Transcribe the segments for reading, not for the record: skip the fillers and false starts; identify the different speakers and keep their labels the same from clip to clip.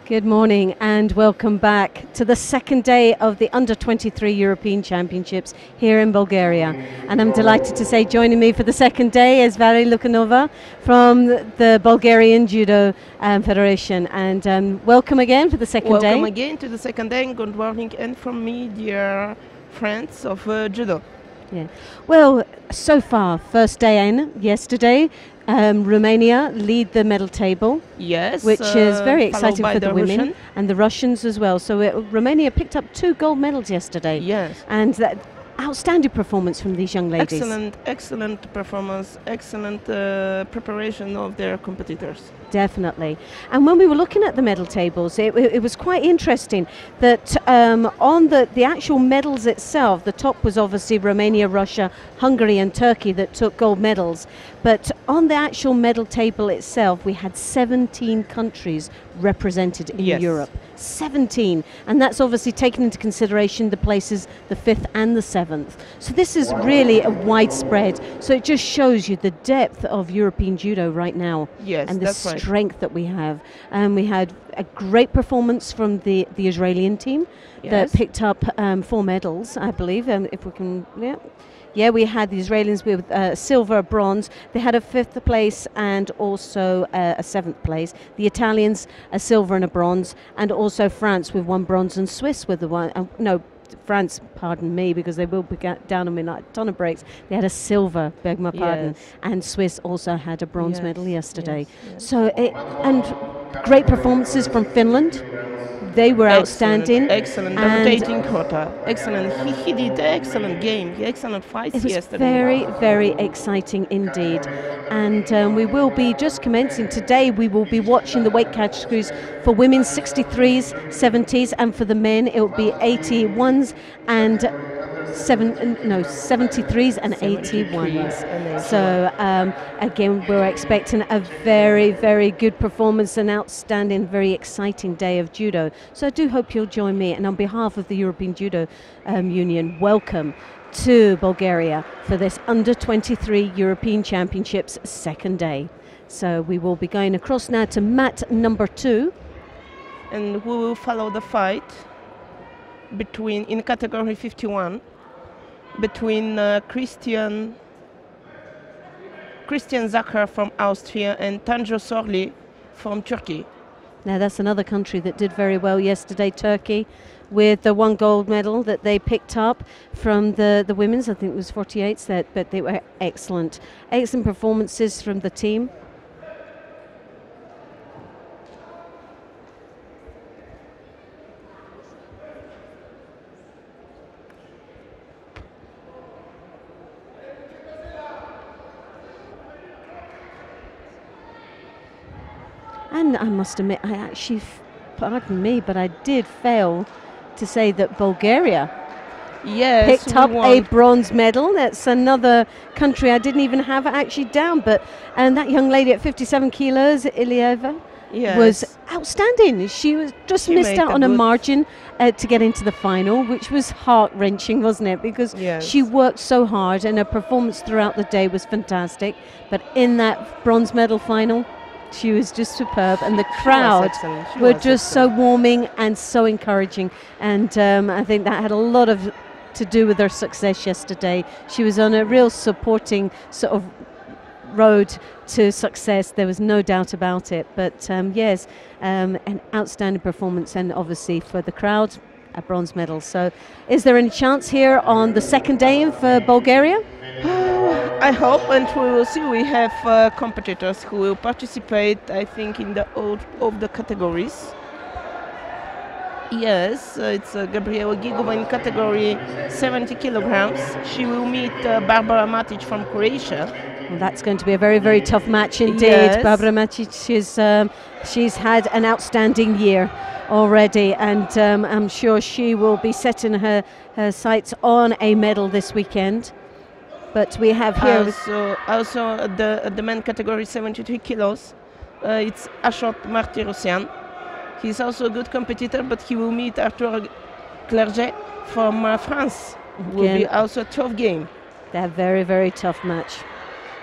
Speaker 1: Good morning and welcome back to the second day of the Under-23 European Championships here in Bulgaria. And I'm delighted to say joining me for the second day is Valerie Lukanova from the Bulgarian Judo Federation. And welcome again for the second day.
Speaker 2: Welcome again to the second day. Good morning, and from me, dear friends of Judo.
Speaker 1: Yeah. Well, so far, first day in yesterday. Romania lead the medal table,
Speaker 2: yes,
Speaker 1: which is very exciting for the women
Speaker 2: Russian.
Speaker 1: and the Russians as well. So Romania picked up 2 gold medals yesterday.
Speaker 2: Yes,
Speaker 1: and that outstanding performance from these young ladies.
Speaker 2: Excellent performance, excellent preparation of their competitors.
Speaker 1: Definitely. And when we were looking at the medal tables, it was quite interesting that on the actual medals itself, the top was obviously Romania, Russia, Hungary and Turkey that took gold medals. But on the actual medal table itself, we had 17 countries represented in Europe. 17. And that's obviously taken into consideration the places, the 5th and the 7th. So this is really a widespread. So it just shows you the depth of European judo right now.
Speaker 2: Yes,
Speaker 1: and the
Speaker 2: that's right.
Speaker 1: Strength that we have. We had a great performance from the Israeli team that picked up 4 medals, I believe. If we can, yeah, we had the Israelis with silver, bronze. They had a 5th place and also a 7th place. The Italians, a silver and a bronze, and also France with 1 bronze, and Swiss with the 1. No, France, pardon me, because they will be down on me like a ton of breaks. They had a silver, beg my pardon, and Swiss also had a bronze medal yesterday. So, and great performances from Finland. They were outstanding.
Speaker 2: Excellent. Rotating quota. Excellent. He did excellent game. Excellent fights yesterday.
Speaker 1: It was very, very exciting indeed. And we will be just commencing today. We will be watching the weight categories for women's 63s, 70s, and for the men it will be 81s and 73s and 81s. So again, we're expecting a very, very good performance, an outstanding, very exciting day of judo. So I do hope you'll join me, and on behalf of the European Judo Union, welcome to Bulgaria for this Under-23 European Championships second day. So we will be going across now to mat number 2.
Speaker 2: And we will follow the fight in category 51 between Christian Zacher from Austria and Tanju Sorli from Turkey.
Speaker 1: Now that's another country that did very well yesterday, Turkey, with the 1 gold medal that they picked up from the women's. I think it was 48s, but they were excellent. Excellent performances from the team. And I must admit, I actually, pardon me, but I did fail to say that Bulgaria picked up a bronze medal. That's another country I didn't even have actually down. And that young lady at 57 kilos, Ilieva, was outstanding. She was just missed out on a margin to get into the final, which was heart-wrenching, wasn't it? Because she worked so hard, and her performance throughout the day was fantastic. But in that bronze medal final, she was just superb, and the crowd were just so warming and so encouraging, and I think that had a lot to do with her success yesterday. She was on a real supporting sort of road to success, there was no doubt about it. But yes, an outstanding performance, and obviously for the crowd, a bronze medal. So is there any chance here on the second day for Bulgaria?
Speaker 2: I hope, and we will see. We have competitors who will participate, I think, in all of the categories. Yes, it's Gabriela Gigova in category 70 kilograms. She will meet Barbara Matic from Croatia.
Speaker 1: Well, that's going to be a very, very tough match indeed. Barbara Matic, she's had an outstanding year already, and I'm sure she will be setting her sights on a medal this weekend. But we have here
Speaker 2: also at the men category 73 kilos, it's Ashot Martirosyan. He's also a good competitor, but he will meet Arthur Clerget from France. Will be also a tough game.
Speaker 1: They're very, very tough match.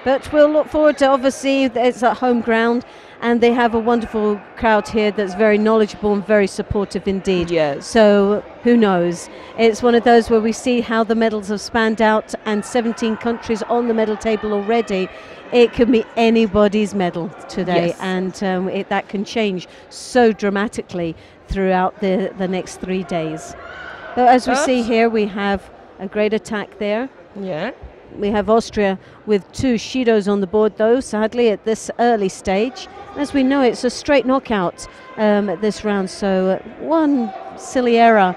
Speaker 1: But we'll look forward to, obviously, it's at home ground, and they have a wonderful crowd here that's very knowledgeable and very supportive indeed.
Speaker 2: Yes.
Speaker 1: So who knows? It's one of those where we see how the medals have spanned out, and 17 countries on the medal table already. It can be anybody's medal today,
Speaker 2: Yes.
Speaker 1: and that can change so dramatically throughout the next 3 days. So as we see here, we have a great attack there.
Speaker 2: Yeah.
Speaker 1: We have Austria with 2 Shidos on the board, though, sadly, at this early stage. As we know, it's a straight knockout at this round, so one silly error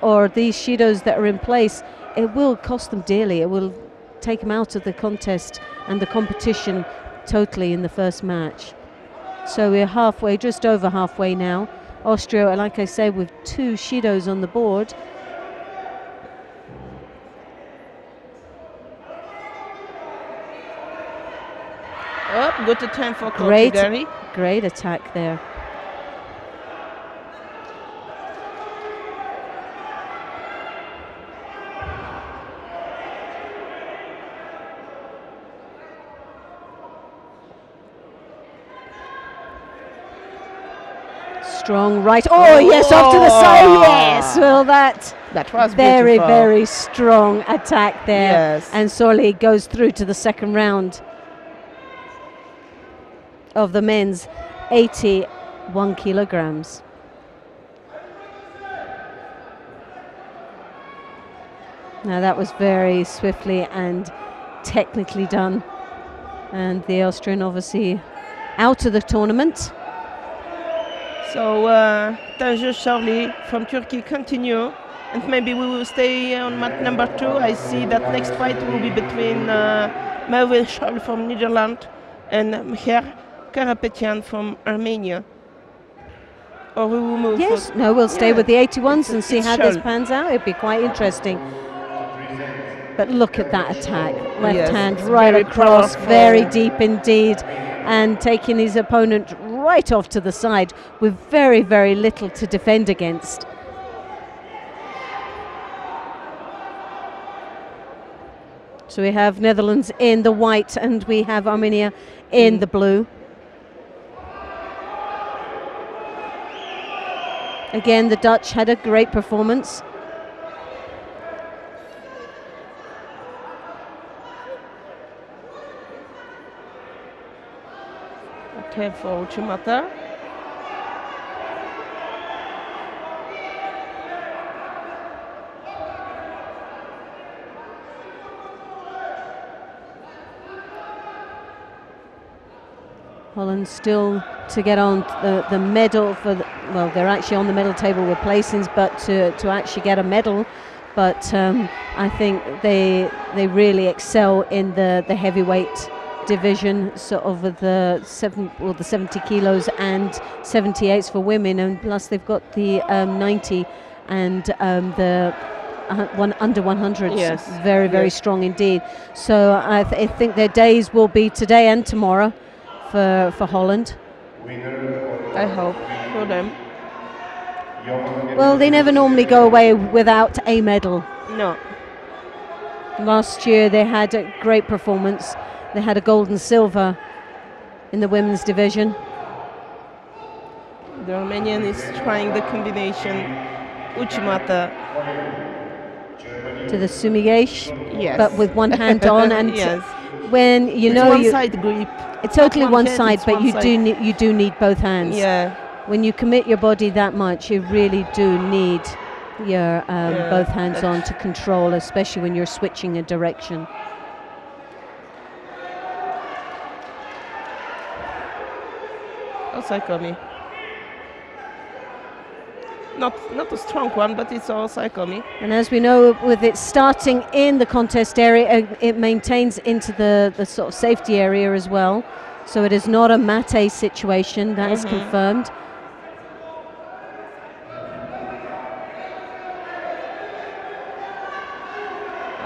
Speaker 1: or these Shidos that are in place, it will cost them dearly. It will take them out of the contest and the competition totally in the first match. So we're halfway, just over halfway now. Austria, like I said, with 2 Shidos on the board.
Speaker 2: Oh, good attempt for Portugal.
Speaker 1: Great attack there. Strong right. Oh, yes, off to the side. Yes. Well, that
Speaker 2: was
Speaker 1: very,
Speaker 2: beautiful.
Speaker 1: very strong attack there.
Speaker 2: Yes.
Speaker 1: And Sorli goes through to the second round of the men's 81 kilograms. Now that was very swiftly and technically done. And the Austrian obviously out of the tournament.
Speaker 2: So Tanju Sorli from Turkey continue, and maybe we will stay on mat number 2. I see that next fight will be between Merve Scholl from Netherlands and Mher Karapetyan from Armenia. Or we will move.
Speaker 1: Yes, no, we'll stay with the 81s and see how this pans out. It'd be quite interesting. But look at that attack. Left hand right across, very deep indeed, and taking his opponent right off to the side with very, very little to defend against. So we have Netherlands in the white and we have Armenia in the blue. Again, the Dutch had a great performance.
Speaker 2: Okay, for Uchimata.
Speaker 1: Holland still to get on the medal for well, they're actually on the medal table with placings, but to actually get a medal. But I think they really excel in the heavyweight division, sort of with the 70 kilos and 78s for women, and plus they've got the 90 and the under 100s.
Speaker 2: Yes.
Speaker 1: Very, very strong indeed. So I think their days will be today and tomorrow for Holland.
Speaker 2: I hope for them.
Speaker 1: Well, they never normally go away without a medal.
Speaker 2: No.
Speaker 1: Last year they had a great performance. They had a gold and silver in the women's division.
Speaker 2: The Romanian is trying the combination Uchimata
Speaker 1: to the Sumigesh,
Speaker 2: yes,
Speaker 1: but with one hand on, and
Speaker 2: yes,
Speaker 1: when you
Speaker 2: it's
Speaker 1: know
Speaker 2: one side grip.
Speaker 1: It's totally one
Speaker 2: hand,
Speaker 1: side, but you do need both hands.
Speaker 2: Yeah.
Speaker 1: When you commit your body that much, you really do need your both hands on to control, especially when you're switching a direction.
Speaker 2: Osaikomi. Not a strong one, but it's Osaikomi.
Speaker 1: And as we know, with it starting in the contest area, it maintains into the sort of safety area as well. So it is not a mate situation, that is confirmed.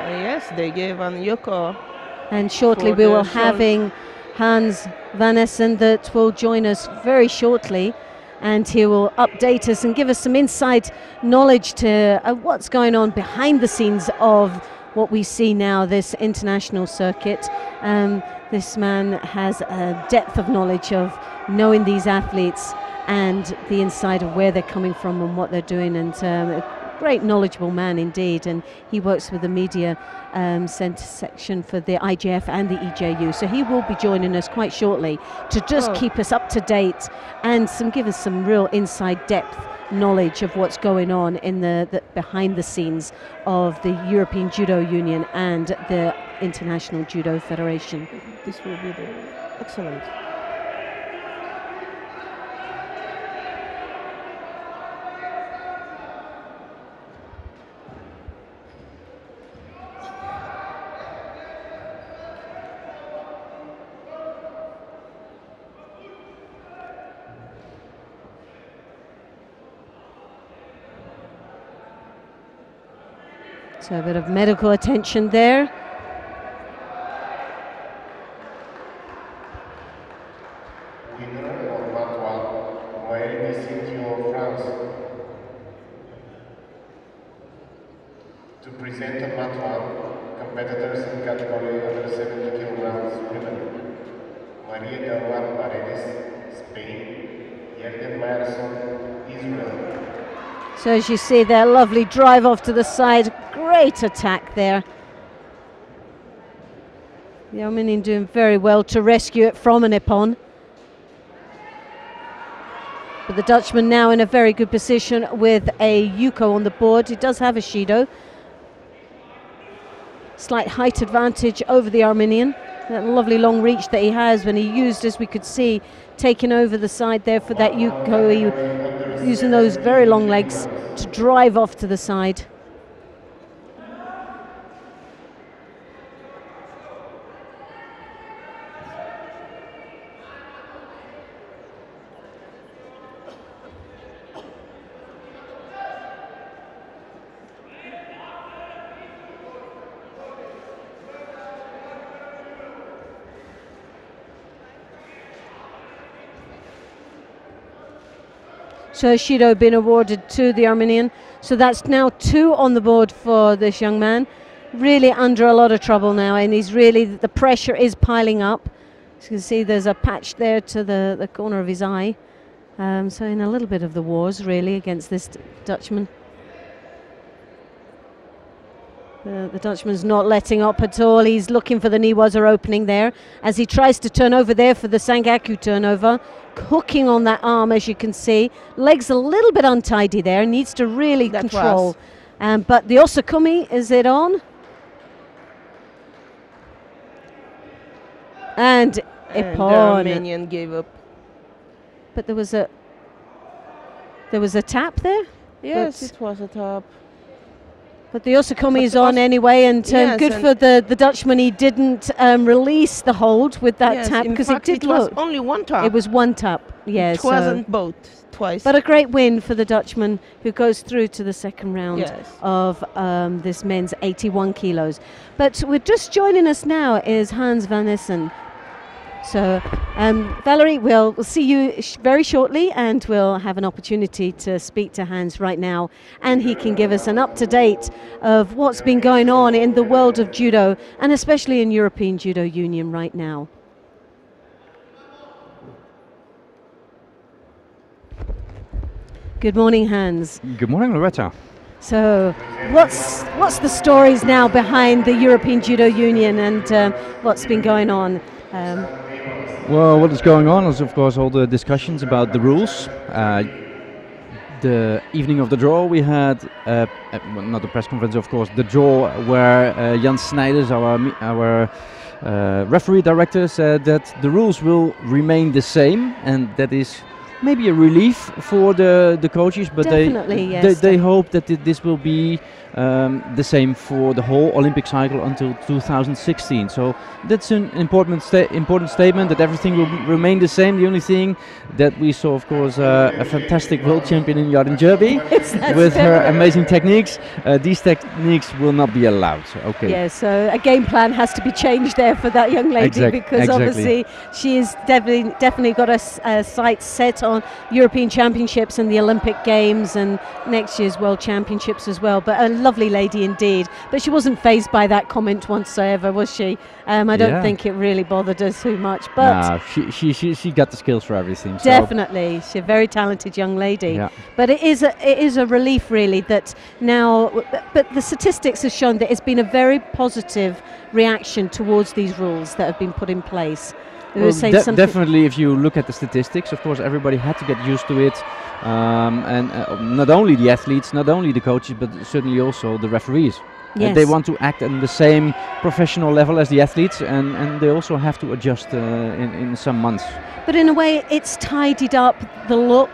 Speaker 2: Yes, they gave an Yoko.
Speaker 1: And shortly we will having Hans van Essen that will join us very shortly, and he will update us and give us some inside knowledge to what's going on behind the scenes of what we see now, this international circuit. This man has a depth of knowledge of knowing these athletes and the inside of where they're coming from and what they're doing, and a great knowledgeable man indeed, and he works with the media centre section for the IJF and the EJU, so he will be joining us quite shortly to just keep us up to date and give us some real inside depth knowledge of what's going on in the behind the scenes of the European Judo Union and the International Judo Federation.
Speaker 2: This will be excellent.
Speaker 1: So a bit of medical attention there.
Speaker 3: Winner of Mat 1, Maëlle Cintio, France. To present on Mat 1, competitors in category under 70 kilograms women. Maria del Mar Paredes, Spain. Yerden Meyerson, Israel.
Speaker 1: So as you see there, lovely drive off to the side, great attack there. The Armenian doing very well to rescue it from an ippon. But the Dutchman now in a very good position with a Yuko on the board. He does have a Shido. Slight height advantage over the Armenian. That lovely long reach that he has when he used, as we could see, taking over the side there for that Yuko. He using those very long legs to drive off to the side. So Shido been awarded to the Armenian. So that's now 2 on the board for this young man. Really under a lot of trouble now, and he's really, the pressure is piling up. As you can see, there's a patch there to the corner of his eye. So in a little bit of the wars really against this Dutchman. The Dutchman's not letting up at all. He's looking for the Niwaza opening there as he tries to turn over there for the Sangaku turnover. Hooking on that arm, as you can see. Legs a little bit untidy there. Needs to really control. But the Osakumi, is it on? And ippon.
Speaker 2: The Armenian gave up.
Speaker 1: But there was a tap there?
Speaker 2: Yes, it was a tap.
Speaker 1: But the Osakumi is on anyway, and good for the Dutchman. He didn't release the hold with that tap, because it did look.
Speaker 2: It was only one tap.
Speaker 1: It was one tap, yes.
Speaker 2: It wasn't both, twice.
Speaker 1: But a great win for the Dutchman, who goes through to the second round of this men's 81 kilos. But just joining us now is Hans van Essen. So, Valerie, we'll see you very shortly, and we'll have an opportunity to speak to Hans right now, and he can give us an up-to-date of what's been going on in the world of judo, and especially in European Judo Union right now. Good morning, Hans.
Speaker 4: Good morning, Loretta.
Speaker 1: So, what's the stories now behind the European Judo Union, and what's been going on?
Speaker 4: Well, what is going on is, of course, all the discussions about the rules. The evening of the draw, we had, not the press conference, of course, the draw where Jan Snijders, our referee director, said that the rules will remain the same, and that is maybe a relief for the coaches, but they hope that this will be the same for the whole Olympic cycle until 2016. So that's an important statement, that everything will remain the same. The only thing that we saw, of course, a fantastic world champion in Yardin Jerby with her amazing techniques. These techniques will not be allowed. Okay.
Speaker 1: Yeah, so a game plan has to be changed there for that young lady, because obviously she's definitely got a sight set on on European Championships and the Olympic Games and next year's World Championships as well. But a lovely lady indeed. But she wasn't fazed by that comment whatsoever, was she? I don't think it really bothered her too much. But
Speaker 4: nah, she got the skills for everything.
Speaker 1: Definitely, she's a very talented young lady.
Speaker 4: Yeah.
Speaker 1: But it is a relief really that now. But the statistics have shown that it's been a very positive reaction towards these rules that have been put in place.
Speaker 4: Well, definitely, if you look at the statistics, of course, everybody had to get used to it, and not only the athletes, not only the coaches, but certainly also the referees.
Speaker 1: Yes.
Speaker 4: They want to act on the same professional level as the athletes, and they also have to adjust in some months.
Speaker 1: But in a way, it's tidied up the look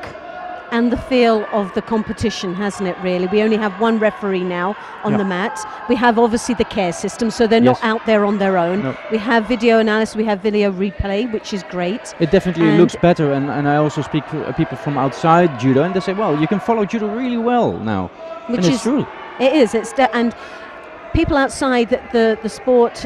Speaker 1: and the feel of the competition, hasn't it, really? We only have one referee now on the mat. We have obviously the care system, so they're not out there on their own. No. We have video analysis, we have video replay, which is great.
Speaker 4: It definitely looks better, and I also speak to people from outside judo, and they say, well, you can follow judo really well now.
Speaker 1: Which
Speaker 4: is true.
Speaker 1: It is, and people outside the sport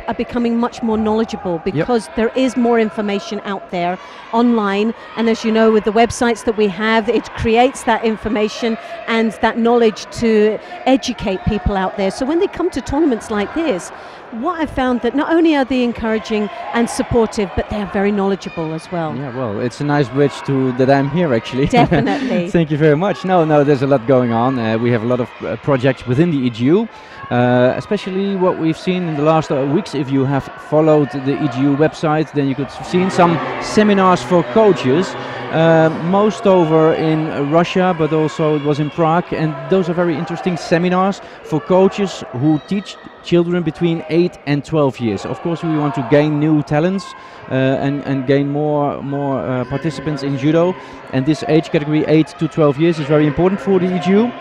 Speaker 1: are becoming much more knowledgeable because there is more information out there online, and as you know, with the websites that we have, it creates that information and that knowledge to educate people out there. So when they come to tournaments like this, what I found that not only are they encouraging and supportive, but they are very knowledgeable as well.
Speaker 4: Yeah, well, it's a nice bridge to that I'm here actually.
Speaker 1: Definitely.
Speaker 4: Thank you very much. No, there's a lot going on. We have a lot of projects within the EGU, especially what we've seen in the last weeks. If you have followed the EGU website, then you could have seen some seminars for coaches, most over in Russia, but also it was in Prague, and those are very interesting seminars for coaches who teach children between 8 and 12 years. Of course, we want to gain new talents and gain more participants in judo, and this age category 8 to 12 years is very important for the EGU.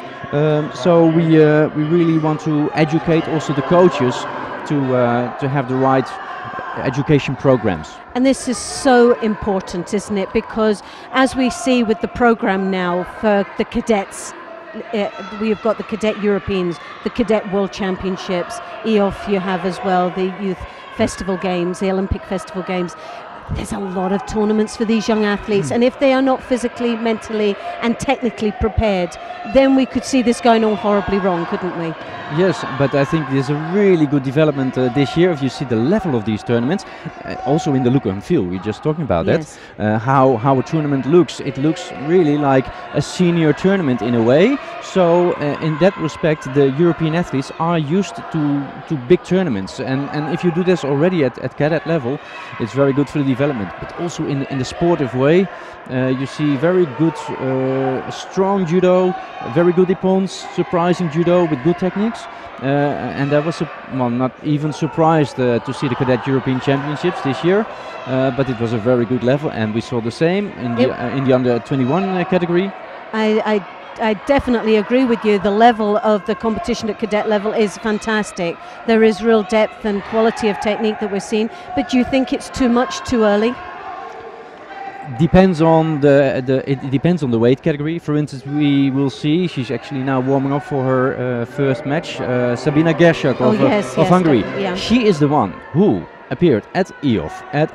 Speaker 4: So we really want to educate also the coaches to have the right education programs.
Speaker 1: And this is so important, isn't it? Because as we see with the program now for the cadets, we've got the Cadet Europeans, the Cadet World Championships, EOF you have as well, the Youth Festival Games, the Olympic Festival Games. There's a lot of tournaments for these young athletes, and if they are not physically, mentally and technically prepared, then we could see this going all horribly wrong, couldn't we?
Speaker 4: Yes, but I think there's a really good development this year. If you see the level of these tournaments, also in the look and feel, we're just talking about that, how a tournament looks. It looks really like a senior tournament in a way. So in that respect, the European athletes are used to big tournaments, and if you do this already at cadet level, it's very good for the development. But also in the sportive way, you see very good, strong judo, very good ippons, surprising judo with good techniques. And I was not even surprised to see the Cadet European Championships this year, but it was a very good level, and we saw the same in the under 21 category.
Speaker 1: I definitely agree with you. The level of the competition at cadet level is fantastic. There is real depth and quality of technique that we're seeing. But do you think it's too much too early?
Speaker 4: Depends on it depends on the weight category. For instance, we will see she's actually now warming up for her first match. Sabina Gershak of Hungary. She is the one who appeared at EOF at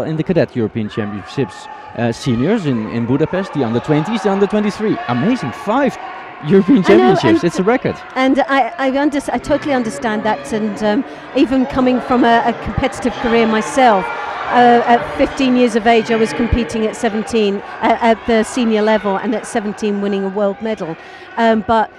Speaker 4: in the Cadet European Championships seniors in Budapest, the under 20s, the under 23. Amazing, 5 European Championships. It's a record.
Speaker 1: And I totally understand that, and even coming from a competitive career myself. At 15 years of age, I was competing at 17 at the senior level, and at 17 winning a world medal. But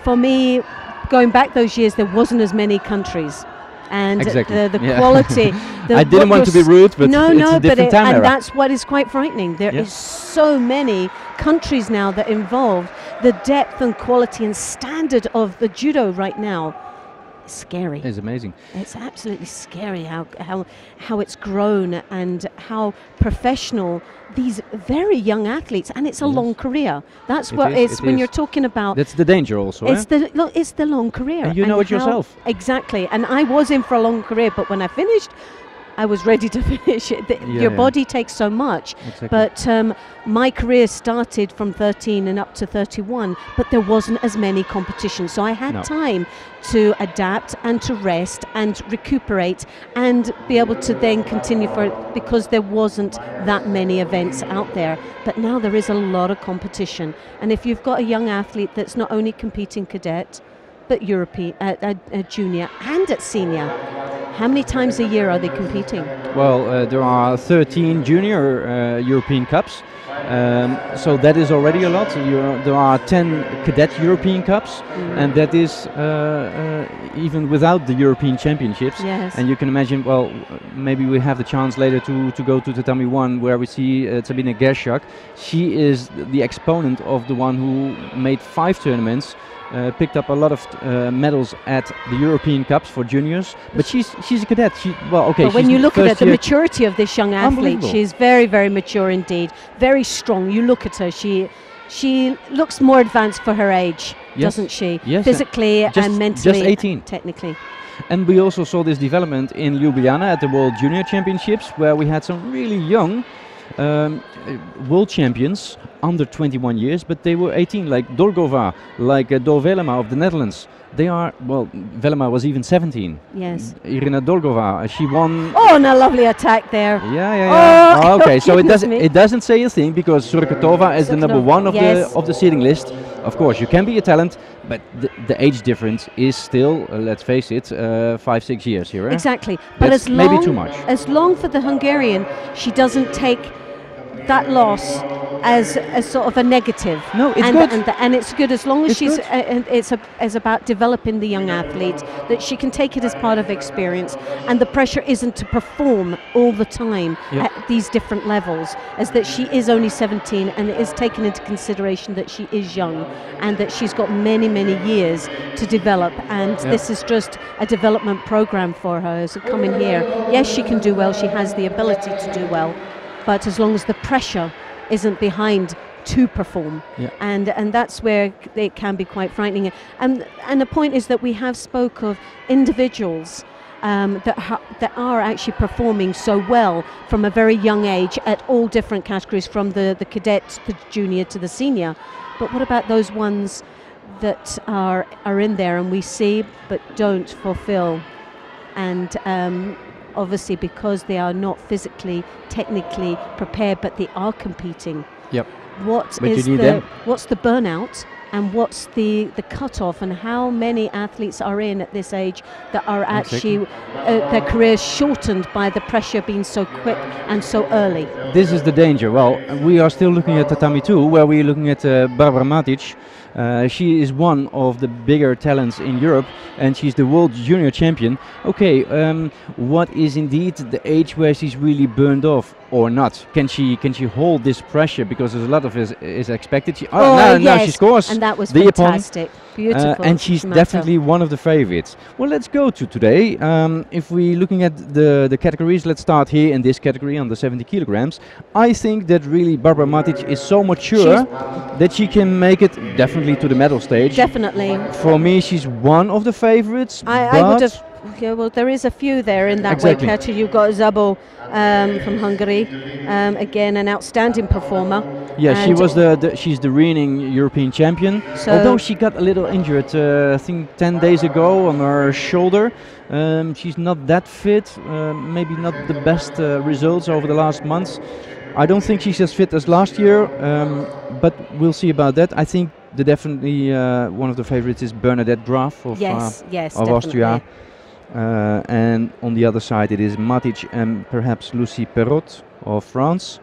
Speaker 1: for me, going back those years, there wasn't as many countries. And the quality.
Speaker 4: I didn't want to be rude, but it's a different time era.
Speaker 1: And that's what is quite frightening. There is so many countries now that involve the depth and quality and standard of the judo right now. Scary.
Speaker 4: It's amazing.
Speaker 1: It's absolutely scary how it's grown and how professional these very young athletes, and it's a long career. That's what it's when you're talking about.
Speaker 4: That's the danger also.
Speaker 1: It's the long career.
Speaker 4: And you know it yourself.
Speaker 1: Exactly. And I was in for a long career, but when I finished, I was ready to finish it. Your body takes so much.
Speaker 4: Exactly.
Speaker 1: But my career started from 13 and up to 31, but there wasn't as many competitions. So I had time to adapt and to rest and recuperate and be able to then continue for it, because there wasn't that many events out there. But now there is a lot of competition. And if you've got a young athlete that's not only competing cadet, but European, junior and at senior, how many times a year are they competing?
Speaker 4: Well, there are 13 junior European Cups, so that is already a lot. There are 10 cadet European Cups, and that is even without the European Championships.
Speaker 1: Yes.
Speaker 4: And you can imagine, well, maybe we have the chance later to go to Tatami 1, where we see Sabine Gerschak. She is the exponent of the one who made 5 tournaments, picked up a lot of medals at the European Cups for juniors, but she's a cadet.
Speaker 1: But when you look at it, the maturity of this young athlete, she's very, very mature indeed, very strong. You look at her, she looks more advanced for her age, doesn't she?
Speaker 4: Yes,
Speaker 1: physically and mentally,
Speaker 4: just 18,
Speaker 1: technically.
Speaker 4: And we also saw this development in Ljubljana at the World Junior Championships, where we had some really young world champions under 21 years, but they were 18, like Dolgova, like Dor Velema of the Netherlands. They are, well, Velema was even 17.
Speaker 1: Yes.
Speaker 4: Irina Dolgova, she won.
Speaker 1: Oh, and a lovely attack there.
Speaker 4: Yeah.
Speaker 1: Oh,
Speaker 4: okay, so it doesn't say a thing, because Surkatova is the number 1 of the seeding list. Of course, you can be a talent, but the age difference is still, let's face it, 5-6 years here.
Speaker 1: Exactly, but
Speaker 4: that's maybe too much.
Speaker 1: As long for the Hungarian, she doesn't take that loss as sort of a negative.
Speaker 4: No, it's good.
Speaker 1: And it's good as long as it's about developing the young athlete, that she can take it as part of experience, and the pressure isn't to perform all the time at these different levels, as that she is only 17 and it is taken into consideration that she is young and that she's got many, many years to develop, and this is just a development program for her. So coming here, yes, she can do well, she has the ability to do well, but as long as the pressure isn't behind to perform, and that's where it can be quite frightening. And the point is that we have spoke of individuals that are actually performing so well from a very young age at all different categories, from the cadet, the junior to the senior. But what about those ones that are in there and we see but don't fulfill? And obviously, because they are not physically, technically prepared, but they are competing.
Speaker 4: Yep.
Speaker 1: What's the burnout, and what's the cutoff, and how many athletes are in at this age that are actually their careers shortened by the pressure being so quick and so early?
Speaker 4: This is the danger. Well, we are still looking at Tatami 2, where we're looking at Barbara Matic. She is one of the bigger talents in Europe, and she's the world junior champion. Okay, what is indeed the age where she's really burned off or not? Can she hold this pressure, because there's a lot of it is expected? Now she scores.
Speaker 1: And that was fantastic. Beautiful.
Speaker 4: And she's definitely one of the favorites. Well, let's go to today. If we're looking at the categories, let's start here in this category on the 70 kilograms. I think that really Barbara Matic is so mature that she can make it definitely to the medal stage.
Speaker 1: Definitely.
Speaker 4: For me, she's one of the favorites.
Speaker 1: I would have. Okay, well, there is a few there in that weight category. You've got Zabo from Hungary, again an outstanding performer.
Speaker 4: Yeah, she's the reigning European champion. So although she got a little injured, I think 10 days ago on her shoulder. She's not that fit. Maybe not the best results over the last months. I don't think she's as fit as last year, but we'll see about that. I think definitely one of the favorites is Bernadette Graf of Austria. And on the other side it is Matic and perhaps Lucie Perrot of France.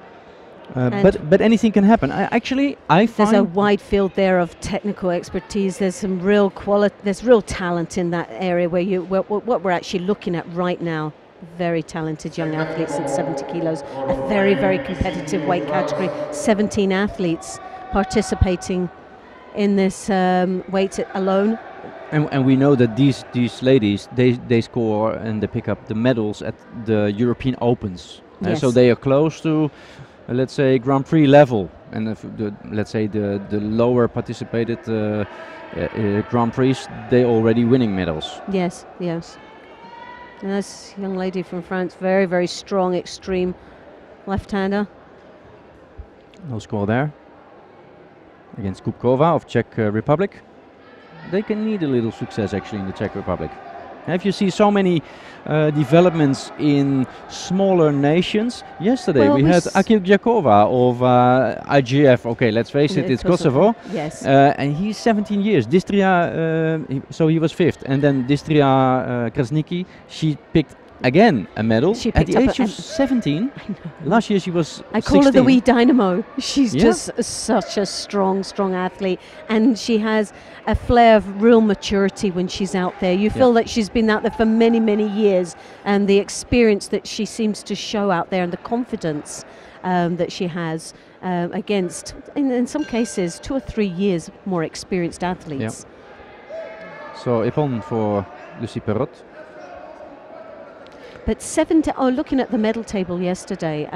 Speaker 4: But anything can happen. I find
Speaker 1: there's a wide field there of technical expertise. There's some real quality. There's real talent in that area what we're actually looking at right now. Very talented young athletes at 70 kilos. A very, very competitive weight category. 17 athletes participating in this weight alone.
Speaker 4: And we know that these ladies, they score and they pick up the medals at the European Opens. So they are close to, let's say, Grand Prix level. And let's say the lower participated Grand Prix, they already winning medals.
Speaker 1: Yes. And this young lady from France, very, very strong, extreme left-hander.
Speaker 4: No score there. Against Kupkova of Czech Republic. They can need a little success actually in the Czech Republic. And if you see so many developments in smaller nations, yesterday we had Akil Jakova of IGF. Okay, let's face it, it's Kosovo.
Speaker 1: Yes.
Speaker 4: And he's 17 years. Distria, so he was 5th. And then Distria Krasniki, she picked again a medal at the age of 17. Last year she was
Speaker 1: I call
Speaker 4: 16.
Speaker 1: her the wee dynamo. She's just such a strong athlete, and she has a flair of real maturity when she's out there. You feel that she's been out there for many, many years, and the experience that she seems to show out there and the confidence that she has against, in some cases, 2 or 3 years more experienced athletes.
Speaker 4: So Ippon for Lucie Perrot.
Speaker 1: But looking at the medal table yesterday,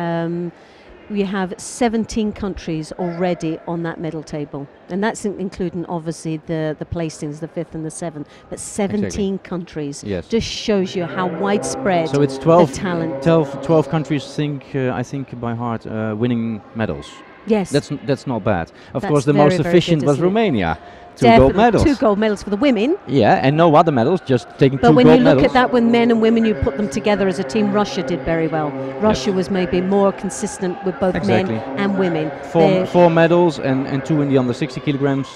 Speaker 1: we have 17 countries already on that medal table. And that's including, obviously, the placings, the 5th and the 7th. But 17 countries just shows you how widespread
Speaker 4: so it's 12,
Speaker 1: the talent.
Speaker 4: 12 countries, I think by heart, winning medals.
Speaker 1: Yes.
Speaker 4: That's not bad. Of course, the most efficient was Romania. 2 gold medals.
Speaker 1: 2 gold medals for the women.
Speaker 4: Yeah, and no other medals, just taking 2 gold medals.
Speaker 1: But when you look at that with men and women, you put them together as a team, Russia did very well. Russia was maybe more consistent with both men and women.
Speaker 4: 4 medals and 2 in the under 60 kilograms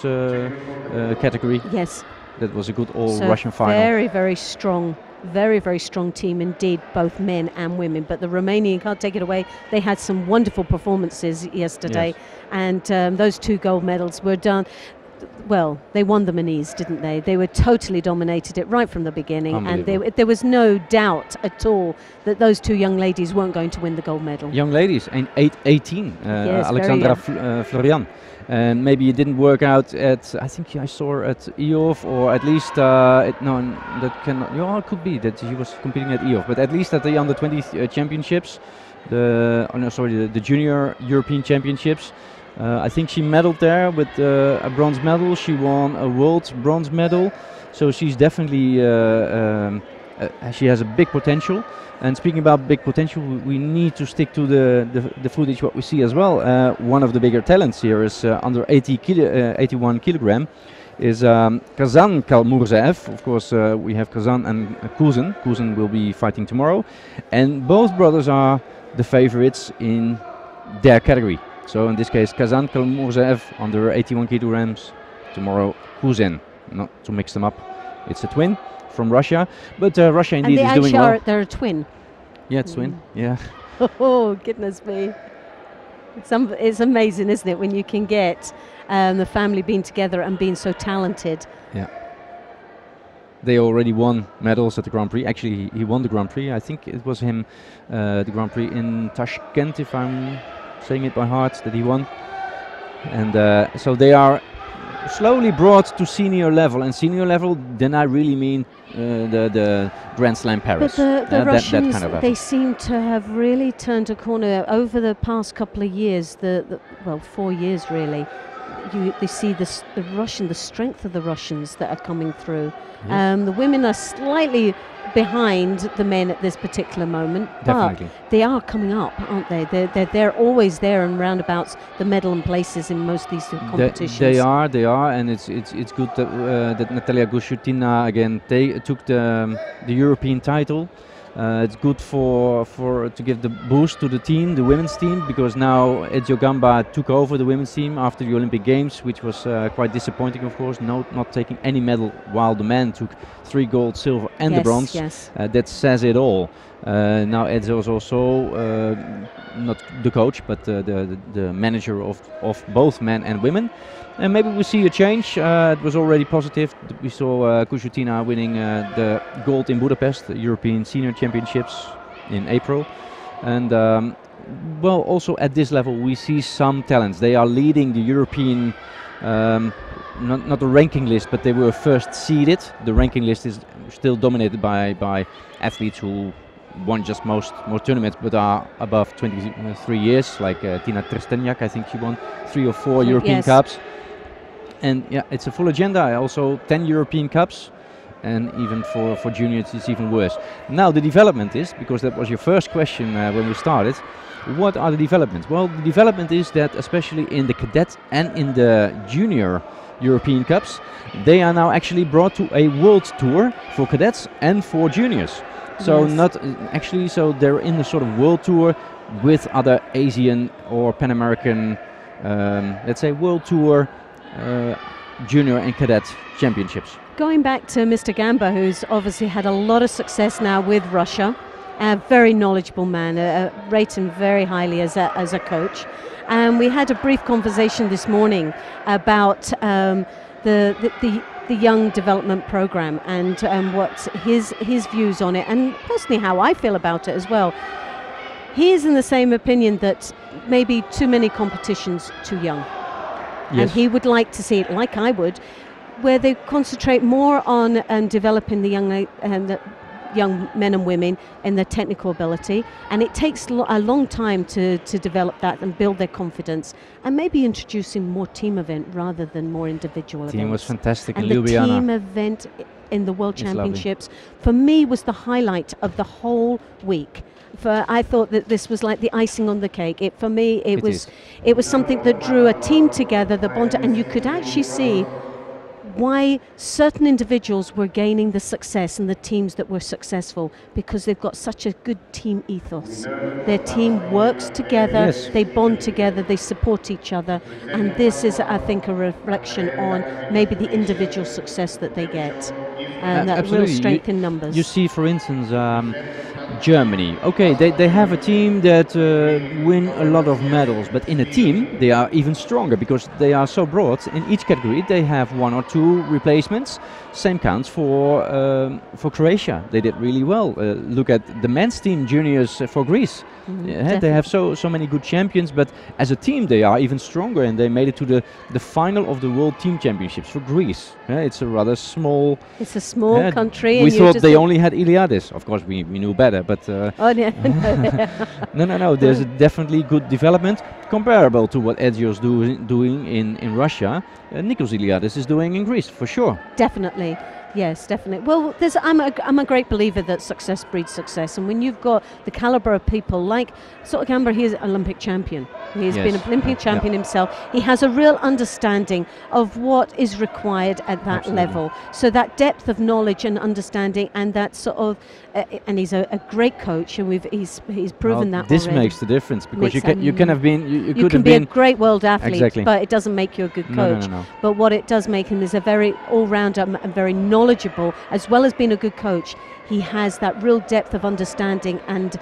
Speaker 4: category.
Speaker 1: Yes.
Speaker 4: That was a good all-Russian final.
Speaker 1: Very, very strong. Very, very strong team indeed, both men and women. But the Romanian, can't take it away, they had some wonderful performances yesterday. And those 2 gold medals were done. Well, they won the Manise, didn't they? They were totally dominated it right from the beginning, and there was no doubt at all that those 2 young ladies weren't going to win the gold medal.
Speaker 4: Young ladies, and 18, Alexandra Florian. And maybe it didn't work out at, I think I saw at EOF, or at least, no, that cannot, it could be that she was competing at EOF, but at least at the under 20 championships, the junior European championships. I think she medaled there with a bronze medal. She won a world bronze medal, so she's definitely she has a big potential. And speaking about big potential, we need to stick to the footage what we see as well. One of the bigger talents here is under 81 kilogram is Kazan Kalmurzaev. Of course, we have Kazan and Kuzin. Kuzin will be fighting tomorrow, and both brothers are the favorites in their category. So in this case, Kazan Kalmurzaev under 81 kilograms. Tomorrow, Kuzin. Not to mix them up. It's a twin from Russia, but Russia indeed is doing well.
Speaker 1: They're a twin.
Speaker 4: Yeah, it's twin. Yeah.
Speaker 1: Oh goodness me! It's amazing, isn't it, when you can get the family being together and being so talented.
Speaker 4: Yeah. They already won medals at the Grand Prix. Actually, he won the Grand Prix. I think it was him, the Grand Prix in Tashkent, if I'm saying it by heart, that he won. And so they are slowly brought to senior level, and senior level, then I really mean the Grand Slam Paris.
Speaker 1: But the Russians,
Speaker 4: that kind of
Speaker 1: they seem to have really turned a corner over the past couple of years. Well, 4 years really. They see the strength of the Russians that are coming through. Yes. The women are slightly behind the men at this particular moment,
Speaker 4: Definitely.
Speaker 1: but they are coming up, aren't they? They're always there and roundabouts the medal and places in most of these competitions.
Speaker 4: They are, and it's good that Natalia Gushutina again took the European title. It's good to give the boost to the team, the women's team, because now Ezio Gamba took over the women's team after the Olympic Games, which was quite disappointing, of course, not taking any medal, while the men took 3 gold, silver and the bronze.
Speaker 1: Yes.
Speaker 4: That says it all. Now Ezio is also not the coach, but the manager of both men and women. And maybe we see a change. It was already positive. We saw Kushutina winning the gold in Budapest, the European Senior Championships in April. And well, also at this level we see some talents. They are leading the European, not the ranking list, but they were first seeded. The ranking list is still dominated by athletes who won just most tournaments, but are above 23 years, like Tina Trstenjak. I think she won 3 or 4 European Cups. And yeah, it's a full agenda. Also 10 European Cups, and even for juniors it's even worse. Now the development is, because that was your first question when we started, what are the developments? Well, the development is that especially in the cadet and in the junior European Cups, they are now actually brought to a world tour for cadets and for juniors. So not actually, so they're in the sort of world tour with other Asian or Pan American, let's say, world tour junior and cadet championships.
Speaker 1: Going back to Mr. Gamba, who's obviously had a lot of success now with Russia, a very knowledgeable man, rate him very highly as a coach. And we had a brief conversation this morning about the young development program and what his views on it, and personally how I feel about it as well. He is in the same opinion that maybe too many competitions too young. Yes. And he would like to see it, like I would, where they concentrate more on developing the young men and women in their technical ability, and it takes a long time to develop that and build their confidence, and maybe introducing more team event rather than more individual events.
Speaker 4: Team was fantastic in
Speaker 1: Ljubljana. And the team event in the World Championships for me was the highlight of the whole week. I thought that this was like the icing on the cake. It was something that drew a team together, the bond, and you could actually see why certain individuals were gaining the success and the teams that were successful, because they've got such a good team ethos. Their team works together, they bond together, they support each other, and this is, I think, a reflection on maybe the individual success that they get, and that real strength in numbers.
Speaker 4: You see, for instance, Germany. Okay, they have a team that win a lot of medals, but in a team they are even stronger because they are so broad. In each category they have 1 or 2 replacements. Same counts for Croatia. They did really well. Look at the men's team juniors for Greece. They have so many good champions, but as a team they are even stronger, and they made it to the final of the World Team Championships for Greece. It's a rather small.
Speaker 1: It's a small country.
Speaker 4: We thought they only had Iliadis. Of course, we knew better, but no. There's a definitely good development comparable to what Edzio's doing in Russia. Nikos Iliadis is doing in Greece for sure.
Speaker 1: Definitely. Yes, definitely. Well, I'm a great believer that success breeds success, and when you've got the caliber of people like Gamba, he is an Olympic champion. He's been an Olympic champion himself. He has a real understanding of what is required at that level. So that depth of knowledge and understanding, and that sort of, and he's a great coach, and he's proven that.
Speaker 4: This
Speaker 1: already.
Speaker 4: makes the difference, because you can have been you
Speaker 1: could
Speaker 4: have
Speaker 1: be
Speaker 4: been
Speaker 1: a great world athlete, but it doesn't make you a good coach.
Speaker 4: No.
Speaker 1: But what it does make him is a very all-rounder and very knowledgeable, as well as being a good coach. He has that real depth of understanding and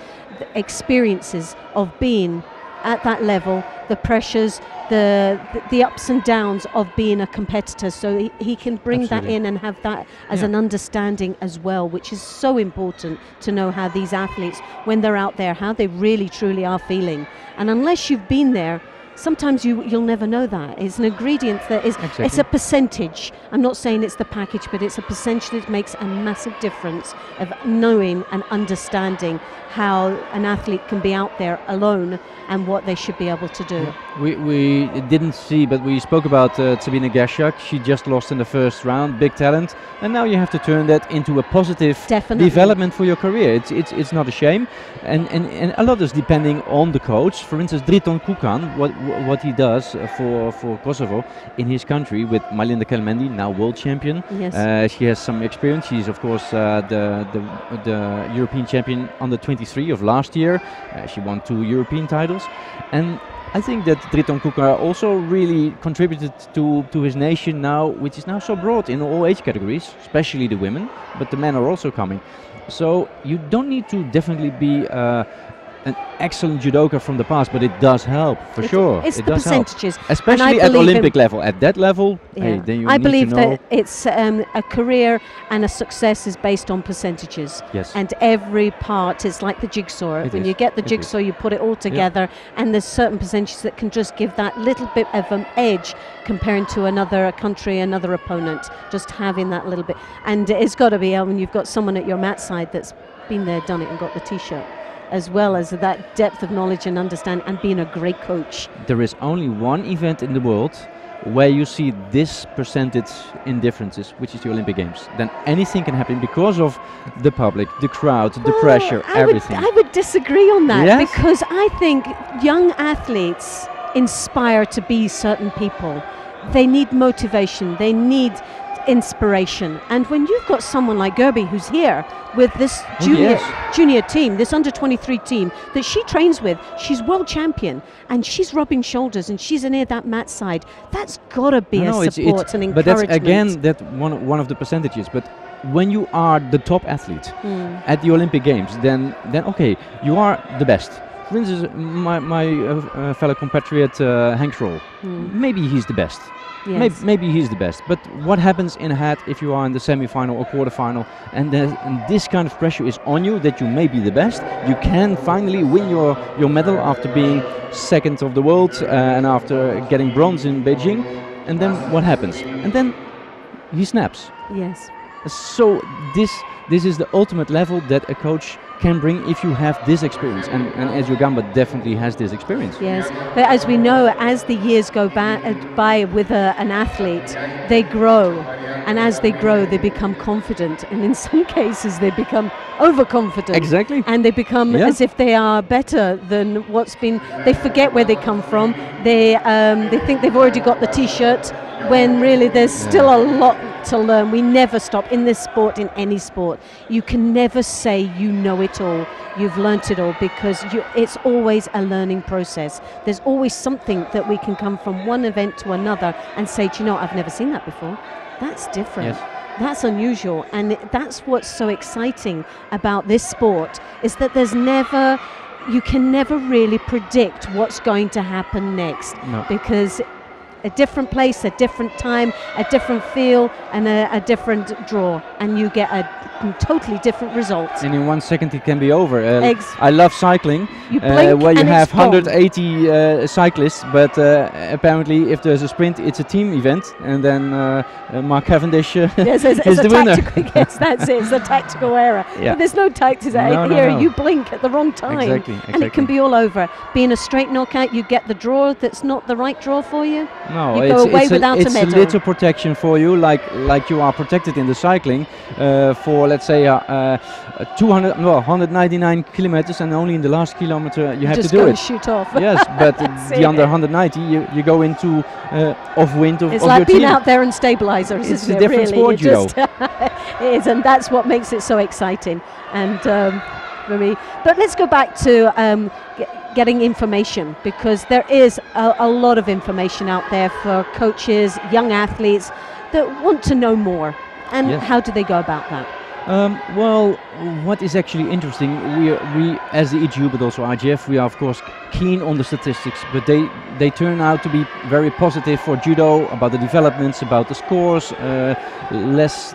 Speaker 1: experiences of being at that level, the pressures, the ups and downs of being a competitor. So he can bring that in and have that as an understanding as well, which is so important to know how these athletes, when they're out there, how they really truly are feeling. And unless you've been there, sometimes you'll never know that. It's an ingredient that is, it's a percentage. I'm not saying it's the package, but it's a percentage that makes a massive difference of knowing and understanding how an athlete can be out there alone and what they should be able to do.
Speaker 4: We didn't see, but we spoke about Sabine Gashak. She just lost in the first round, big talent, and now you have to turn that into a positive development for your career. It's not a shame, and a lot is depending on the coach. For instance, Driton Kukan, what he does for Kosovo in his country with Malinda Kelmendi, now world champion. Yes. She has some experience. She's of course the European champion under 23 of last year. She won 2 European titles, and I think that Driton Kukan also really contributed to his nation now, which is now so broad in all age categories, especially the women, but the men are also coming. So you don't need to definitely be an excellent judoka from the past, but it does help for sure.
Speaker 1: It's the percentages,
Speaker 4: especially at Olympic level. At that level, hey, then you
Speaker 1: I
Speaker 4: need
Speaker 1: believe
Speaker 4: to know
Speaker 1: that it's a career and a success is based on percentages.
Speaker 4: Yes.
Speaker 1: And every part is like the jigsaw. When you get the jigsaw, you put it all together, and there's certain percentages that can just give that little bit of an edge comparing to another country, another opponent. Just having that little bit, and it's got to be when you've got someone at your mat side that's been there, done it, and got the T-shirt, as well as that depth of knowledge and understanding, and being a great coach.
Speaker 4: There is only one event in the world where you see this percentage in differences, which is the Olympic Games, then anything can happen because of the public, the crowd, the pressure, everything.
Speaker 1: I would disagree on that,
Speaker 4: Yes?
Speaker 1: because I think young athletes inspire to be certain people. They need motivation, they need inspiration, and when you've got someone like Gerby who's here with this junior team, this under-23 team that she trains with, she's world champion, and she's rubbing shoulders and she's near that mat side, that's got to be a support and encouragement.
Speaker 4: But that's again one of the percentages. But when you are the top athlete at the Olympic Games, then okay, you are the best. For instance, my fellow compatriot Henk Schroll, maybe he's the best.
Speaker 1: Yes.
Speaker 4: Maybe he's the best, but what happens in a head if you are in the semi-final or quarter-final, and this kind of pressure is on you that you may be the best, you can finally win your medal after being second of the world and after getting bronze in Beijing, and then what happens? And then he snaps.
Speaker 1: Yes.
Speaker 4: So this is the ultimate level that a coach can bring if you have this experience, and Ezio Gamba definitely has this experience.
Speaker 1: Yes, but as we know, as the years go by with an athlete, they grow, and as they grow they become confident, and in some cases they become overconfident.
Speaker 4: Exactly.
Speaker 1: And they become as if they are better than what's been, they forget where they come from, they think they've already got the t-shirt, when really there's still a lot to learn. We never stop in this sport, in any sport. You can never say you know it all, you've learnt it all, because it's always a learning process. There's always something that we can come from one event to another and say, do you know, I've never seen that before. That's different.
Speaker 4: Yes.
Speaker 1: That's unusual, and that's what's so exciting about this sport, is that you can never really predict what's going to happen next.
Speaker 4: No.
Speaker 1: Because a different place, a different time, a different feel, and a different draw, and you get a totally different result.
Speaker 4: And in 1 second it can be over.
Speaker 1: I
Speaker 4: love cycling,
Speaker 1: you blink
Speaker 4: where you
Speaker 1: and
Speaker 4: have
Speaker 1: it's gone.
Speaker 4: 180 cyclists, but apparently if there's a sprint, it's a team event, and then Mark Cavendish is the winner.
Speaker 1: Yes, that's it. It's a tactical error.
Speaker 4: Yeah.
Speaker 1: But there's no tactics here. You blink at the wrong time,
Speaker 4: Exactly.
Speaker 1: and it can be all over. Being a straight knockout, you get the draw that's not the right draw for you.
Speaker 4: No,
Speaker 1: you go away without a medal.
Speaker 4: It's a little protection for you, like you are protected in the cycling for, let's say, 199 kilometers, and only in the last kilometer you have
Speaker 1: just
Speaker 4: to do
Speaker 1: go
Speaker 4: it.
Speaker 1: And shoot off.
Speaker 4: Yes, but the under 190, you go into off wind of
Speaker 1: it's
Speaker 4: your
Speaker 1: like being
Speaker 4: team.
Speaker 1: out there in stabilizers.
Speaker 4: It's
Speaker 1: isn't
Speaker 4: a different
Speaker 1: really?
Speaker 4: sport, Judo.
Speaker 1: It is, and that's what makes it so exciting. And for me, but let's go back to getting information, because there is a lot of information out there for coaches, young athletes that want to know more. And how do they go about that?
Speaker 4: Well, what is actually interesting, we as the EGU, but also IGF, we are of course keen on the statistics, but they turn out to be very positive for judo, about the developments, about the scores, less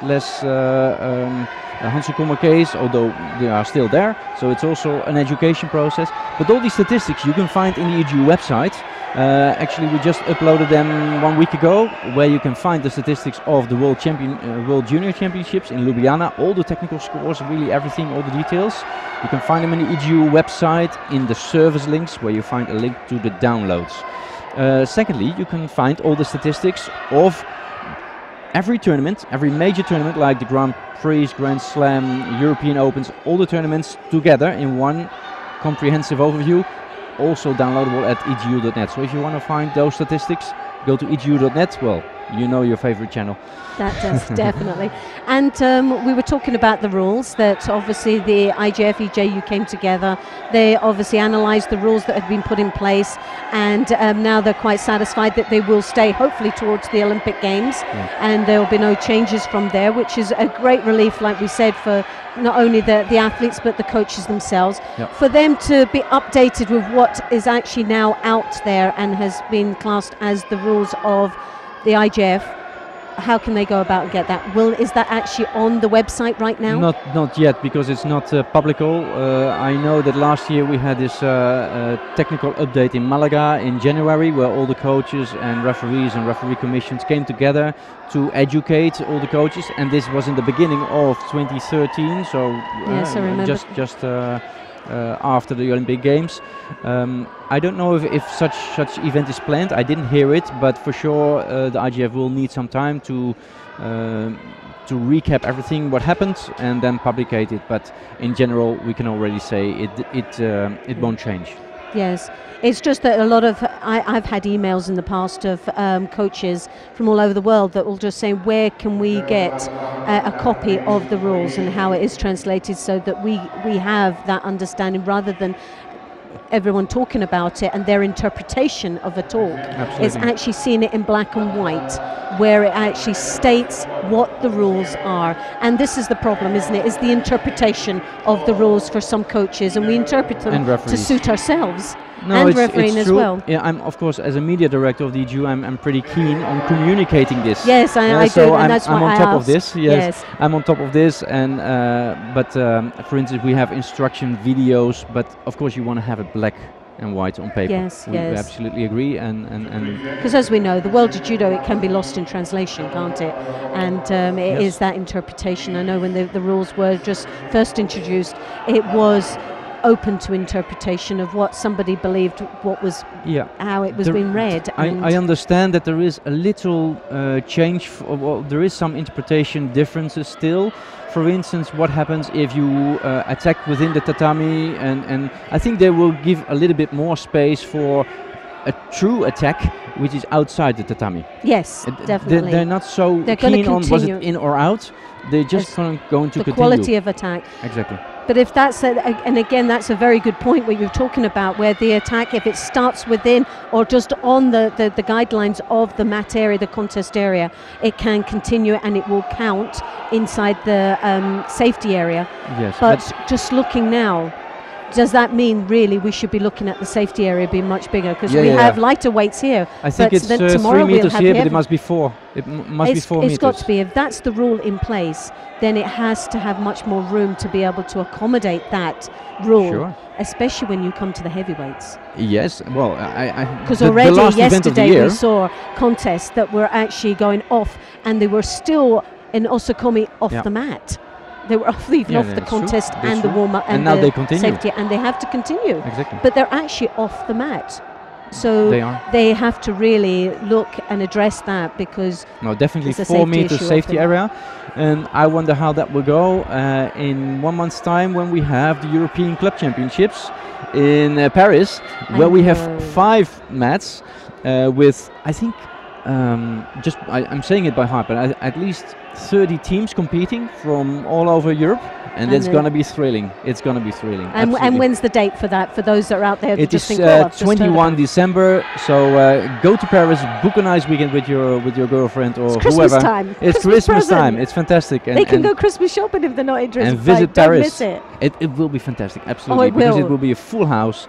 Speaker 4: Hansen case, although they are still there, so it's also an education process. But all these statistics you can find in the EGU website. Actually, we just uploaded them 1 week ago, where you can find the statistics of the World Junior Championships in Ljubljana, all the technical scores, really everything, all the details. You can find them in the EGU website in the service links, where you find a link to the downloads. Secondly, you can find all the statistics of every tournament, every major tournament, like the Grand Prix, Grand Slam, European Opens, all the tournaments together in one comprehensive overview, also downloadable at egu.net. So if you want to find those statistics, go to egu.net. Well, you know your favorite channel.
Speaker 1: That does, definitely. And we were talking about the rules, that obviously the IGF, EJU came together. They obviously analysed the rules that had been put in place, and now they're quite satisfied that they will stay, hopefully, towards the Olympic Games. And there will be no changes from there, which is a great relief, like we said, for not only the athletes but the coaches themselves, for them to be updated with what is actually now out there and has been classed as the rules of the IGF. How can they go about and get that? Is that actually on the website right now?
Speaker 4: Not yet, because it's not publical. I know that last year we had this technical update in Malaga in January, where all the coaches and referees and referee commissions came together to educate all the coaches, and this was in the beginning of 2013. So
Speaker 1: yes, I remember.
Speaker 4: just after the Olympic Games. I don't know if such event is planned. I didn't hear it, but for sure the IGF will need some time to recap everything what happened and then publicate it. But in general, we can already say it won't change.
Speaker 1: Yes, it's just that a lot of I've had emails in the past of coaches from all over the world that will just say, where can we get a copy of the rules and how it is translated, so that we have that understanding, rather than everyone talking about it and their interpretation of a talk.
Speaker 4: Absolutely.
Speaker 1: It's actually seeing it in black and white, where it actually states what the rules are. And this is the problem, isn't it? Is the interpretation of the rules for some coaches, and we interpret them to suit ourselves.
Speaker 4: No,
Speaker 1: and
Speaker 4: it's
Speaker 1: refereeing as
Speaker 4: true.
Speaker 1: well.
Speaker 4: Yeah, I'm of course, as a media director of the EGU, I'm pretty keen on communicating this.
Speaker 1: Yes, I
Speaker 4: so
Speaker 1: do, and that's why
Speaker 4: I'm on
Speaker 1: I
Speaker 4: top
Speaker 1: asked.
Speaker 4: of this. Yes, I'm on top of this, and for instance, we have instruction videos, but of course, you want to have it black and white on paper.
Speaker 1: Yes,
Speaker 4: we absolutely agree, and
Speaker 1: because as we know, the world of judo, it can be lost in translation, can't it? And it is that interpretation. I know when the rules were just first introduced, it was open to interpretation of what somebody believed, what was how it was being read.
Speaker 4: I understand that there is a little change. Well, there is some interpretation differences still. For instance, what happens if you attack within the tatami, and I think they will give a little bit more space for a true attack which is outside the tatami.
Speaker 1: Yes, definitely.
Speaker 4: They're not so keen on was it in or out. They're just going to continue.
Speaker 1: The quality of attack.
Speaker 4: Exactly.
Speaker 1: But if that's and again, that's a very good point what you're talking about, where the attack, if it starts within or just on the guidelines of the mat area, the contest area, it can continue and it will count inside the safety area.
Speaker 4: Yes.
Speaker 1: But just looking now, does that mean really we should be looking at the safety area being much bigger? Because we have lighter weights here.
Speaker 4: I think it's 3 meters here, but it must be 4. It must be 4 meters.
Speaker 1: It's got to be. If that's the rule in place, then it has to have much more room to be able to accommodate that rule.
Speaker 4: Sure.
Speaker 1: Especially when you come to the heavyweights.
Speaker 4: Yes, well,
Speaker 1: because already yesterday we saw contests that were actually going off, and they were still in Osakomi off the mat. They were off the contest and the warm-up and
Speaker 4: now
Speaker 1: the
Speaker 4: they continue.
Speaker 1: safety, and they have to continue.
Speaker 4: Exactly.
Speaker 1: But they're actually off the mat. So they have to really look and address that, because
Speaker 4: definitely 4 meters safety area, and I wonder how that will go in 1 month's time when we have the European Club Championships in Paris, where we have 5 mats with, I think, I'm saying it by heart, but at least 30 teams competing from all over Europe, and it's going to be thrilling. It's going to be thrilling.
Speaker 1: And when's the date for that, for those that are out there?
Speaker 4: It is 21 December. So go to Paris, book a nice weekend with your girlfriend or
Speaker 1: it's
Speaker 4: whoever.
Speaker 1: Christmas time.
Speaker 4: It's Christmas time. It's fantastic.
Speaker 1: And they can go Christmas shopping if they're not interested.
Speaker 4: And visit Paris.
Speaker 1: Don't miss it.
Speaker 4: It will be fantastic, absolutely, because it will be a full house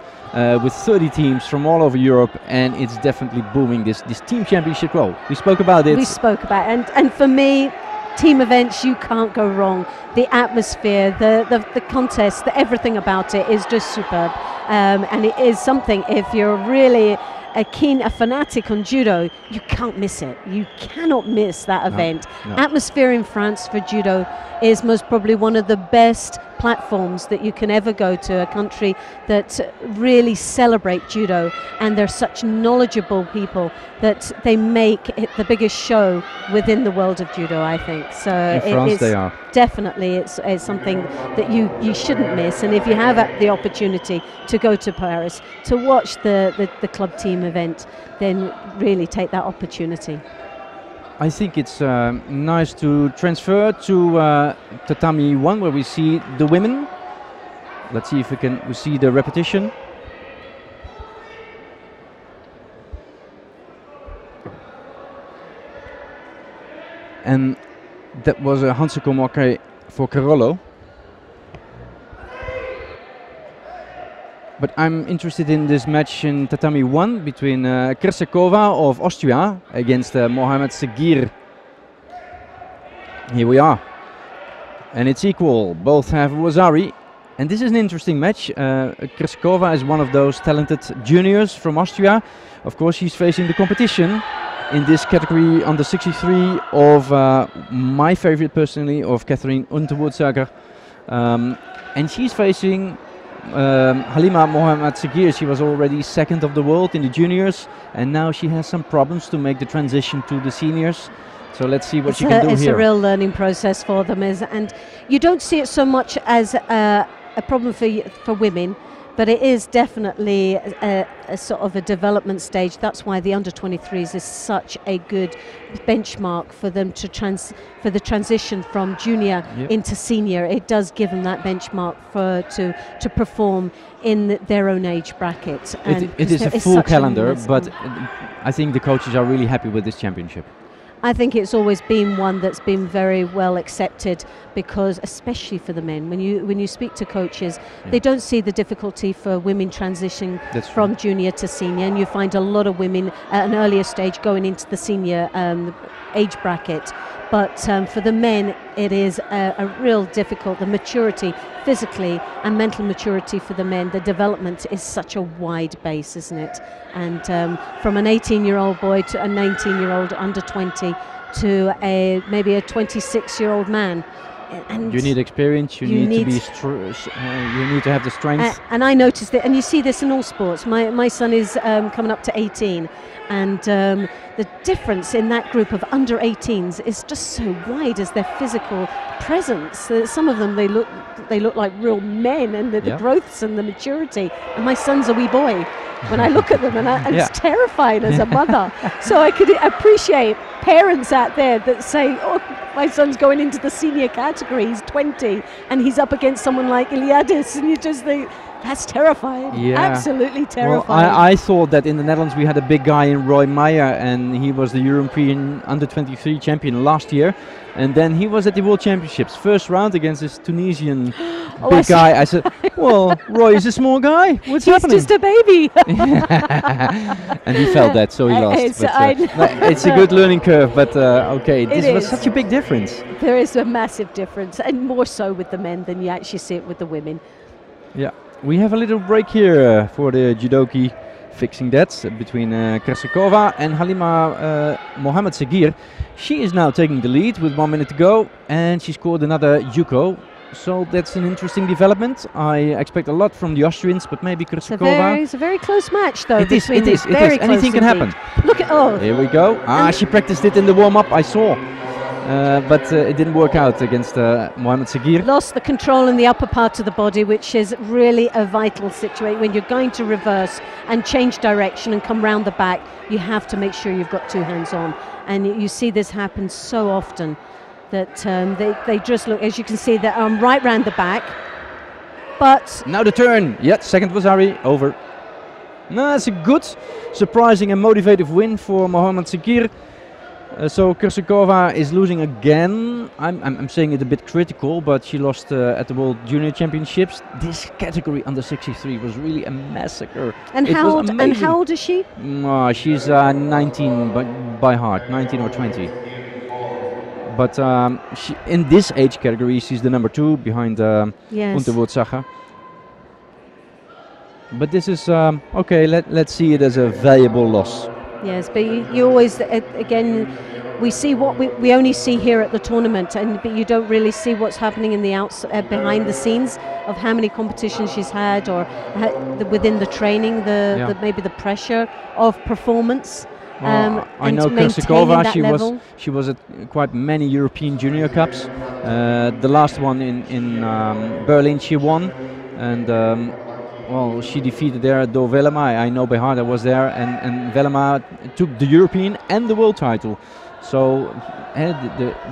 Speaker 4: with 30 teams from all over Europe, and it's definitely booming. This team championship. Well, we spoke about it.
Speaker 1: We spoke about it, and for me, team events, you can't go wrong. The atmosphere, the contest, everything about it is just superb. And it is something, if you're really a fanatic on judo, you can't miss it. You cannot miss that event. No. Atmosphere in France for judo is most probably one of the best platforms that you can ever go to, a country that really celebrate judo, and they're such knowledgeable people that they make it the biggest show within the world of judo, I think. So
Speaker 4: in France they are.
Speaker 1: Definitely, it's something that you shouldn't miss. And if you have the opportunity to go to Paris to watch the club team event, then really take that opportunity.
Speaker 4: I think it's nice to transfer to Tatami 1, where we see the women. Let's see if we see the repetition. And that was a Hansekomoke for Carollo. But I'm interested in this match in Tatami 1 between Krsekova of Austria against Mohamed Segir. Here we are. And it's equal. Both have Wazari. And this is an interesting match. Krsekova is one of those talented juniors from Austria. Of course, she's facing the competition in this category under 63 of my favorite personally, of Catherine Unterwoodsager. And she's facing Halima Mohammed Sagir, she was already second of the world in the juniors, and now she has some problems to make the transition to the seniors. So let's see what she can do
Speaker 1: it's
Speaker 4: here.
Speaker 1: It's a real learning process for them, and you don't see it so much as a problem for women, but it is definitely a sort of a development stage. That's why the under-23s is such a good benchmark for them to for the transition from junior into senior. It does give them that benchmark to perform in their own age bracket.
Speaker 4: It is a full calendar, but I think the coaches are really happy with this championship.
Speaker 1: I think it's always been one that's been very well accepted, because especially for the men, when you speak to coaches, they don't see the difficulty for women transitioning from junior to senior, and you find a lot of women at an earlier stage going into the senior age bracket. But for the men, it is a real difficult. The maturity, physically and mental maturity for the men, the development is such a wide base, isn't it? And from an 18-year-old boy to a 19-year-old under 20 to maybe a 26-year-old man. And
Speaker 4: you need experience. You need to be. You need to have the strength.
Speaker 1: And I noticed it, and you see this in all sports. My son is coming up to 18, and the difference in that group of under 18s is just so wide as their physical presence. Some of them they look like real men, and the growths and the maturity. And my son's a wee boy. When I look at them, and it's terrifying as a mother. So I could appreciate parents out there that say, "Oh, my son's going into the senior category. He's 20, and he's up against someone like Iliadis," and you just think, that's terrifying. Yeah. Absolutely terrifying.
Speaker 4: Well, I thought that in the Netherlands we had a big guy in Roy Meyer, and he was the European under-23 champion last year. And then he was at the World Championships, first round against this Tunisian big guy. I said, well, Roy is a small guy. What's happening?
Speaker 1: He's just a baby.
Speaker 4: And he felt that, so he lost. It's a good learning curve, but okay, this was such a big difference.
Speaker 1: There is a massive difference, and more so with the men than you actually see it with the women.
Speaker 4: Yeah. We have a little break here for the judoki, fixing that between Krasnikova and Halima Mohammed Sagir. She is now taking the lead with 1 minute to go, and she scored another yuko. So that's an interesting development. I expect a lot from the Austrians, but maybe Krasnikova.
Speaker 1: It's a very close match, though.
Speaker 4: It is. Anything can happen.
Speaker 1: Look at
Speaker 4: Here we go. She practiced it in the warm-up. I saw. But it didn't work out against Mohammed Sagir.
Speaker 1: Lost the control in the upper part of the body, which is really a vital situation. When you're going to reverse and change direction and come round the back, you have to make sure you've got two hands on. And you see this happen so often that they just look, as you can see, they're right round the back. But
Speaker 4: now the turn. Second Vasari, over. No, it's a good, surprising and motivative win for Mohammed Sagir. So Krasnikova is losing again. I'm saying it a bit critical, but she lost at the World Junior Championships. This category under 63 was really a massacre.
Speaker 1: And how old is she?
Speaker 4: She's 19 by heart, 19 or 20. But she, in this age category, she's the number 2 behind Unterwurzacher. But this is okay. Let's see it as a valuable loss.
Speaker 1: Yes, but you always, again, we see what we only see here at the tournament, but you don't really see what's happening in the behind the scenes of how many competitions she's had, or within the training, maybe the pressure of performance.
Speaker 4: I know Krasnikova, she was at quite many European Junior Cups. The last one in Berlin she won, and well, she defeated there Do Velema. I know by heart, I was there, and Velema took the European and the world title. So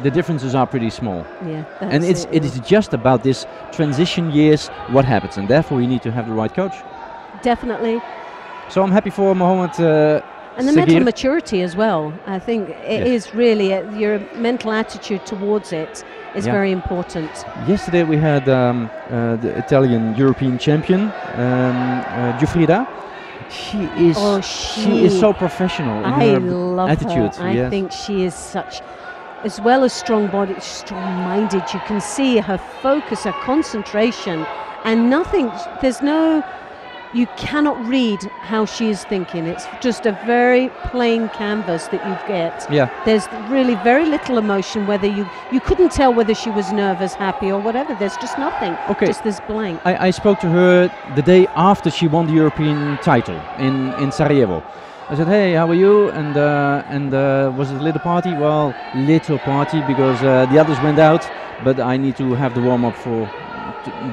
Speaker 4: the differences are pretty small.
Speaker 1: Yeah,
Speaker 4: and it is just about this transition years, what happens, and therefore you need to have the right coach.
Speaker 1: Definitely.
Speaker 4: So I'm happy for Mohammed
Speaker 1: and the
Speaker 4: Sagir.
Speaker 1: mental maturity as well. I think it is really your mental attitude towards it is very important.
Speaker 4: Yesterday we had the Italian European champion, Giuffrida. She is so professional in her attitude.
Speaker 1: I think she is such, as well as strong-bodied, strong-minded. You can see her focus, her concentration, and nothing. There's no you cannot read how she is thinking. It's just a very plain canvas that you get.
Speaker 4: Yeah.
Speaker 1: There's really very little emotion, whether you couldn't tell whether she was nervous, happy or whatever. There's just nothing.
Speaker 4: Okay.
Speaker 1: Just this blank.
Speaker 4: I spoke to her the day after she won the European title in Sarajevo. I said, hey, how are you? And was it a little party? Well, little party because the others went out, but I need to have the warm-up for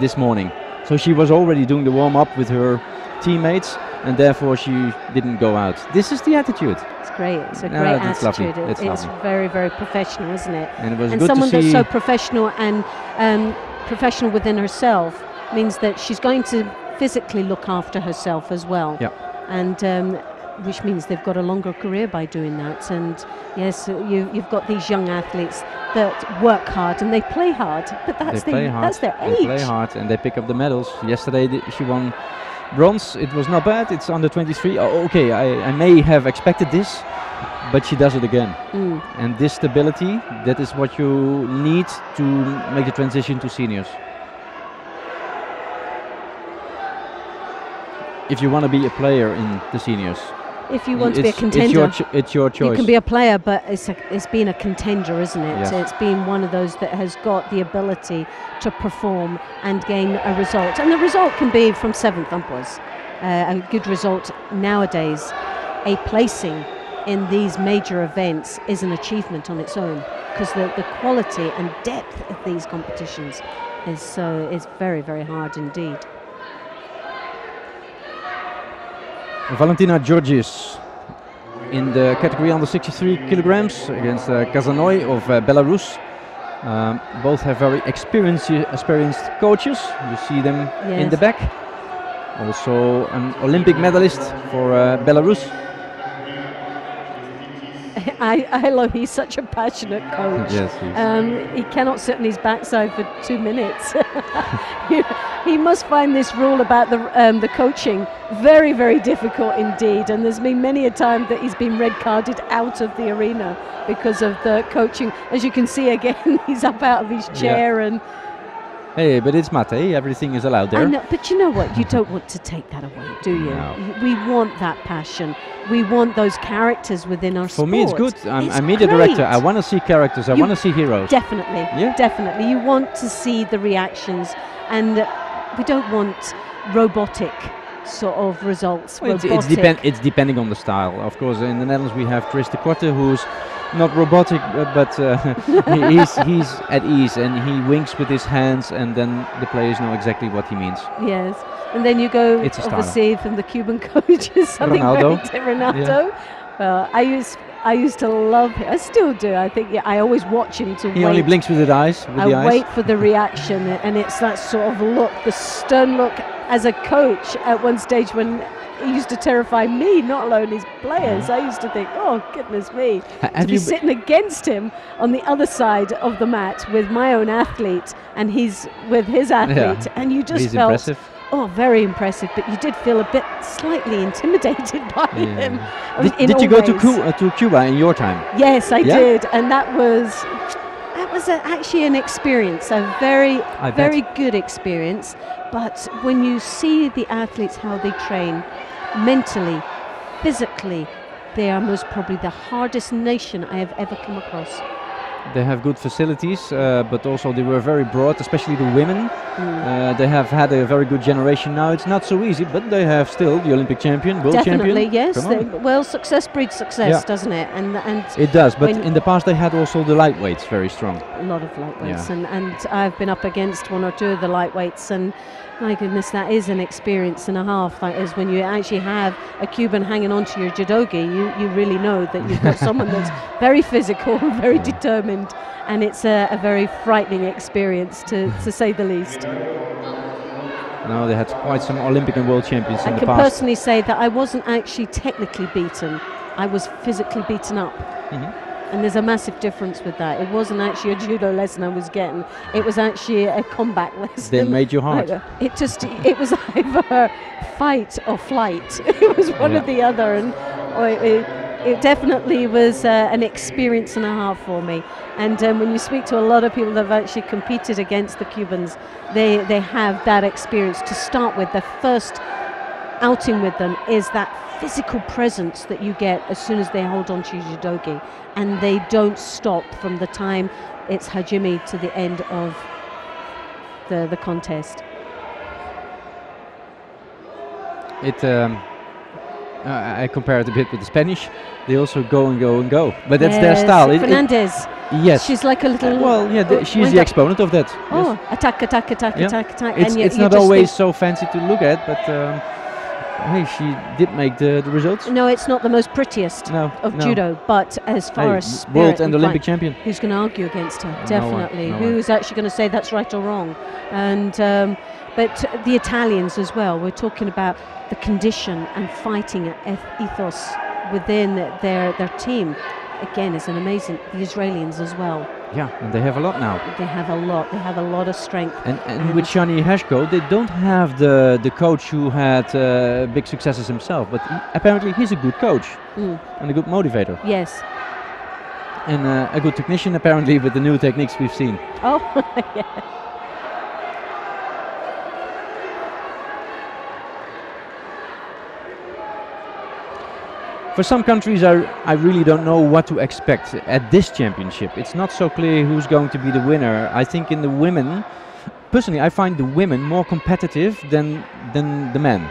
Speaker 4: this morning. So she was already doing the warm-up with her teammates, and therefore she didn't go out. This is the attitude.
Speaker 1: It's great. It's a great attitude. It's very, very professional, isn't it?
Speaker 4: And it was
Speaker 1: and
Speaker 4: good
Speaker 1: someone
Speaker 4: to see
Speaker 1: that's so professional and professional within herself means that she's going to physically look after herself as well.
Speaker 4: Yeah.
Speaker 1: And which means they've got a longer career by doing that. And yes, you've got these young athletes that work hard and they play hard, but that's their age.
Speaker 4: They play hard and they pick up the medals. Yesterday she won bronze. It was not bad. It's under 23. Oh, okay, I may have expected this, but she does it again. And this stability, that is what you need to make the transition to seniors. If you want to be a player in the seniors.
Speaker 1: If you want to be a contender,
Speaker 4: it's your choice.
Speaker 1: You can be a player, but it's been a contender, isn't it?
Speaker 4: Yes.
Speaker 1: It's been one of those that has got the ability to perform and gain a result. And the result can be from 7th upwards. A good result nowadays. A placing in these major events is an achievement on its own, because the quality and depth of these competitions is very, very hard indeed.
Speaker 4: Valentina Georgis in the category under 63 kilograms against Kazanoy of Belarus. Both have very experienced coaches. You see them in the back. Also an Olympic medalist for Belarus.
Speaker 1: I love, he's such a passionate coach.
Speaker 4: Yes,
Speaker 1: he cannot sit on his backside for 2 minutes. He must find this rule about the coaching very, very difficult indeed. And there's been many a time that he's been red carded out of the arena because of the coaching. As you can see again, he's up out of his chair and.
Speaker 4: Hey, but it's Mate, everything is allowed there.
Speaker 1: I know, but you know what? You don't want to take that away, do you?
Speaker 4: No.
Speaker 1: We want that passion. We want those characters within our sport.
Speaker 4: For me, it's good. I'm media director. I want to see characters. I want to see heroes.
Speaker 1: Definitely.
Speaker 4: Yeah.
Speaker 1: Definitely. You want to see the reactions, and we don't want robotic sort of results.
Speaker 4: Well, it's depending on the style. Of course, in the Netherlands we have Chris de Korte, who's not robotic, but he's at ease and he winks with his hands, and then the players know exactly what he means.
Speaker 1: Yes, and then you go obviously from the Cuban coach is something
Speaker 4: Ronaldo.
Speaker 1: very Ronaldo. Yeah. Well, I used to love him. I still do. I think I always watch him to wait.
Speaker 4: He only blinks with his eyes.
Speaker 1: I wait for the reaction, and it's that sort of look, the stern look as a coach at one stage when he used to terrify me, not alone his players. I used to think, oh goodness me, to be sitting against him on the other side of the mat with my own athlete, and he's with his athlete, and you just felt
Speaker 4: impressive.
Speaker 1: Oh, very impressive, but you did feel a bit slightly intimidated by him.
Speaker 4: Did you go to Cuba in your time?
Speaker 1: Yes, I did, and that was actually an experience, a very good experience. But when you see the athletes, how they train, mentally, physically, they are most probably the hardest nation I have ever come across.
Speaker 4: They have good facilities, but also they were very broad, especially the women. They have had a very good generation now. It's not so easy, but they have still the Olympic champion, world champion.
Speaker 1: Definitely, yes. Well, success breeds success, doesn't it? And
Speaker 4: it does, but in the past they had also the lightweights very strong.
Speaker 1: A lot of lightweights, and I've been up against one or two of the lightweights, and my goodness, that is an experience and a half. That is when you actually have a Cuban hanging onto your judogi, you really know that you've got someone that's very physical, very determined, and it's a very frightening experience to say the least.
Speaker 4: No, they had quite some Olympic and world champions in the past.
Speaker 1: I can personally say that I wasn't actually technically beaten, I was physically beaten up. And there's a massive difference with that. It wasn't actually a judo lesson I was getting. It was actually a combat lesson.
Speaker 4: They made you hard.
Speaker 1: It was either fight or flight. It was one or the other, and it definitely was an experience and a half for me. And when you speak to a lot of people that have actually competed against the Cubans, they have that experience to start with. The first outing with them is that physical presence that you get as soon as they hold on to judogi, and they don't stop from the time it's hajime to the end of the contest.
Speaker 4: I compare it a bit with the Spanish. They also go and go and go, but that's their style.
Speaker 1: Fernandez.
Speaker 4: Yes.
Speaker 1: She's like a little.
Speaker 4: Well, yeah, she's the exponent of that.
Speaker 1: Oh,
Speaker 4: yes.
Speaker 1: attack, attack, attack, attack, attack.
Speaker 4: It's not always so fancy to look at, but hey, she did make the results.
Speaker 1: No, it's not the most prettiest of judo, but as far as
Speaker 4: world and Olympic champion.
Speaker 1: Who's going to argue against her? Definitely.
Speaker 4: No
Speaker 1: Who's actually going to say that's right or wrong? And but the Italians as well. We're talking about the condition and fighting ethos within their team. Again, is an amazing. The Israelis as well.
Speaker 4: Yeah, and they have a lot now.
Speaker 1: They have a lot. They have a lot of strength.
Speaker 4: And with Shani Heshko, they don't have the coach who had big successes himself, but apparently he's a good coach and a good motivator.
Speaker 1: Yes.
Speaker 4: And a good technician apparently with the new techniques we've seen.
Speaker 1: Oh, yeah.
Speaker 4: For some countries, I really don't know what to expect at this championship. It's not so clear who's going to be the winner. I think in the women, personally, I find the women more competitive than the men.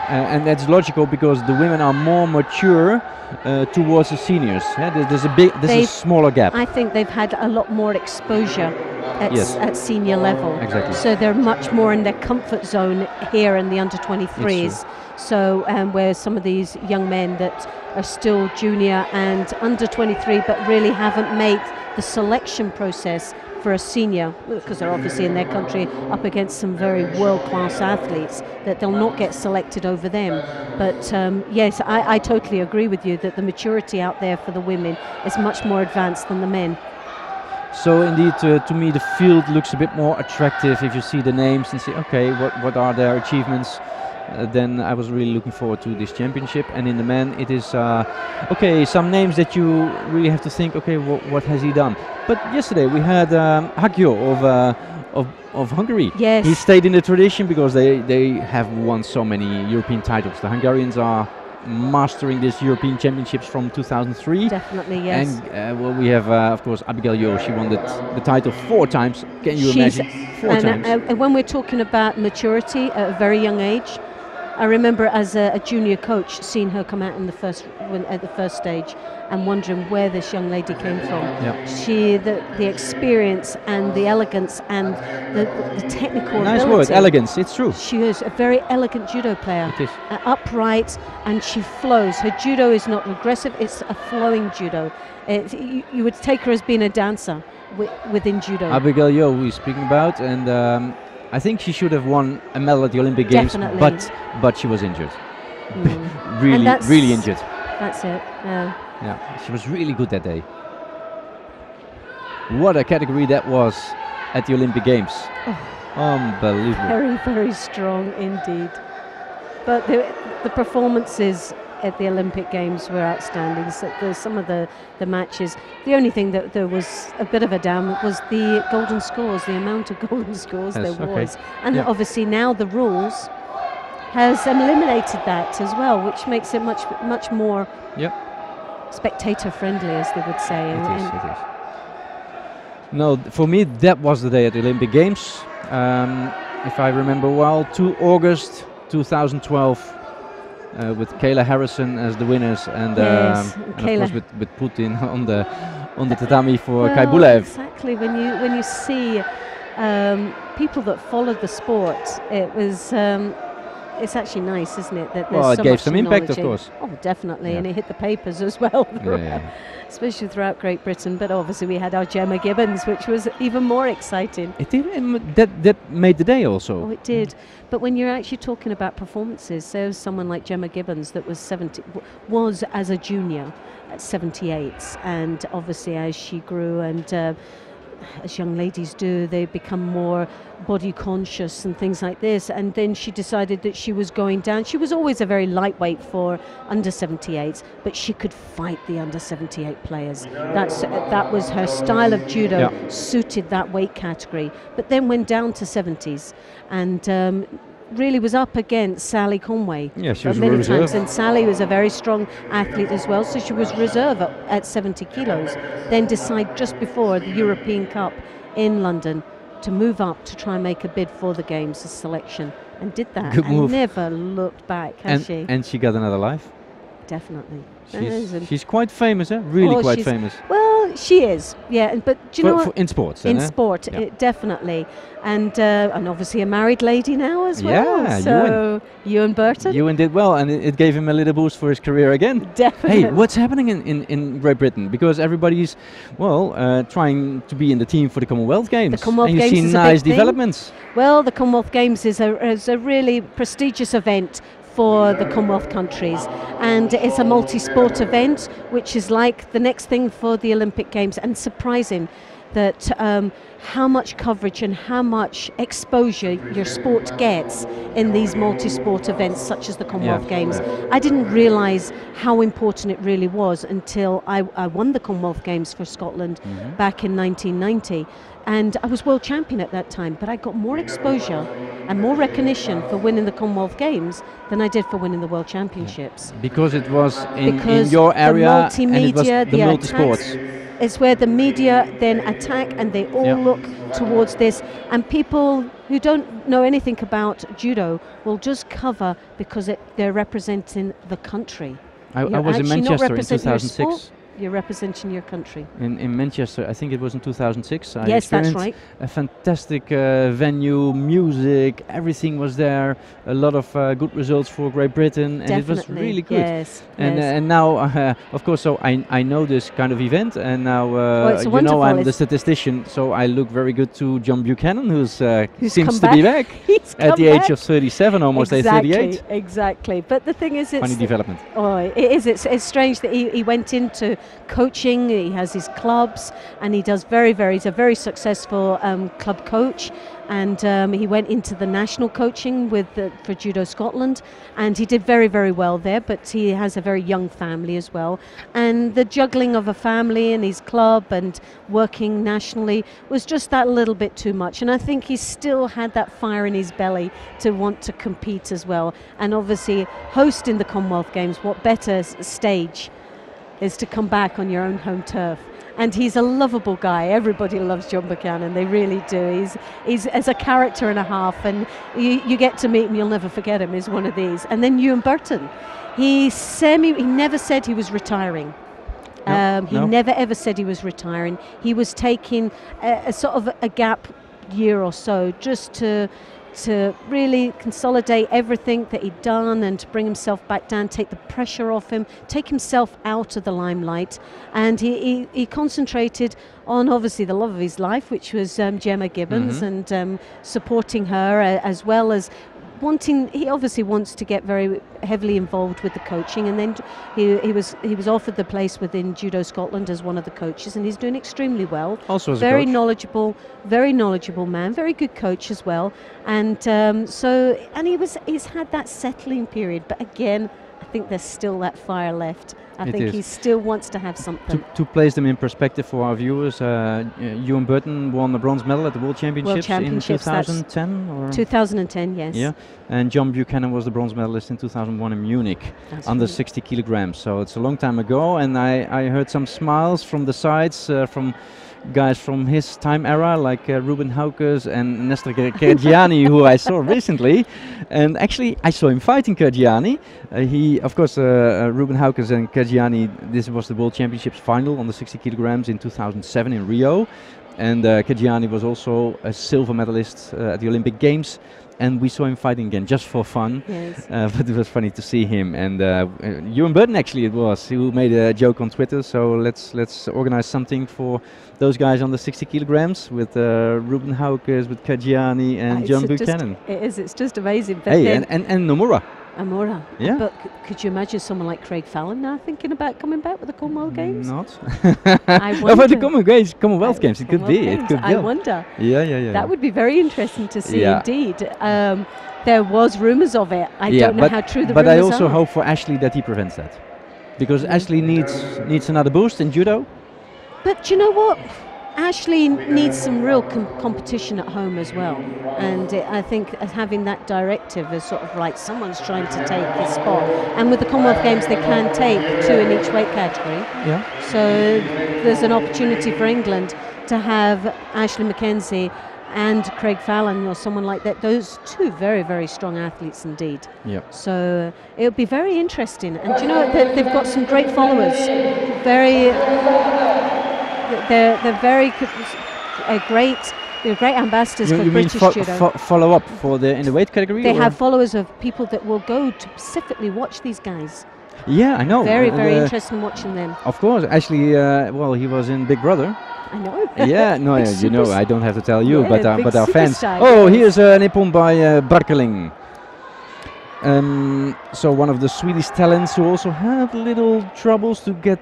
Speaker 4: And that's logical because the women are more mature towards the seniors. There's a smaller gap.
Speaker 1: I think they've had a lot more exposure at senior level.
Speaker 4: Exactly.
Speaker 1: So they're much more in their comfort zone here in the under 23s. So where some of these young men that are still junior and under 23 but really haven't made the selection process for a senior, because they're obviously in their country up against some very world-class athletes, that they'll not get selected over them. But yes, I totally agree with you that the maturity out there for the women is much more advanced than the men.
Speaker 4: So indeed, to me, the field looks a bit more attractive if you see the names and see, okay, what are their achievements. Then I was really looking forward to this championship. And in the men, it is okay, some names that you really have to think, okay, what has he done? But yesterday we had Hagyo of Hungary.
Speaker 1: Yes.
Speaker 4: He stayed in the tradition because they have won so many European titles. The Hungarians are mastering these European championships from 2003.
Speaker 1: Definitely, yes.
Speaker 4: And well, we have, of course, Abigail Yo. She won the title 4 times. Can you imagine? 4 times.
Speaker 1: And when we're talking about maturity at a very young age, I remember as a junior coach seeing her come out in at the first stage and wondering where this young lady came from.
Speaker 4: Yep.
Speaker 1: She, the experience and the elegance and the technical
Speaker 4: nice
Speaker 1: ability.
Speaker 4: word, elegance, it's true.
Speaker 1: She is a very elegant judo player.
Speaker 4: It is.
Speaker 1: Upright, and she flows. Her judo is not aggressive, it's a flowing judo. You would take her as being a dancer within judo.
Speaker 4: Abigail Yo, we're speaking about, and I think she should have won a medal at the Olympic Games, but she was injured. really injured.
Speaker 1: That's it.
Speaker 4: Yeah, she was really good that day. What a category that was at the Olympic Games.
Speaker 1: Oh,
Speaker 4: unbelievable.
Speaker 1: Very, very strong indeed. But the performances at the Olympic Games were outstanding. So some of the matches, the only thing that there was a bit of a down was the golden scores, the amount of golden scores there was. And obviously now the rules has eliminated that as well, which makes it much more spectator friendly, as they would say.
Speaker 4: It is. No, for me that was the day at the Olympic Games. If I remember well, 2 August 2012. With Kayla Harrison as the winners, and of course with Putin on the tatami for Kai Bulaev.
Speaker 1: Exactly. When you see people that followed the sport, it was. It's actually nice, isn't it? That
Speaker 4: it gave some impact, of course.
Speaker 1: Oh, definitely, and it hit the papers as well, especially throughout Great Britain. But obviously, we had our Gemma Gibbons, which was even more exciting.
Speaker 4: It did, and that made the day also.
Speaker 1: Oh, it did. But when you're actually talking about performances, there's someone like Gemma Gibbons that was as a junior at 78, and obviously as she grew and. As young ladies do, they become more body conscious and things like this, and then she decided that she was going down. She was always a very lightweight for under 78s, but she could fight the under 78 players. That was her style of judo, suited that weight category, but then went down to 70s, and really was up against Sally Conway.
Speaker 4: Yeah, she was
Speaker 1: many
Speaker 4: reserve.
Speaker 1: times, and Sally was a very strong athlete as well, so she was reserve at 70 kilos. Then decide just before the European Cup in London to move up to try and make a bid for the games, the selection, and did that.
Speaker 4: Good move.
Speaker 1: And never looked back, has she?
Speaker 4: And she got another life.
Speaker 1: Definitely.
Speaker 4: She's quite famous, eh? Really quite famous.
Speaker 1: Well, she is, yeah. But do you know what?
Speaker 4: In sports,
Speaker 1: in sport,
Speaker 4: yeah.
Speaker 1: Definitely, and obviously a married lady now as well.
Speaker 4: Yeah,
Speaker 1: so Ewan Burton.
Speaker 4: Ewan did well, and it gave him a little boost for his career again.
Speaker 1: Definitely.
Speaker 4: Hey, what's happening in Great Britain? Because everybody's trying to be in the team for the Commonwealth Games.
Speaker 1: The Commonwealth
Speaker 4: and
Speaker 1: Games
Speaker 4: you've seen
Speaker 1: is a
Speaker 4: nice
Speaker 1: big
Speaker 4: developments.
Speaker 1: Well, the Commonwealth Games is a really prestigious event for the Commonwealth countries, and it's a multi-sport event, which is like the next thing for the Olympic Games. And surprising that how much coverage and how much exposure your sport gets in these multi-sport events such as the Commonwealth Games. I didn't realise how important it really was until I won the Commonwealth Games for Scotland back in 1990. And I was world champion at that time, but I got more exposure and more recognition for winning the Commonwealth Games than I did for winning the World Championships.
Speaker 4: Because it was in your area,
Speaker 1: the multimedia,
Speaker 4: and it was the multi-sports.
Speaker 1: It's where the media then attack, and they all look towards this. And people who don't know anything about judo will just cover because they're representing the country.
Speaker 4: I was in Manchester in 2006.
Speaker 1: You're representing your country.
Speaker 4: In Manchester, I think it was in 2006.
Speaker 1: Yes, that's right.
Speaker 4: A fantastic venue, music, everything was there. A lot of good results for Great Britain, and it was really good.
Speaker 1: Yes,
Speaker 4: and now, of course, so I know this kind of event, and now
Speaker 1: you know
Speaker 4: I'm the statistician, so I look very good to John Buchanan, who seems to be back at the age of 37, almost 38.
Speaker 1: Exactly. But the thing is, it's
Speaker 4: funny development.
Speaker 1: Oh, it is. It's strange that he went into coaching. He has his clubs, and he does he's a very successful club coach, and he went into the national coaching for Judo Scotland, and he did very, very well there. But he has a very young family as well, and the juggling of a family and his club and working nationally was just that little bit too much. And I think he still had that fire in his belly to want to compete as well. And obviously hosting the Commonwealth Games, what better stage is to come back on your own home turf. And he's a lovable guy. Everybody loves John Buchanan. They really do. He's as a character and a half, and you get to meet him, you'll never forget him. He's one of these. And then Ewan Burton. He never said he was retiring. He never ever said he was retiring. He was taking a sort of a gap year or so just to really consolidate everything that he'd done and to bring himself back down, take the pressure off him, take himself out of the limelight. And he concentrated on obviously the love of his life, which was Gemma Gibbons, and supporting her as well as he obviously wants to get very heavily involved with the coaching, and then he was offered the place within Judo Scotland as one of the coaches, and he's doing extremely well.
Speaker 4: Also as
Speaker 1: very
Speaker 4: a coach.
Speaker 1: very knowledgeable man, very good coach as well, and he's had that settling period, but again, I think there's still that fire left. I think he still wants to have something.
Speaker 4: To place them in perspective for our viewers, Ewan Burton won the bronze medal at the World Championships in 2010? Or
Speaker 1: 2010, yes.
Speaker 4: Yeah, and John Buchanan was the bronze medalist in 2001 in Munich, under 60 kilograms. So it's a long time ago, and I heard some smiles from the sides from guys from his time era, like Ruben Haukes and Nestor Kergiani, who I saw recently. And actually, I saw him fighting Kergiani. Ruben Haukes and Kergiani, this was the World Championships final on the 60 kilograms in 2007 in Rio. And Kergiani was also a silver medalist at the Olympic Games. And we saw him fighting again just for fun.
Speaker 1: Yes.
Speaker 4: But it was funny to see him. And Ewan Burton actually it was who made a joke on Twitter. So let's organize something for those guys on the 60 kilograms with Ruben Haukes, with Kergiani and John Buchanan.
Speaker 1: It's just amazing. But
Speaker 4: hey, and Nomura.
Speaker 1: Amora.
Speaker 4: Yeah.
Speaker 1: But could you imagine someone like Craig Fallon now thinking about coming back with the Commonwealth Games?
Speaker 4: Not.
Speaker 1: I wonder.
Speaker 4: About the Commonwealth Games, it could be. It could be.
Speaker 1: I wonder.
Speaker 4: Yeah.
Speaker 1: That would be very interesting to see indeed. There was rumours of it. I don't know how true the rumours are.
Speaker 4: But I also hope for Ashley that he prevents that. Because Ashley needs another boost in judo.
Speaker 1: But you know what? Ashley needs some real competition at home as well, and I think having that directive is sort of right, someone's trying to take his spot, and with the Commonwealth Games they can take 2 in each weight category.
Speaker 4: Yeah.
Speaker 1: So there's an opportunity for England to have Ashley Mackenzie and Craig Fallon or someone like that. Those two very, very strong athletes indeed.
Speaker 4: Yeah.
Speaker 1: So it'll be very interesting, and you know they've got some great followers. They're very great. They're great ambassadors for British judo.
Speaker 4: Follow up for in the weight category.
Speaker 1: They have followers of people that will go to specifically watch these guys.
Speaker 4: Yeah, I know.
Speaker 1: Very, very interesting watching them.
Speaker 4: Of course, actually, well, he was in Big Brother.
Speaker 1: I know.
Speaker 4: Yeah, no, you know, I don't have to tell you,
Speaker 1: yeah,
Speaker 4: but our fans.
Speaker 1: Yes.
Speaker 4: Oh, here's a nippon by Barkeling. So one of the Swedish talents who also had little troubles to get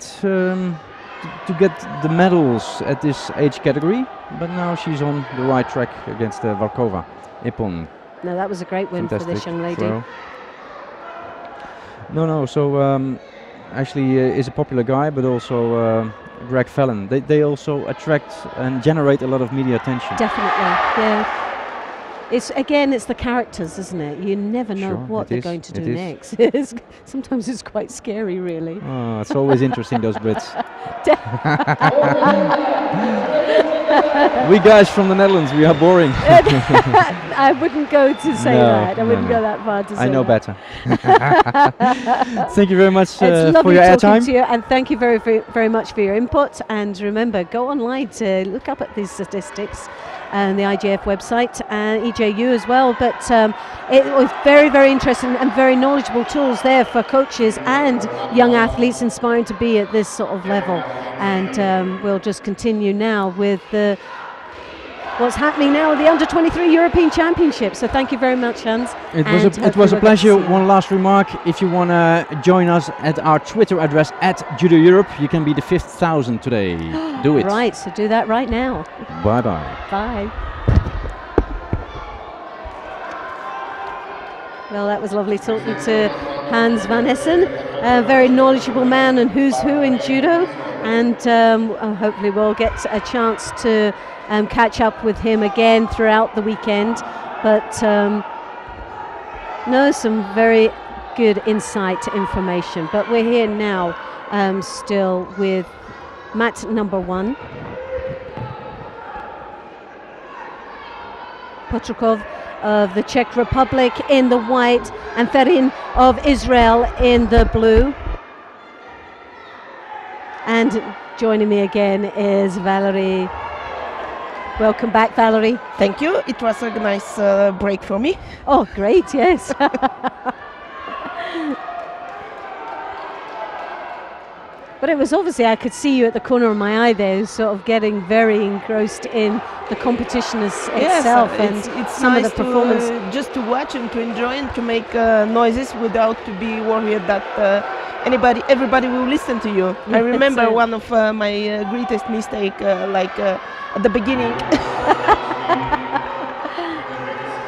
Speaker 4: the medals at this age category, but now she's on the right track against Varkova. Ippon.
Speaker 1: No, that was a great win for this young lady.
Speaker 4: Throw. No. So actually is a popular guy, but also Greg Fallon. They also attract and generate a lot of media attention.
Speaker 1: Definitely, yeah. It's the characters, isn't it? You never know what they're going to do next. Sometimes it's quite scary, really.
Speaker 4: Oh, it's always interesting, those Brits. We guys from the Netherlands, we are boring.
Speaker 1: I wouldn't go to say that. I wouldn't go that far to say
Speaker 4: I know
Speaker 1: that.
Speaker 4: better. Thank you very much for your
Speaker 1: airtime.
Speaker 4: To
Speaker 1: you, and thank you very, very, very much for your input. And remember, go online to look up at these statistics and the IGF website and EJU as well. But it was very, very interesting and very knowledgeable tools there for coaches and young athletes inspiring to be at this sort of level. And we'll just continue now with what's happening now with the Under-23 European Championship. So thank you very much, Hans.
Speaker 4: It was a pleasure. One last remark. If you want to join us at our Twitter address @Judo Europe, you can be the 5,000 today. Do it.
Speaker 1: Right, so do that right now.
Speaker 4: Bye-bye.
Speaker 1: Bye. Well, that was lovely talking to Hans van Essen, a very knowledgeable man and who's who in judo. And hopefully we'll get a chance to catch up with him again throughout the weekend. But some very good insight information. But we're here now still with mat number 1. Petrikov of the Czech Republic in the white and Ferin of Israel in the blue. And joining me again is Valerie. Welcome back, Valerie.
Speaker 2: Thank you. It was a nice break for me.
Speaker 1: Oh, great, yes. But it was obviously, I could see you at the corner of my eye there, sort of getting very engrossed in the competition itself and
Speaker 2: it's
Speaker 1: some
Speaker 2: nice
Speaker 1: of the performance.
Speaker 2: Just to watch and to enjoy and to make noises without to be worried that everybody will listen to you. I remember one of my greatest mistake, at the beginning.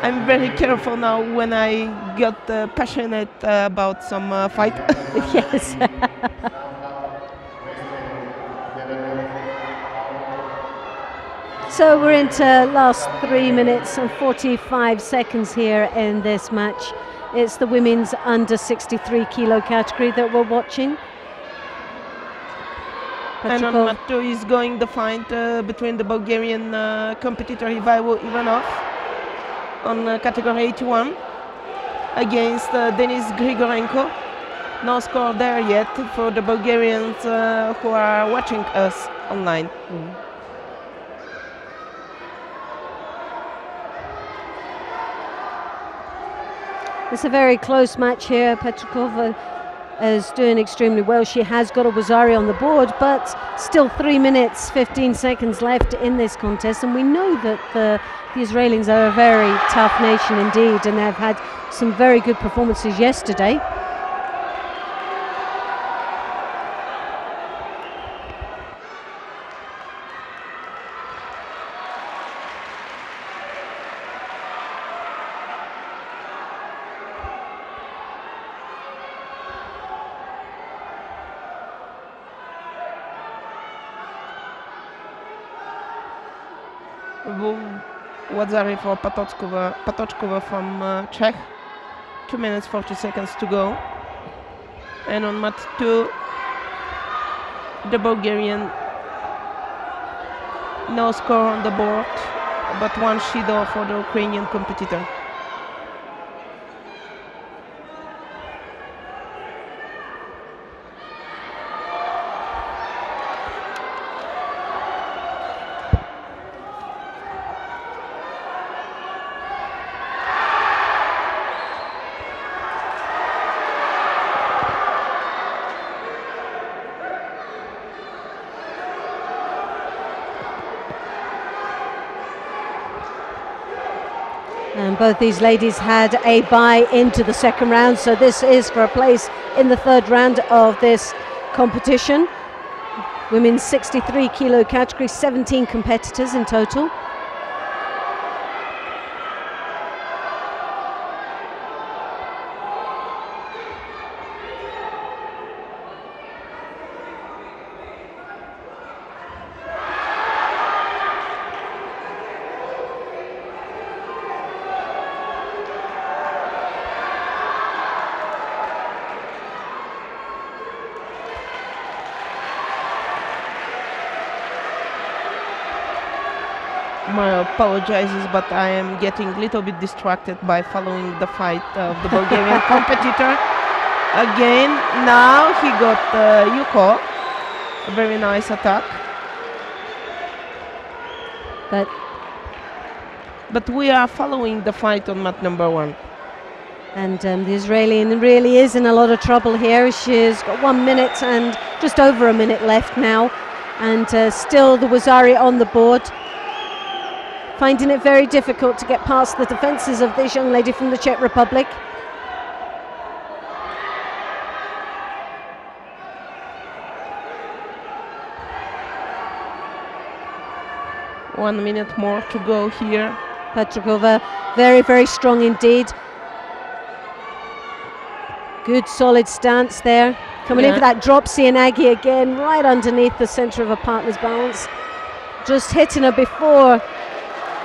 Speaker 2: I'm very careful now when I got passionate about some fight.
Speaker 1: Yes. So we're into last 3 minutes and 45 seconds here in this match. It's the women's under 63 kilo category that we're watching.
Speaker 2: And on mat 2 is going the fight between the Bulgarian competitor Ivailo Ivanov on category 81 against Denis Grigorenko. No score there yet for the Bulgarians who are watching us online.
Speaker 1: It's a very close match here. Petrikova is doing extremely well. She has got a Wazari on the board, but still 3 minutes, 15 seconds left in this contest. And we know that the Israelis are a very tough nation indeed, and they've had some very good performances yesterday.
Speaker 2: Wadzary for Patočkova from Czech. 2 minutes 40 seconds to go. And on mat 2, the Bulgarian, no score on the board, but one Judo for the Ukrainian competitor.
Speaker 1: And both these ladies had a bye into the second round, so this is for a place in the third round of this competition. Women's 63 kilo category, 17 competitors in total.
Speaker 2: My apologizes, but I am getting a little bit distracted by following the fight of the Bulgarian competitor. Again, now he got Yuko, a very nice attack. But we are following the fight on mat number 1.
Speaker 1: And the Israeli really is in a lot of trouble here. She's got 1 minute and just over a minute left now. And still the Wazari on the board. Finding it very difficult to get past the defences of this young lady from the Czech Republic.
Speaker 2: One minute more to go here.
Speaker 1: Petrakova, very, very strong indeed. Good solid stance there. Coming in for that drop Sianagi again, right underneath the centre of a partner's balance. Just hitting her before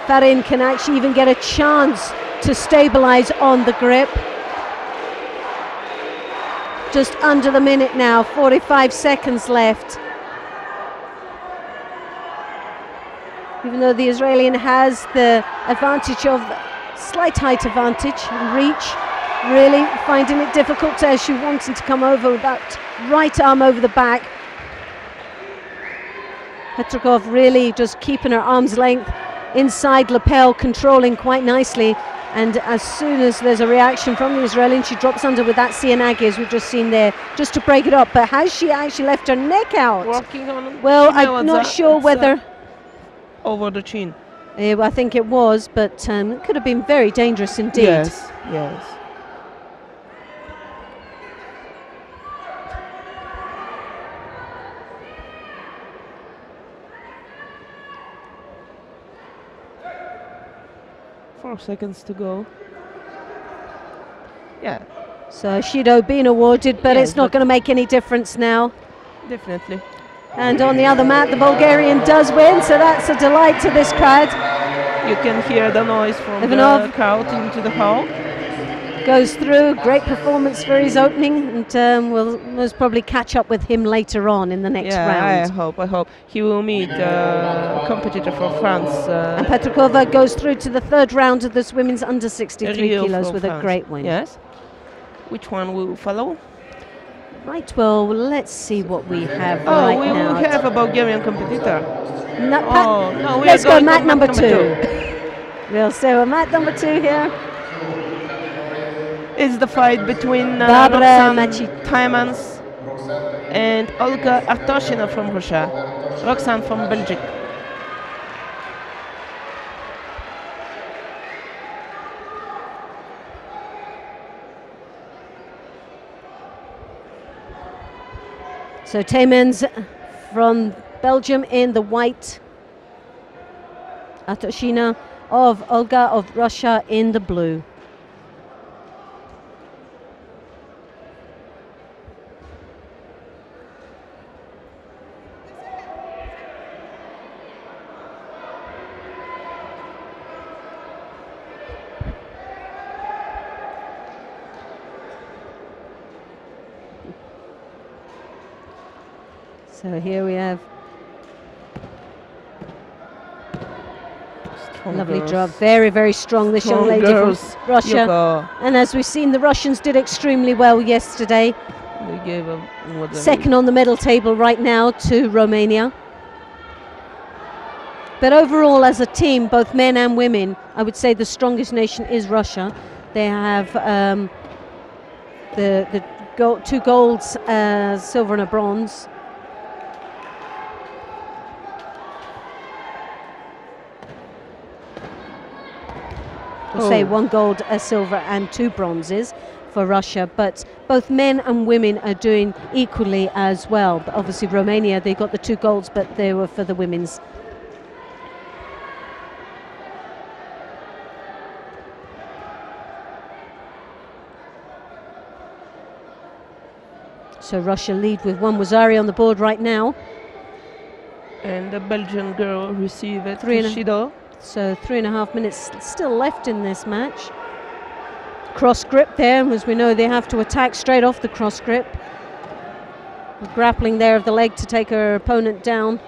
Speaker 1: Farin can actually even get a chance to stabilise on the grip. Just under the minute now, 45 seconds left. Even though the Israeli has the advantage of slight height advantage and reach, really finding it difficult as she wanting to come over with that right arm over the back. Petrakov really just keeping her arm's length inside lapel, controlling quite nicely, and as soon as there's a reaction from the Israeli, she drops under with that Sianagi, as we've just seen there, just to break it up. But has she actually left her neck out?
Speaker 2: Working on.
Speaker 1: Well, I'm not sure whether
Speaker 2: over the chin.
Speaker 1: I think it was, but it could have been very dangerous indeed.
Speaker 2: Yes, yes. Seconds to go. Yeah.
Speaker 1: So Judo being awarded, but
Speaker 2: yes,
Speaker 1: it's not going to make any difference now.
Speaker 2: Definitely.
Speaker 1: And on the other mat, the Bulgarian does win, so that's a delight to this crowd.
Speaker 2: You can hear the noise from
Speaker 1: Ivanov
Speaker 2: the crowd into the hall.
Speaker 1: Goes through, great performance for his opening, and we'll most probably catch up with him later on in the next round.
Speaker 2: I hope. He will meet a competitor from France.
Speaker 1: And Petrakova goes through to the third round of this women's under 63 kilos with France. A great win.
Speaker 2: Yes. Which one will follow?
Speaker 1: Right, well, let's see what we have right now.
Speaker 2: We will have a Bulgarian competitor.
Speaker 1: No, let's go mat number 2. We'll say mat number 2 here.
Speaker 2: It's the fight between
Speaker 1: Roxanne
Speaker 2: Taimans and Olga Artoshina from Russia, Roxanne from Belgium.
Speaker 1: So Taimans from Belgium in the white, Artoshina of Olga of Russia in the blue. So here we have lovely drop, very, very strong, this young lady from Russia.
Speaker 2: Yuka.
Speaker 1: And as we've seen, the Russians did extremely well yesterday.
Speaker 2: They gave a
Speaker 1: second on the medal table right now to Romania. But overall, as a team, both men and women, I would say the strongest nation is Russia. They have the two golds, silver and a bronze. We'll say 1 gold, a silver and 2 bronzes for Russia, but both men and women are doing equally as well. But obviously Romania, they got the 2 golds, but they were for the women's. So Russia lead with 1 Wazari on the board right now.
Speaker 2: And the Belgian girl receive it to Judo.
Speaker 1: So 3.5 minutes still left in this match. Cross grip there, as we know they have to attack straight off the cross grip. Grappling there of the leg to take her opponent down.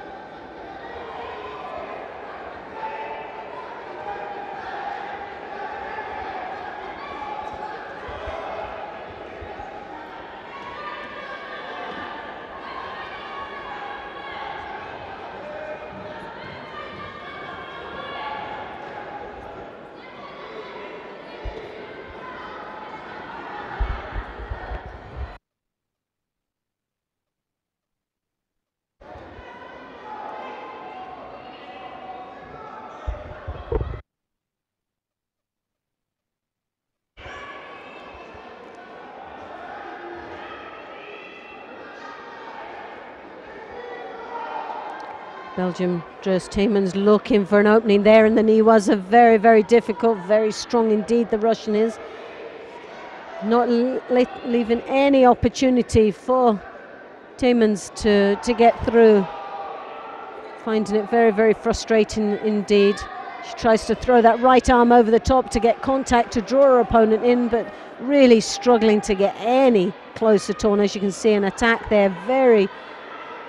Speaker 1: Belgium Dres Tiemens looking for an opening there, and the knee was a very, very difficult, very strong indeed, the Russian is. Not leaving any opportunity for Tiemens to get through. Finding it very, very frustrating indeed. She tries to throw that right arm over the top to get contact to draw her opponent in, but really struggling to get any close at all. And as you can see, an attack there, very,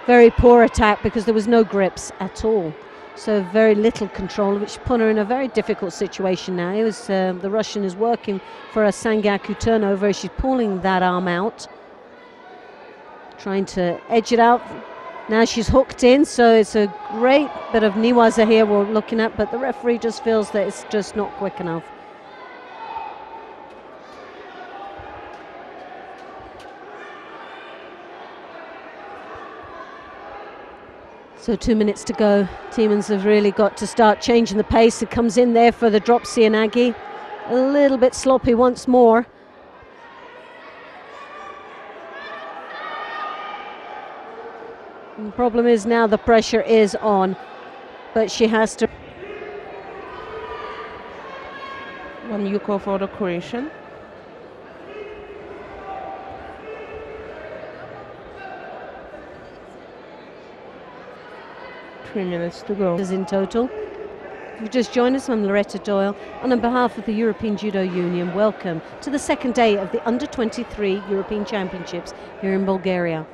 Speaker 1: very poor attack, because there was no grips at all. So very little control, which put her in a very difficult situation now. It was, the Russian is working for a Sangaku turnover. She's pulling that arm out, trying to edge it out. Now she's hooked in, so it's a great bit of niwaza here we're looking at, but the referee just feels that it's just not quick enough. So 2 minutes to go. Tiemens have really got to start changing the pace. It comes in there for the drop Sianagi. A little bit sloppy once more. And the problem is now the pressure is on, but she has to.
Speaker 2: One Yuko for the Croatian. Minutes to go.
Speaker 1: In total. If you've just joined us, I'm Loretta Doyle, and on behalf of the European Judo Union, welcome to the second day of the Under-23 European Championships here in Bulgaria.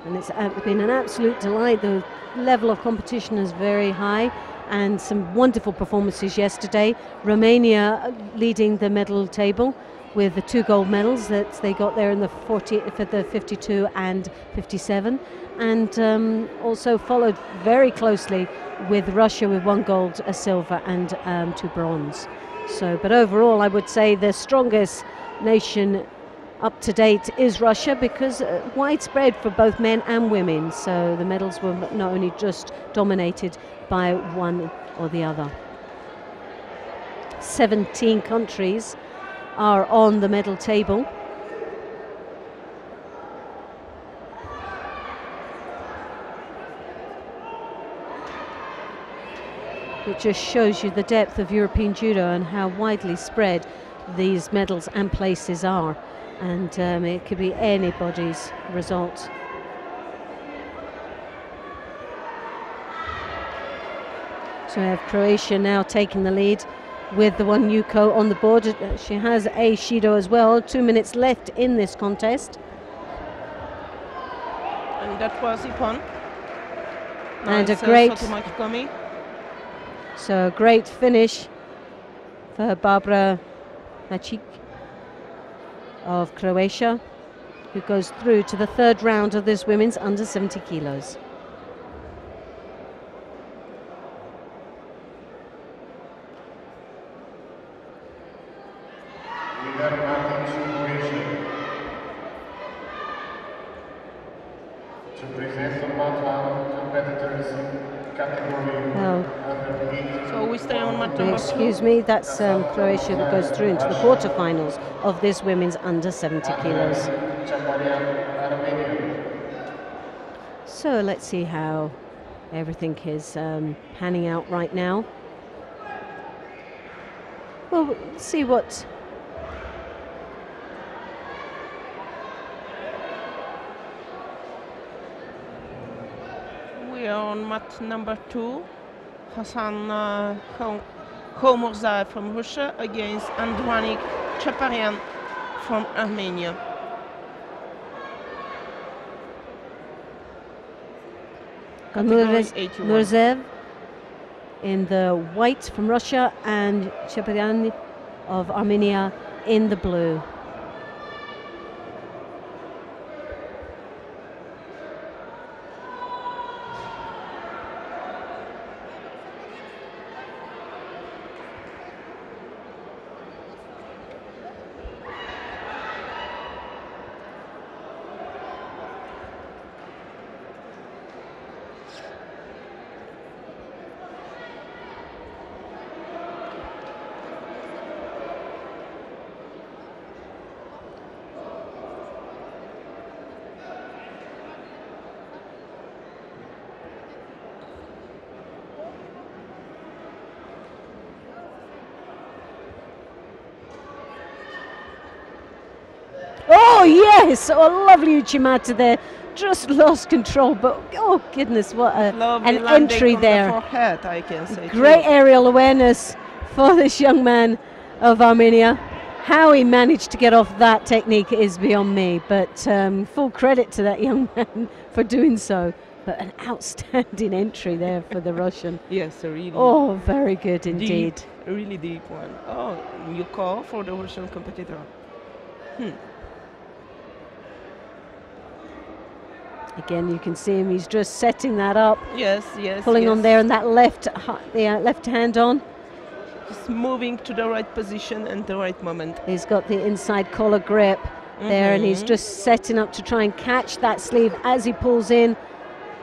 Speaker 1: And it's been an absolute delight. The level of competition is very high, and some wonderful performances yesterday. Romania leading the medal table with the 2 gold medals that they got there in the 52 and 57. And also followed very closely with Russia with 1 gold, a silver and 2 bronze. So, but overall I would say the strongest nation up to date is Russia, because widespread for both men and women. So the medals were not only just dominated by one or the other. 17 countries are on the medal table. It just shows you the depth of European judo and how widely spread these medals and places are. And it could be anybody's result. So we have Croatia now taking the lead with the 1 Yuko on the board. She has a Shido as well. 2 minutes left in this contest.
Speaker 2: And that was Ipon.
Speaker 1: And a great,
Speaker 2: Sotomayor.
Speaker 1: so a great finish for Barbara Macic of Croatia, who goes through to the third round of this women's under 70 kilos. Excuse me, that's Croatia that goes through into the quarterfinals of this women's under 70 kilos. So let's see how everything is panning out right now. Well, we'll see what
Speaker 2: we are on mat number 2. Hassan Khomurzaev from Russia against Andranik Chaparian from Armenia.
Speaker 1: Murzaev in the white from Russia and Chaparian of Armenia in the blue. Oh yes, oh lovely Uchimata there, just lost control, but oh goodness, what an entry there.
Speaker 2: Forehead, I can say.
Speaker 1: Great aerial awareness for this young man of Armenia. How he managed to get off that technique is beyond me, but full credit to that young man for doing so. But an outstanding entry there for the Russian.
Speaker 2: Yes, really.
Speaker 1: Oh, very good indeed.
Speaker 2: Deep, really deep one. Oh, new call for the Russian competitor.
Speaker 1: Again, you can see him, he's just setting that up.
Speaker 2: Yes, yes.
Speaker 1: Pulling on there and that left hand on.
Speaker 2: He's moving to the right position and the right moment.
Speaker 1: He's got the inside collar grip there and he's just setting up to try and catch that sleeve as he pulls in,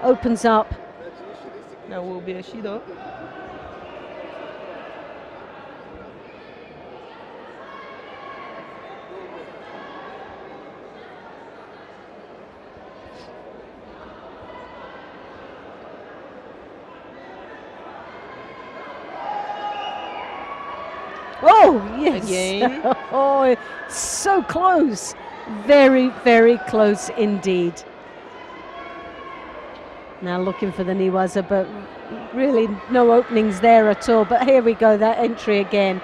Speaker 1: opens up.
Speaker 2: Now will be a Judo.
Speaker 1: Oh, yes.
Speaker 2: Again.
Speaker 1: Oh, so close. Very, very close indeed. Now looking for the Niwaza, but really no openings there at all. But here we go, that entry again.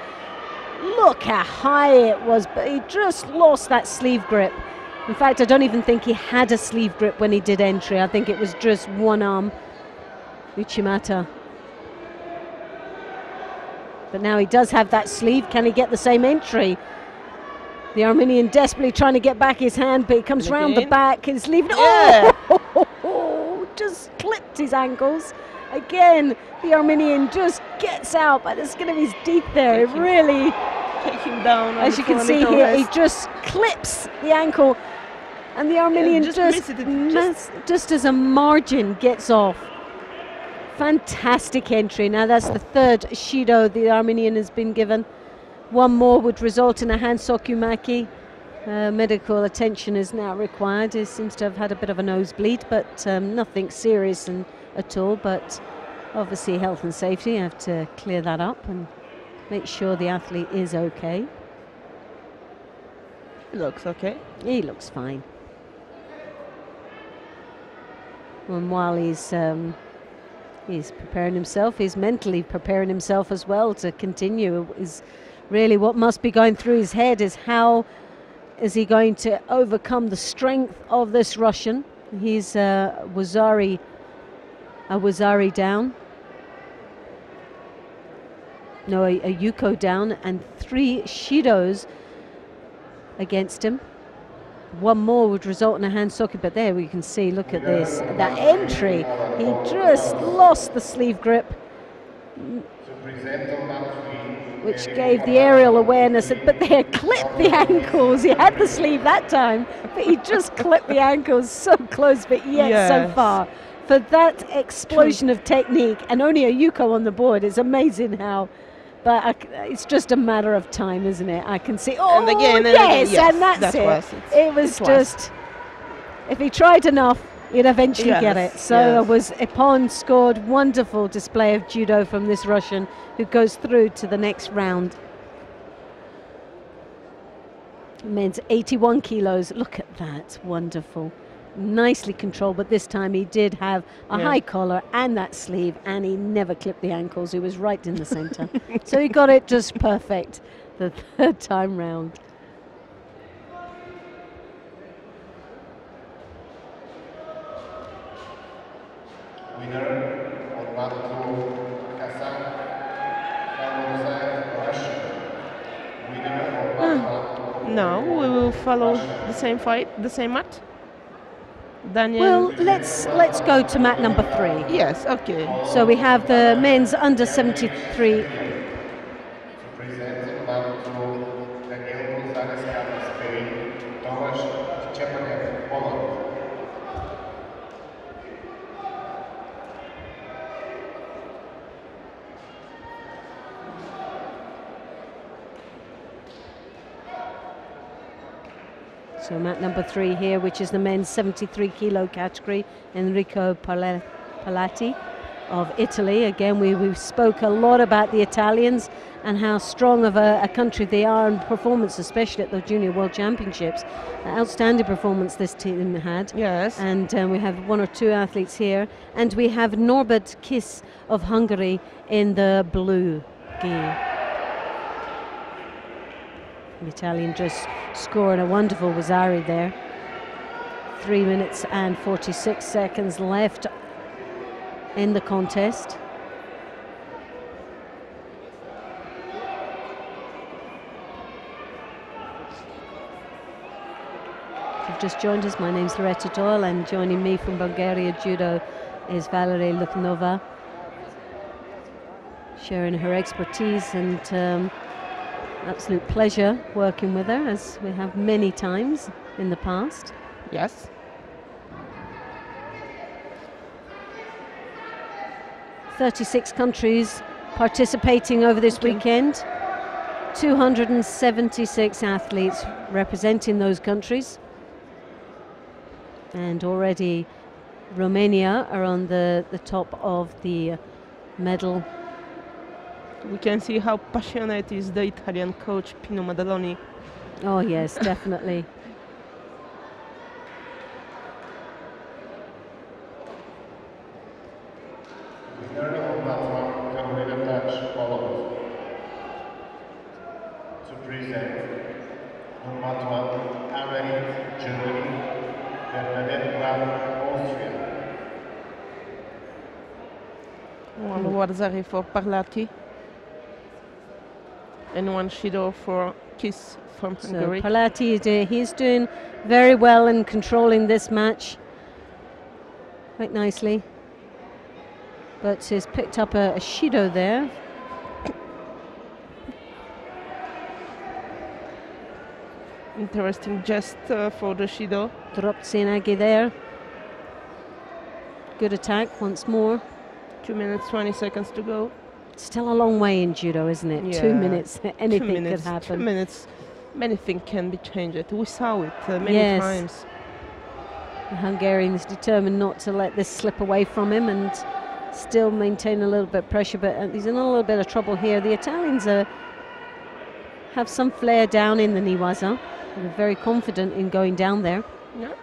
Speaker 1: Look how high it was, but he just lost that sleeve grip. In fact, I don't even think he had a sleeve grip when he did entry. I think it was just one arm, Uchimata. But now he does have that sleeve. Can he get the same entry? The Armenian desperately trying to get back his hand, but he comes round the back. He's leaving.
Speaker 2: Yeah.
Speaker 1: Oh, just clipped his ankles. Again, the Armenian just gets out, but the skin of his teeth there. It really.
Speaker 2: Take him down.
Speaker 1: As you can see here, he just clips the ankle. And the Armenian just as a margin gets off. Fantastic entry. Now that's the third Judo the Armenian has been given. One more would result in a hand sokumaki. Medical attention is now required. He seems to have had a bit of a nosebleed, but nothing serious at all. But obviously health and safety, you have to clear that up and make sure the athlete is okay.
Speaker 2: He looks okay.
Speaker 1: He looks fine. And while he's preparing himself, he's mentally preparing himself as well to continue. Is really what must be going through his head is how is he going to overcome the strength of this Russian He's Wazari down. No, a Yuko down, and 3 Shidos against him. One more would result in a hand socket, but there we can see, look at this, that entry. He just lost the sleeve grip, which gave the aerial awareness, but they had clipped the ankles. He had the sleeve that time, but he just clipped the ankles so close, but yet so far. For that explosion of technique, and only a Yuko on the board, it's amazing how. But it's just a matter of time, isn't it? I can see. Oh, and again, yes, and that's it. It was just, if he tried enough, he'd eventually get it. So it was Ipon scored. Wonderful display of judo from this Russian, who goes through to the next round. Men's 81 kilos. Look at that. Wonderful. Nicely controlled, but this time he did have a high collar and that sleeve, and he never clipped the ankles. He was right in the center. So he got it just perfect the 3rd time round.
Speaker 3: Winner on mat 2, Kazan, Russia. Winner on mat 1.
Speaker 2: No, we will follow the same fight, the same mat. Daniel.
Speaker 1: Well, let's go to mat number 3.
Speaker 2: Yes, okay.
Speaker 1: So we have the men's under 73. So mat number 3 here, which is the men's 73 kilo category, Enrico Palati of Italy. Again, we spoke a lot about the Italians and how strong of a country they are in performance, especially at the Junior World Championships. Outstanding performance this team had.
Speaker 2: Yes.
Speaker 1: And we have 1 or 2 athletes here. And we have Norbert Kiss of Hungary in the blue gi. The Italian just scoring a wonderful Wazari there. 3 minutes and 46 seconds left in the contest. If you've just joined us, my name's Loretta Doyle, and joining me from Bulgaria Judo is Valerie Luknova, sharing her expertise, and absolute pleasure working with her, as we have many times in the past.
Speaker 2: Yes.
Speaker 1: "36 countries participating over this weekend. 276 athletes representing those countries. And already Romania are on the top of the medal.
Speaker 2: We can see how passionate is the Italian coach, Pino Madaloni.
Speaker 1: Oh yes, definitely.
Speaker 3: To present on mat 1, Amerit, Germany, Bernadette Brown, Austria.
Speaker 2: One Wazari for Parlati. And 1 Shido for Kiss from Hungary.
Speaker 1: So Parlati, he's doing very well in controlling this match quite nicely, but he's picked up a Shido there.
Speaker 2: Interesting gest for the Shido.
Speaker 1: Dropped Sienagi there. Good attack once more.
Speaker 2: 2 minutes, 20 seconds to go.
Speaker 1: Still a long way in judo, isn't it?
Speaker 2: Yeah.
Speaker 1: 2 minutes, anything
Speaker 2: 2 minutes,
Speaker 1: could happen.
Speaker 2: 2 minutes, many things can be changed. We saw it many times.
Speaker 1: The Hungarian is determined not to let this slip away from him and still maintain a little bit of pressure, but he's in a little bit of trouble here. The Italians have some flair down in the Niwaza. They're very confident in going down there.
Speaker 2: Yeah.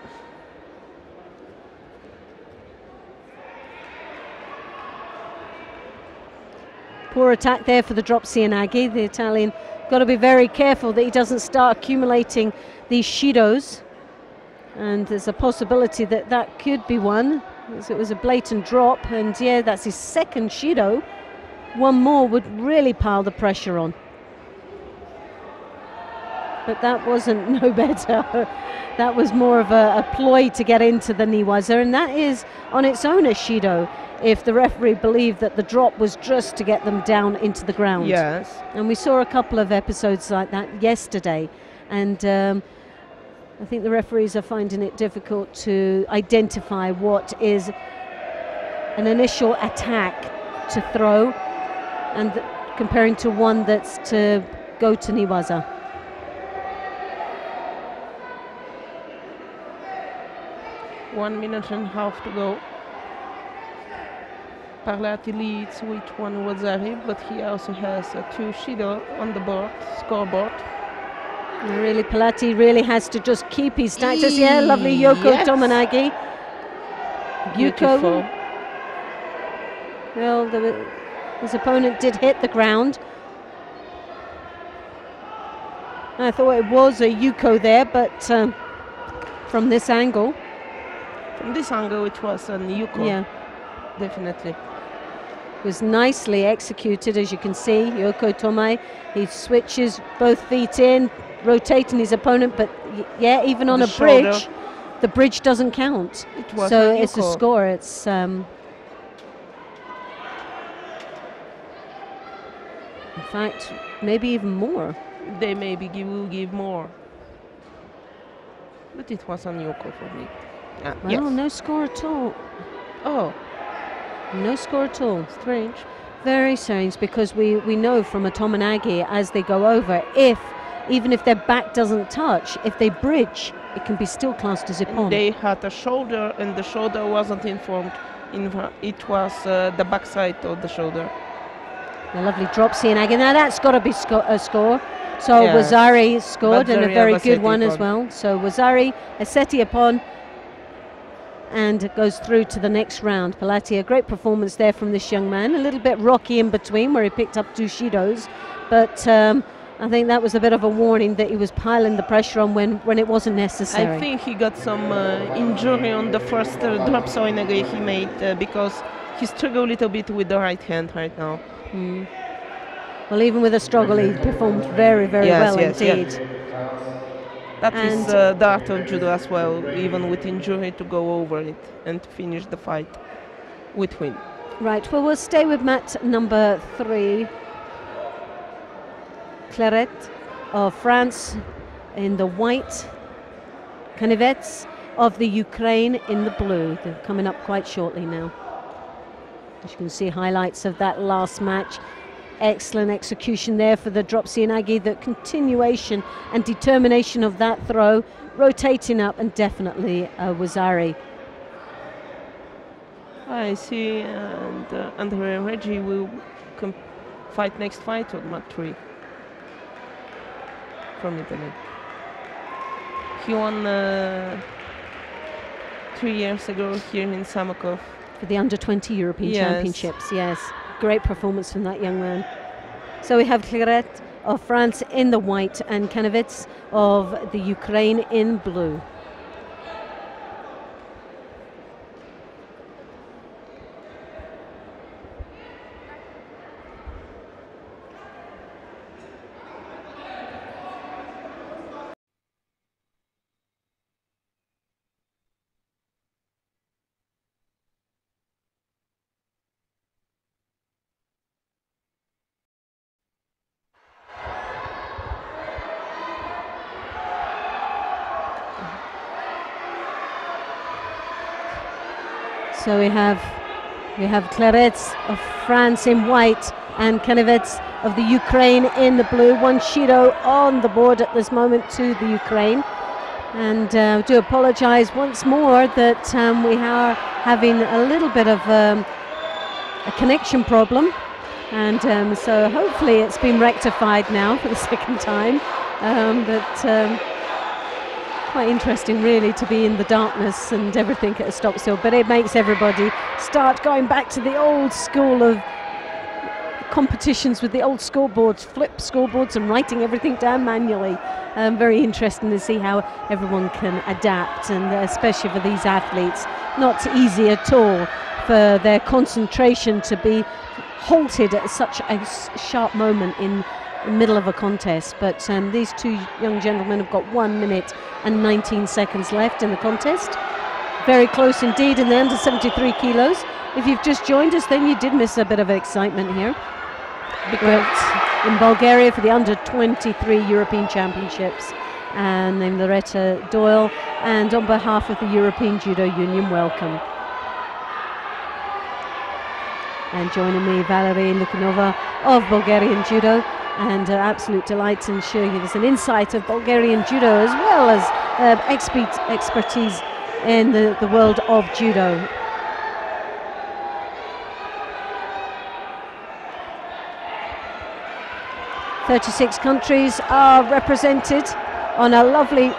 Speaker 1: Poor attack there for the drop Sienagi. The Italian got to be very careful that he doesn't start accumulating these Shidos. And there's a possibility that that could be one, as it was a blatant drop. And yeah, that's his second Judo. One more would really pile the pressure on. But that wasn't no better. That was more of a ploy to get into the Niwaza, and that is on its own a Shido, if the referee believed that the drop was just to get them down into the ground.
Speaker 2: Yes.
Speaker 1: And we saw a couple of episodes like that yesterday, and I think the referees are finding it difficult to identify what is an initial attack to throw and comparing to one that's to go to Niwaza.
Speaker 2: One minute and a half to go. Parlati leads with one Wazari, but he also has 2 Shido on the board, scoreboard.
Speaker 1: And really, Palati really has to just keep his status. Yeah, lovely Yoko
Speaker 2: Yes.
Speaker 1: Tomonagi.
Speaker 2: Beautiful.
Speaker 1: Yuko. Well, his opponent did hit the ground. I thought it was a Yuko there, but from this angle.
Speaker 2: From this angle, it was an Yuko.
Speaker 1: Yeah.
Speaker 2: Definitely.
Speaker 1: It was nicely executed, as you can see. Yoko Tomai, he switches both feet in, rotating his opponent, but yeah, even on
Speaker 2: The
Speaker 1: a
Speaker 2: shoulder.
Speaker 1: bridge, the bridge doesn't count.
Speaker 2: It was
Speaker 1: So
Speaker 2: a
Speaker 1: it's a
Speaker 2: Yuko.
Speaker 1: score. It's in fact, maybe even more.
Speaker 2: They maybe will give more. But it was on Yoko for me.
Speaker 1: Well,
Speaker 2: Yes.
Speaker 1: no score at all.
Speaker 2: Oh,
Speaker 1: No score at all.
Speaker 2: strange.
Speaker 1: Very strange, because we know from a Tomonagi as they go over, even if their back doesn't touch, if they bridge, it can be still classed as a
Speaker 2: And
Speaker 1: pon.
Speaker 2: they had a shoulder, and the shoulder wasn't informed. It was the backside of the shoulder.
Speaker 1: A lovely drop Cianagi. Now that's got to be a score. So
Speaker 2: Yeah.
Speaker 1: Wazari scored, and a
Speaker 2: Wazari
Speaker 1: very
Speaker 2: Abaseti
Speaker 1: good one as
Speaker 2: upon.
Speaker 1: well. So Wazari, Aseti upon, and goes through to the next round. Palati, a great performance there from this young man. A little bit rocky in between where he picked up 2 Shidos, but I think that was a bit of a warning that he was piling the pressure on when it wasn't necessary.
Speaker 2: I think he got some injury on the first drop Soinage he made because he struggled a little bit with the right hand right now.
Speaker 1: Well, even with a struggle, he performed very, very
Speaker 2: Yes,
Speaker 1: well
Speaker 2: yes, yeah.
Speaker 1: indeed.
Speaker 2: That is
Speaker 1: And-
Speaker 2: the art of judo as well, even with injury, to go over it and finish the fight with win.
Speaker 1: Right, well, we'll stay with mat number 3. Claret of France in the white, Kanevets of the Ukraine in the blue. They're coming up quite shortly now. As you can see, highlights of that last match. Excellent execution there for the drop Cianagi, the continuation and determination of that throw, rotating up, and definitely Wazari.
Speaker 2: I see, and Andre Reggie will fight next fight on mat 3 from Italy. He won 3 years ago here in Samokov.
Speaker 1: For the under-20 European
Speaker 2: Yes.
Speaker 1: Championships, yes. Great performance from that young man. So we have Claret of France in the white and Kanevets of the Ukraine in blue. So we have Clarets of France in white and Kanevets of the Ukraine in the blue. 1 Shido on the board at this moment to the Ukraine. And I do apologise once more that we are having a little bit of a connection problem. And so hopefully it's been rectified now for the second time. Quite interesting really to be in the darkness and everything at a stop still, but it makes everybody start going back to the old school of competitions with the old scoreboards, flip scoreboards, and writing everything down manually. Very interesting to see how everyone can adapt, and especially for these athletes, not easy at all for their concentration to be halted at such a sharp moment in the middle of a contest. But these two young gentlemen have got 1 minute and 19 seconds left in the contest. Very close indeed in the under 73 kilos. If you've just joined us, then you did miss a bit of excitement here. Because in Bulgaria for the under 23 European Championships, and I'm Loretta Doyle, and on behalf of the European Judo Union, welcome. And joining me, Valerie Lukinova of Bulgarian Judo, and absolute delight in showing you an insight of Bulgarian Judo as well as expertise in the world of Judo. "36 countries are represented on a lovely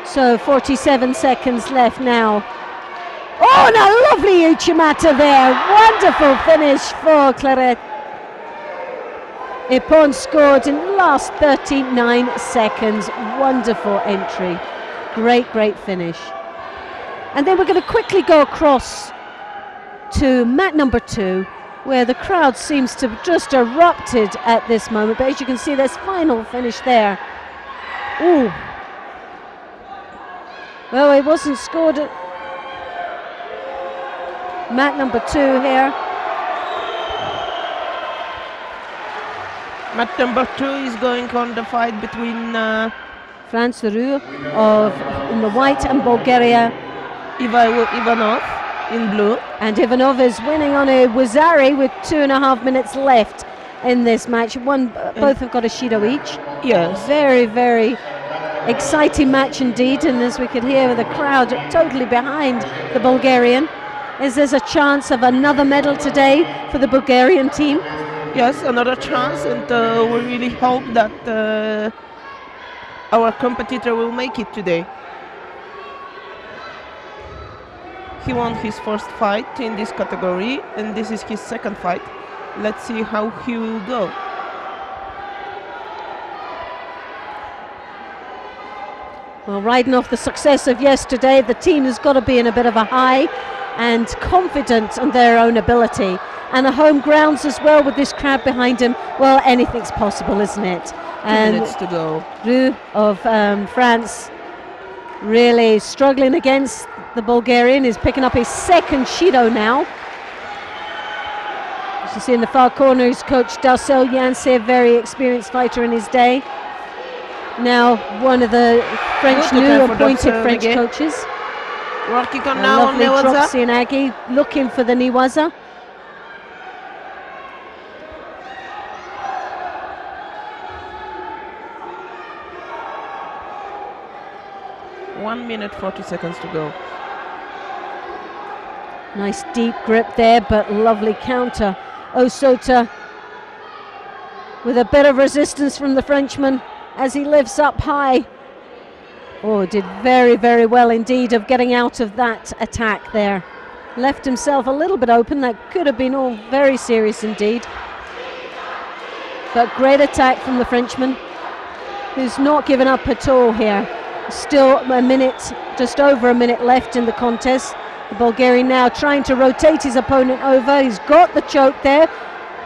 Speaker 1: So 47 seconds left now. Oh, and a lovely Uchimata there. Wonderful finish for Claret. Ipon scored in the last 39 seconds. Wonderful entry. Great, great finish. And then we're going to quickly go across to mat number 2, where the crowd seems to have just erupted at this moment. But as you can see, there's final finish there. Ooh. Well, it wasn't scored at mat number 2 here.
Speaker 2: Mat number 2 is going on the fight between
Speaker 1: France Leroux in the white and Bulgaria.
Speaker 2: Ivanov in blue.
Speaker 1: And Ivanov is winning on a Wazari with 2.5 minutes left in this match. Both have got a Shido each.
Speaker 2: Yes.
Speaker 1: Very, very exciting match indeed, and as we could hear the crowd totally behind the Bulgarian. Is there a chance of another medal today for the Bulgarian team?
Speaker 2: Yes, another chance, and we really hope that our competitor will make it today. He won his first fight in this category, and this is his second fight. Let's see how he will go.
Speaker 1: Well, riding off the success of yesterday, the team has got to be in a bit of a high and confident in their own ability. And the home grounds as well, with this crowd behind him. Well, anything's possible, isn't it?
Speaker 2: 2 minutes to go.
Speaker 1: Roux of France really struggling against the Bulgarian. Is picking up his second Shido now. As you see in the far corner is coach Darcel Yancey, a very experienced fighter in his day. Now one of the French new appointed French coaches.
Speaker 2: Working on now on
Speaker 1: Niwaza.
Speaker 2: Niwaza.
Speaker 1: And Aggie looking for the Niwaza.
Speaker 2: One minute 40 seconds to go.
Speaker 1: Nice deep grip there, but lovely counter. Osota with a bit of resistance from the Frenchman as he lifts up high. Oh, did very, very well indeed of getting out of that attack there. Left himself a little bit open. That could have been all very serious indeed. But great attack from the Frenchman, who's not given up at all here. Still a minute, just over a minute left in the contest. The Bulgarian now trying to rotate his opponent over. He's got the choke there,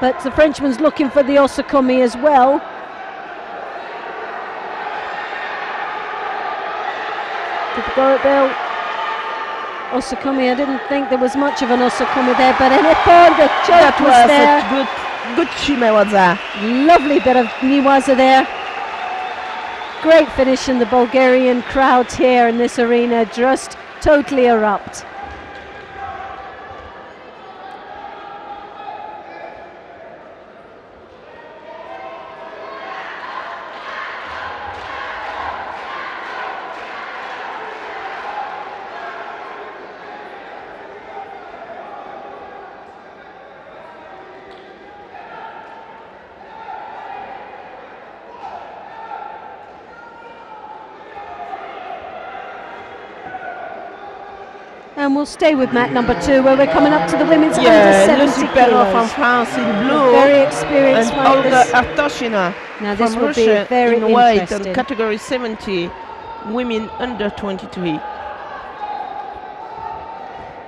Speaker 1: but the Frenchman's looking for the Osakumi as well. Did the go Bill? Osakumi, I didn't think there was much of an Osakumi there, but in Ippon, the choke was there.
Speaker 2: Good shimewaza.
Speaker 1: Lovely bit of niwaza there. Great finish, and the Bulgarian crowd here in this arena just totally erupt. And we'll stay with mat number 2, where we're coming up to the women's under
Speaker 2: Lucy
Speaker 1: 70
Speaker 2: Perrault
Speaker 1: kilos.
Speaker 2: from France in blue.
Speaker 1: Very experienced
Speaker 2: and Olga
Speaker 1: fighters.
Speaker 2: Artoshina
Speaker 1: Now this
Speaker 2: from
Speaker 1: will be
Speaker 2: Russia
Speaker 1: very
Speaker 2: in white
Speaker 1: interesting.
Speaker 2: and category 70, women under 23.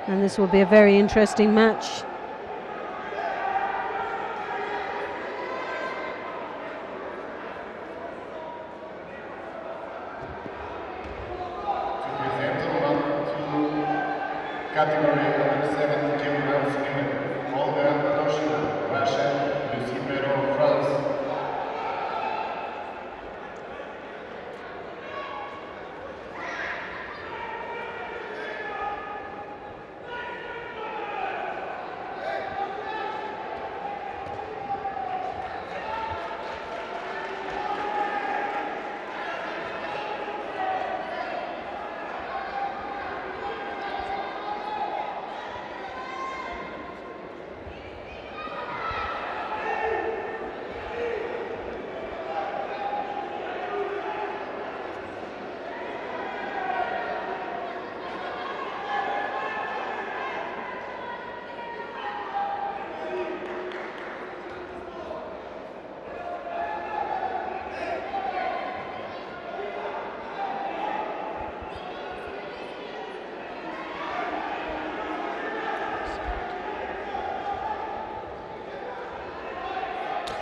Speaker 1: And this will be a very interesting match.
Speaker 3: Category under 70 kilograms women. Olga Artoshina, Russia. Lucy Perrault, France.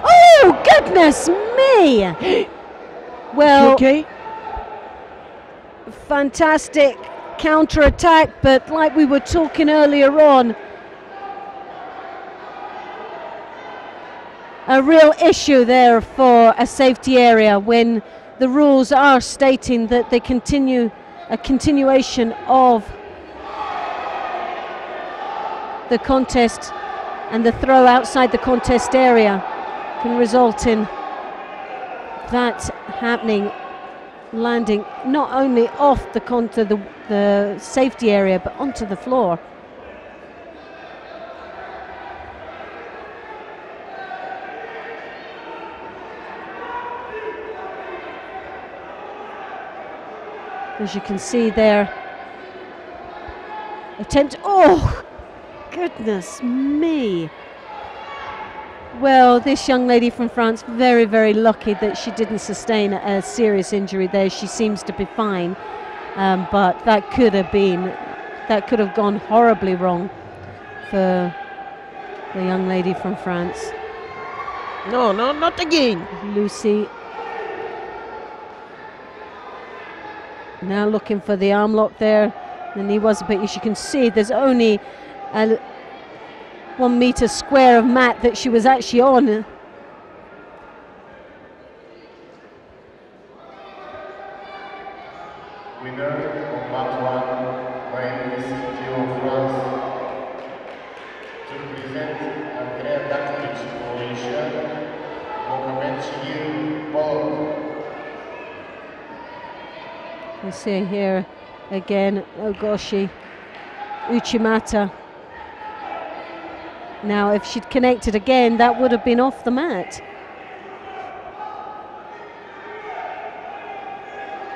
Speaker 1: Oh, goodness me! Well,
Speaker 2: Okay.
Speaker 1: fantastic counter-attack, but like we were talking earlier on, a real issue there for a safety area when the rules are stating that they continue a continuation of the contest, and the throw outside the contest area can result in that happening, landing not only off the safety area but onto the floor. As you can see there, attempt, oh goodness me. Well, this young lady from France, very, very lucky that she didn't sustain a serious injury there. She seems to be fine, but that could have gone horribly wrong for the young lady from France.
Speaker 2: No, not again.
Speaker 1: Lucy now looking for the arm lock there. The knee was, but as you can see, there's only a 1 meter square of mat that she was actually on.
Speaker 3: Winner of mat 1 by Miss France. To present Andrea Dakovic, Croatia, Mohamed Shihir, Poland.
Speaker 1: You see here again, Ogoshi Uchimata. Now, if she'd connected again, that would have been off the mat.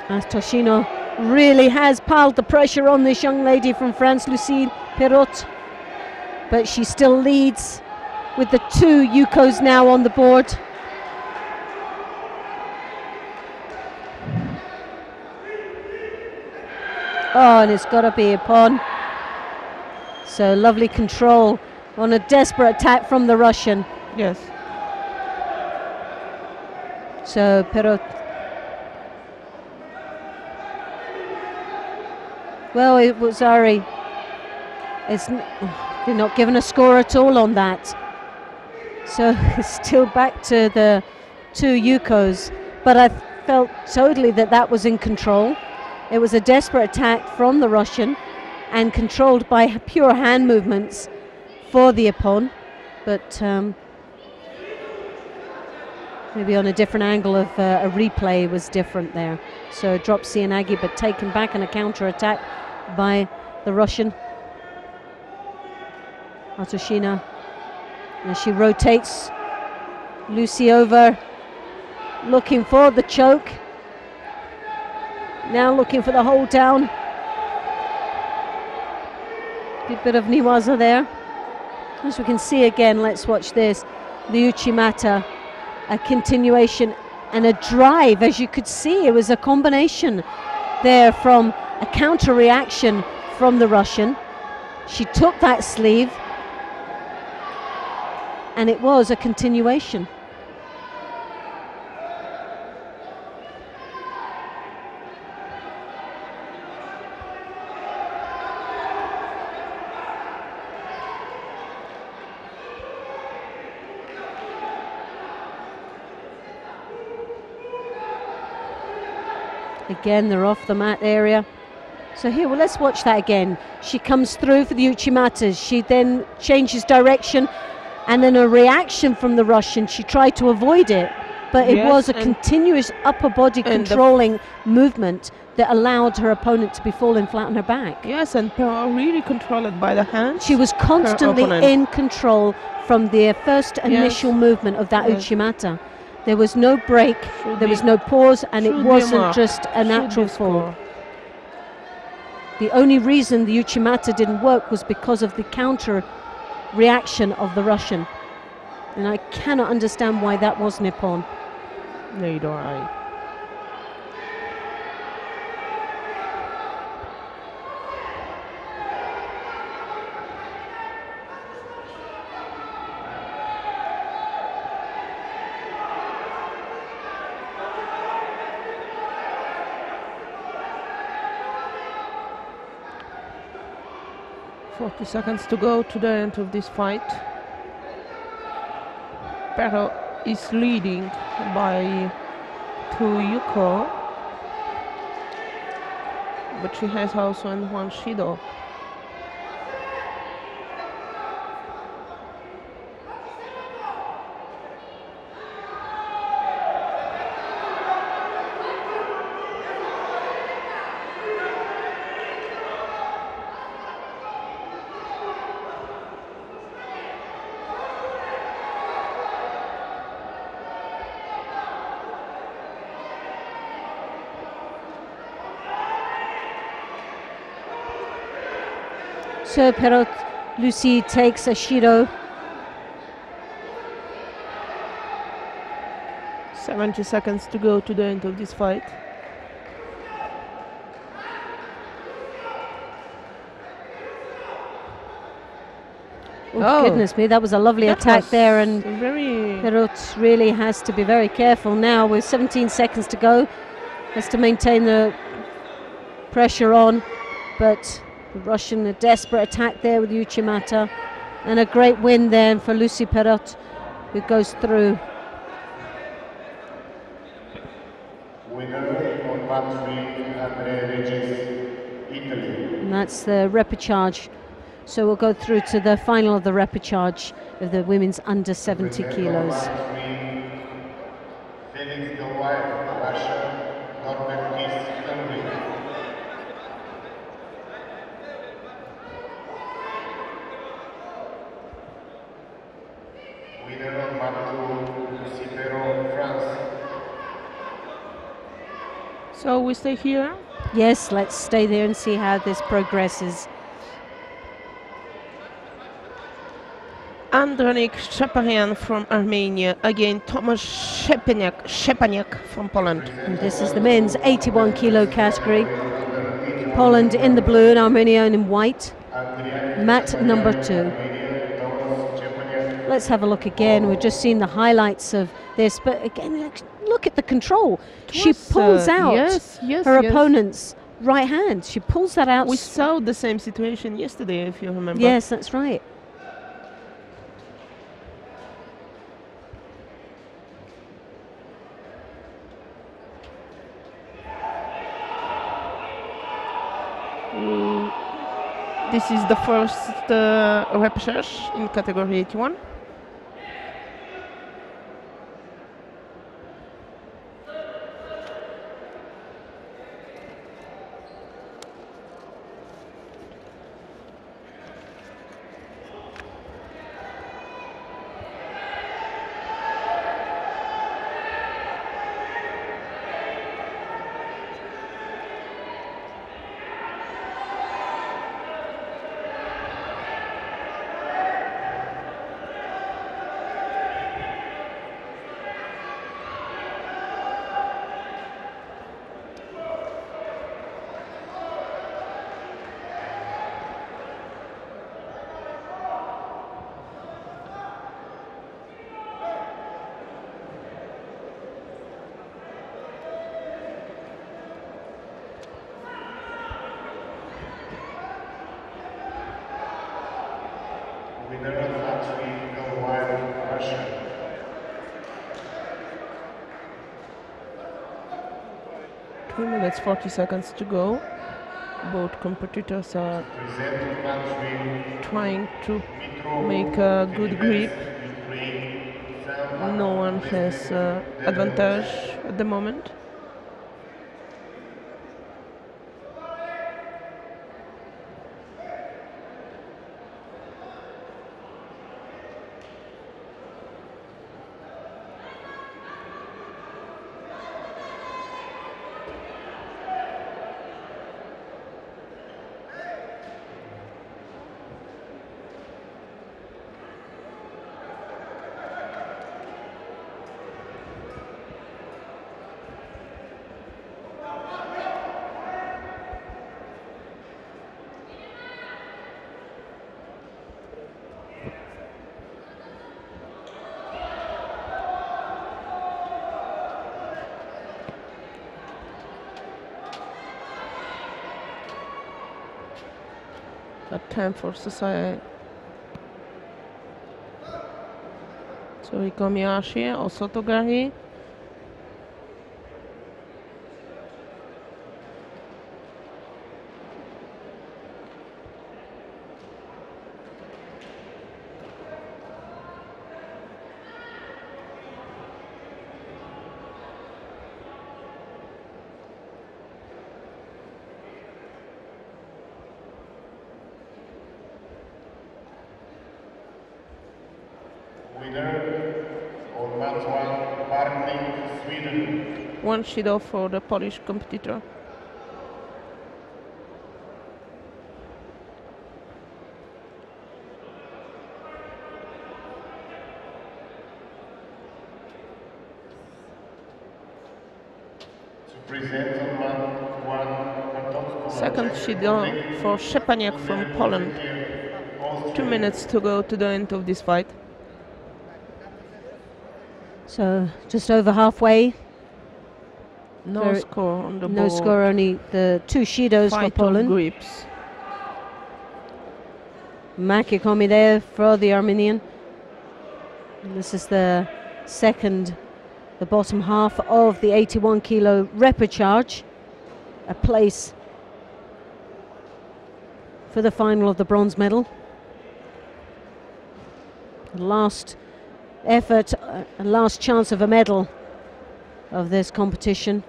Speaker 1: As Toshino really has piled the pressure on this young lady from France, Lucie Perrault. But she still leads with the 2 Yukos now on the board. Oh, and it's got to be upon. So lovely control on a desperate attack from the Russian.
Speaker 2: Yes.
Speaker 1: So Perrault. Well, it was Ari. They're not given a score at all on that. So it's still back to the 2 Yukos. But I felt totally that was in control. It was a desperate attack from the Russian and controlled by pure hand movements for the Ippon, but maybe on a different angle of a replay was different there. So drop Cianagi, but taken back in a counter attack by the Russian. Artoshina, and she rotates Lucy over, looking for the choke. Now looking for the hold down. bit of Niwaza there. As we can see again, let's watch this. The Uchimata, a continuation and a drive. As you could see, it was a combination there from a counter reaction from the Russian. She took that sleeve and it was a continuation. Again, they're off the mat area. So here, well, let's watch that again. She comes through for the Uchimatas. She then changes direction, and then a reaction from the Russian. She tried to avoid it, but it was a continuous upper body controlling movement that allowed her opponent to be falling flat on her back.
Speaker 2: Yes, and Perot really controlled by the hands.
Speaker 1: She was constantly in control from the first initial movement of that Uchimata. There was no break, there was no pause, and it wasn't just a natural fall. The only reason the Uchimata didn't work was because of the counter reaction of the Russian. And I cannot understand why that was Nippon.
Speaker 2: Neither I. Seconds to go to the end of this fight. Perot is leading by 2 Yuko, but she has also one Shido.
Speaker 1: So Perot, Lucy takes a Shido.
Speaker 2: 70 seconds to go to the end of this fight.
Speaker 1: Oh, goodness me, that was a lovely attack there, and Perot really has to be very careful now with 17 seconds to go. Has to maintain the pressure on, but the Russian, a desperate attack there with Uchimata, and a great win then for Lucy Perot, who goes through. And that's the repechage. So we'll go through to the final of the repechage of the women's under 70 kilos.
Speaker 2: So we stay here?
Speaker 1: Yes, let's stay there and see how this progresses.
Speaker 2: Andronik Shaparian from Armenia, again Tomasz Szczepaniak from Poland.
Speaker 1: And this is the men's 81 kilo category. Poland in the blue and Armenia in white. Mat number 2. Let's have a look again. We've just seen the highlights of this, but again, look at the control. She pulls out her opponent's right hand. She pulls that out.
Speaker 2: We saw the same situation yesterday, if you remember.
Speaker 1: Yes, that's right.
Speaker 2: This is the first repechage in category 81.
Speaker 3: Winner of match 3, Russia.
Speaker 2: 2 minutes 40 seconds to go. Both competitors are trying to make a good grip. No one has advantage at the moment. Time for Sasai. So Komiyashi, Osotogari. One Judo for the Polish competitor. Second Judo for Szczepaniak from Poland. 2 minutes to go to the end of this fight.
Speaker 1: So just over halfway.
Speaker 2: No score on the board.
Speaker 1: No score, only the 2 Judos for Poland.
Speaker 2: Grips.
Speaker 1: Makikomi there for the Armenian. This is the second, the bottom half of the 81 kilo repechage. A place for the final of the bronze medal. Last effort, last chance of a medal of this competition.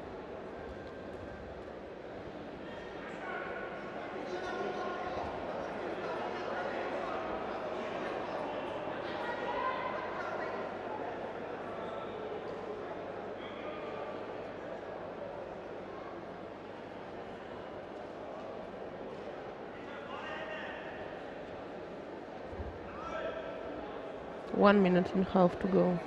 Speaker 2: One minute and a half to go.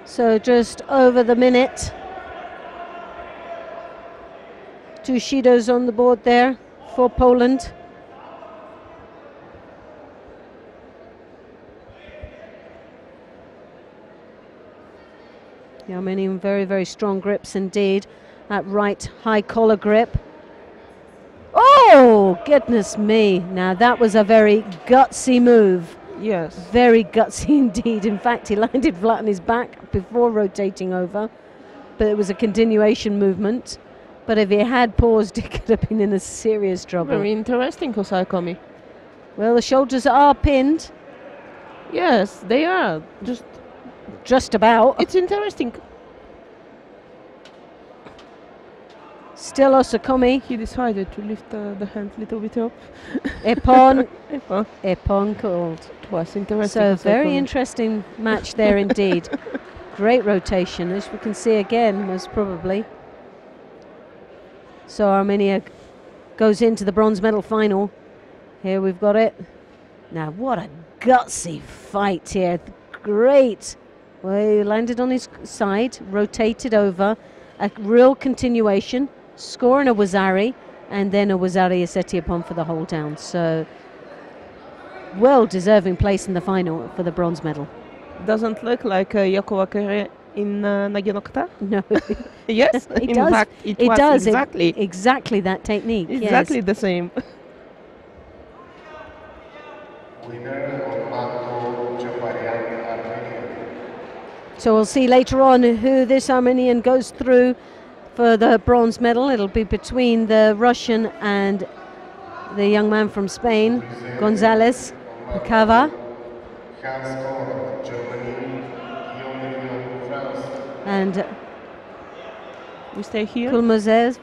Speaker 1: So just over the minute. 2 Judos on the board there for Poland. The Armenian very, very strong grips indeed. That right high collar grip. Oh, goodness me. Now that was a very gutsy move.
Speaker 2: Yes.
Speaker 1: Very gutsy indeed. In fact, he landed flat on his back before rotating over. But it was a continuation movement. But if he had paused, he could have been in a serious trouble.
Speaker 2: Very interesting, Kosaikomi.
Speaker 1: Well, the shoulders are pinned.
Speaker 2: Yes, they are.
Speaker 1: Just about.
Speaker 2: It's interesting.
Speaker 1: Still Osakomi.
Speaker 2: He decided to lift the hand a little bit up.
Speaker 1: Epon. Epon called.
Speaker 2: It was interesting.
Speaker 1: So very interesting match there indeed. Great rotation, as we can see again, most probably. So Armenia goes into the bronze medal final. Here we've got it. Now what a gutsy fight here. Great. Well, he landed on his side, rotated over. A real continuation. score and a Wazari, and then a Wazari Asetiapon for the hold down. So well deserving place in the final for the bronze medal.
Speaker 2: Doesn't look like Yoko Wakere in Naginokta?
Speaker 1: No.
Speaker 2: Yes,
Speaker 1: it
Speaker 2: in
Speaker 1: does.
Speaker 2: fact, it was
Speaker 1: does.
Speaker 2: exactly.
Speaker 1: Exactly that technique.
Speaker 2: Exactly
Speaker 1: yes.
Speaker 2: the same.
Speaker 1: So we'll see later on who this Armenian goes through for the bronze medal. It'll be between the Russian and the young man from Spain, Gonzalez Pacava. And
Speaker 2: we stay here.
Speaker 1: Kulmazev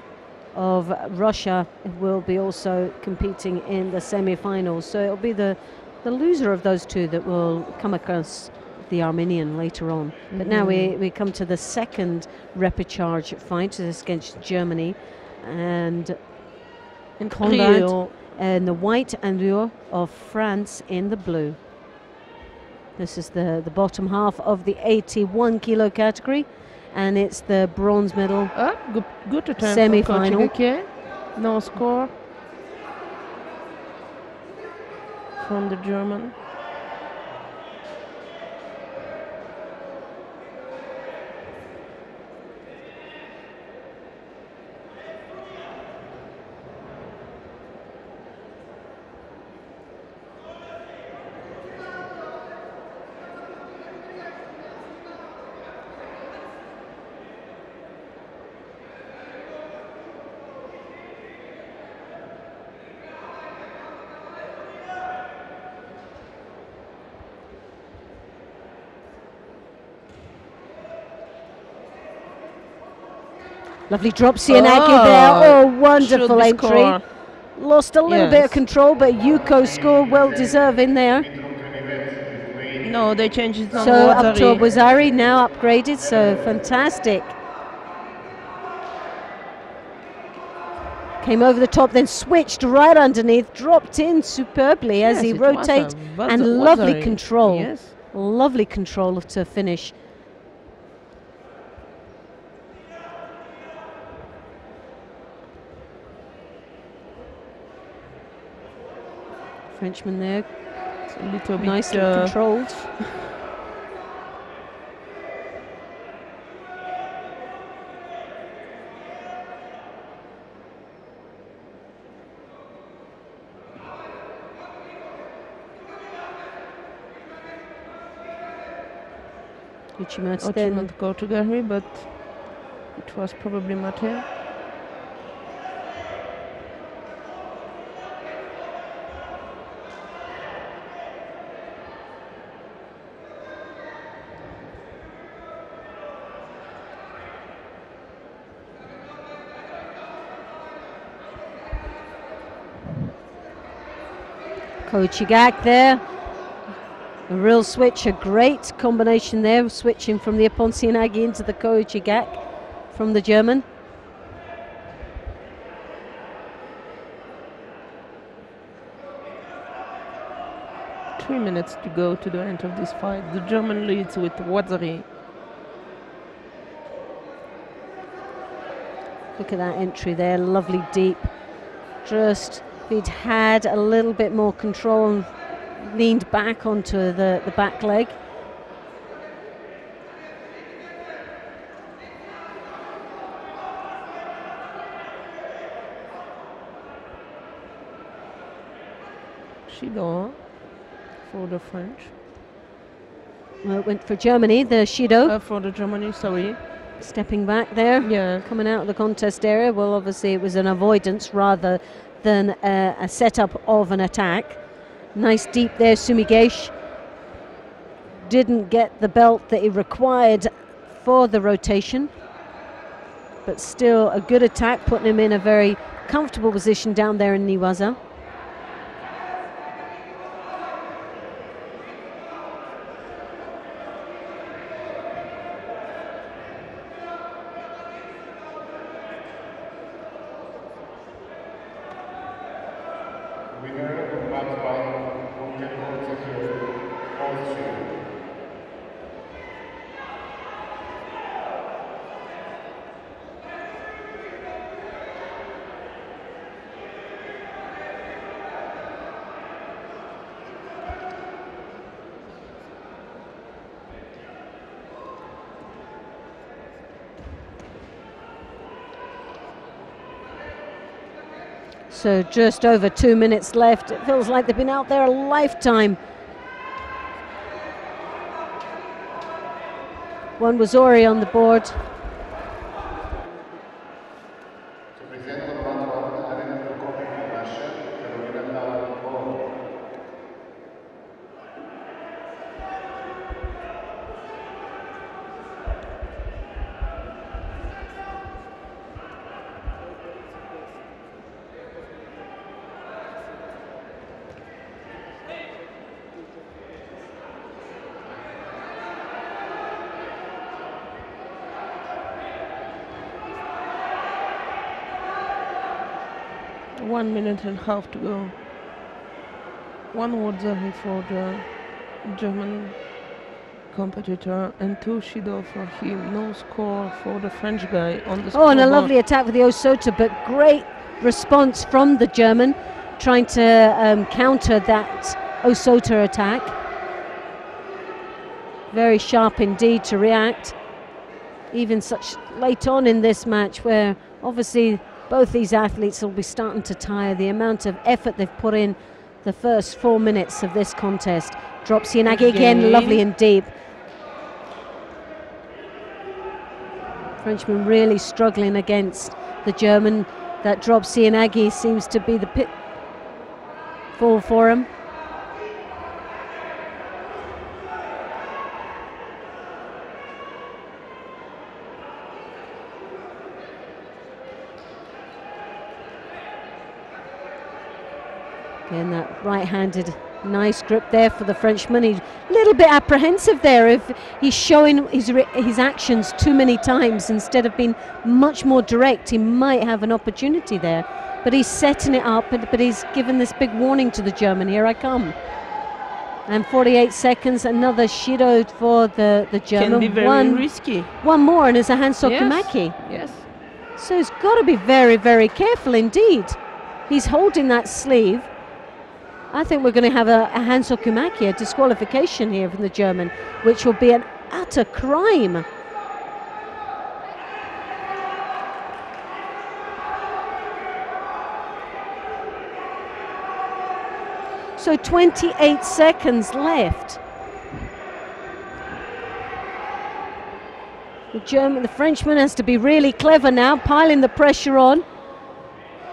Speaker 1: of Russia will be also competing in the semi-finals. So it'll be the loser of those two that will come across the Armenian later on. But now we come to the second repechage fight. This against Germany and Conrad in the white and Rio of France in the blue. This is the bottom half of the 81 kilo category, and it's the bronze medal
Speaker 2: good attempt
Speaker 1: semi-final.
Speaker 2: No score from the German.
Speaker 1: Lovely drop Sianagi there. Oh, wonderful entry.
Speaker 2: Score.
Speaker 1: Lost a little bit of control, but Yuko scored well deserving there.
Speaker 2: No, they changed it on
Speaker 1: So
Speaker 2: Wazari.
Speaker 1: up to Wazari, now upgraded, so fantastic. Came over the top, then switched right underneath, dropped in superbly as he rotates, and lovely control.
Speaker 2: Yes.
Speaker 1: Lovely control to finish. Frenchman there,
Speaker 2: it's a little bit
Speaker 1: nicely controlled.
Speaker 2: Then go to Gary, but it was probably Mateo.
Speaker 1: Kochigak there. A real switch, a great combination there, switching from the Aponsianagi into the Kochigak from the German.
Speaker 2: Three minutes to go to the end of this fight. The German leads with Wazari.
Speaker 1: Look at that entry there, lovely deep. Just if he'd had a little bit more control and leaned back onto the back leg.
Speaker 2: Judo for the French.
Speaker 1: Well, it went for Germany, the Shido.
Speaker 2: For the Germany, sorry.
Speaker 1: Stepping back there, coming out of the contest area. Well, obviously it was an avoidance rather than a setup of an attack. Nice deep there, Sumigesh. Didn't get the belt that he required for the rotation, but still a good attack, putting him in a very comfortable position down there in Niwaza. So just over 2 minutes left. It feels like they've been out there a lifetime. One was Ori on the board.
Speaker 2: One minute and a half to go. One Wadzari for the German competitor and 2 Shido for him. No score for the French guy on the
Speaker 1: scoreboard. And a lovely attack with the Osota, but great response from the German, trying to counter that Osota attack. Very sharp indeed to react, even such late on in this match, where obviously both these athletes will be starting to tire. The amount of effort they've put in the first 4 minutes of this contest. Drops Yanagi again, lovely and deep. Frenchman really struggling against the German. That drop Yanagi seems to be the pitfall for him. Again, that right-handed nice grip there for the Frenchman. He's a little bit apprehensive there if he's showing his actions too many times instead of being much more direct. He might have an opportunity there, but he's setting it up, but he's given this big warning to the German, here I come. And 48 seconds, another Shido for the German.
Speaker 2: Can be very risky.
Speaker 1: One more and it's a Hansokumaki.
Speaker 2: Yes.
Speaker 1: So he's got to be very, very careful indeed. He's holding that sleeve. I think we're going to have a Hansokumaki, a disqualification here from the German, which will be an utter crime. So 28 seconds left. The Frenchman has to be really clever now, piling the pressure on,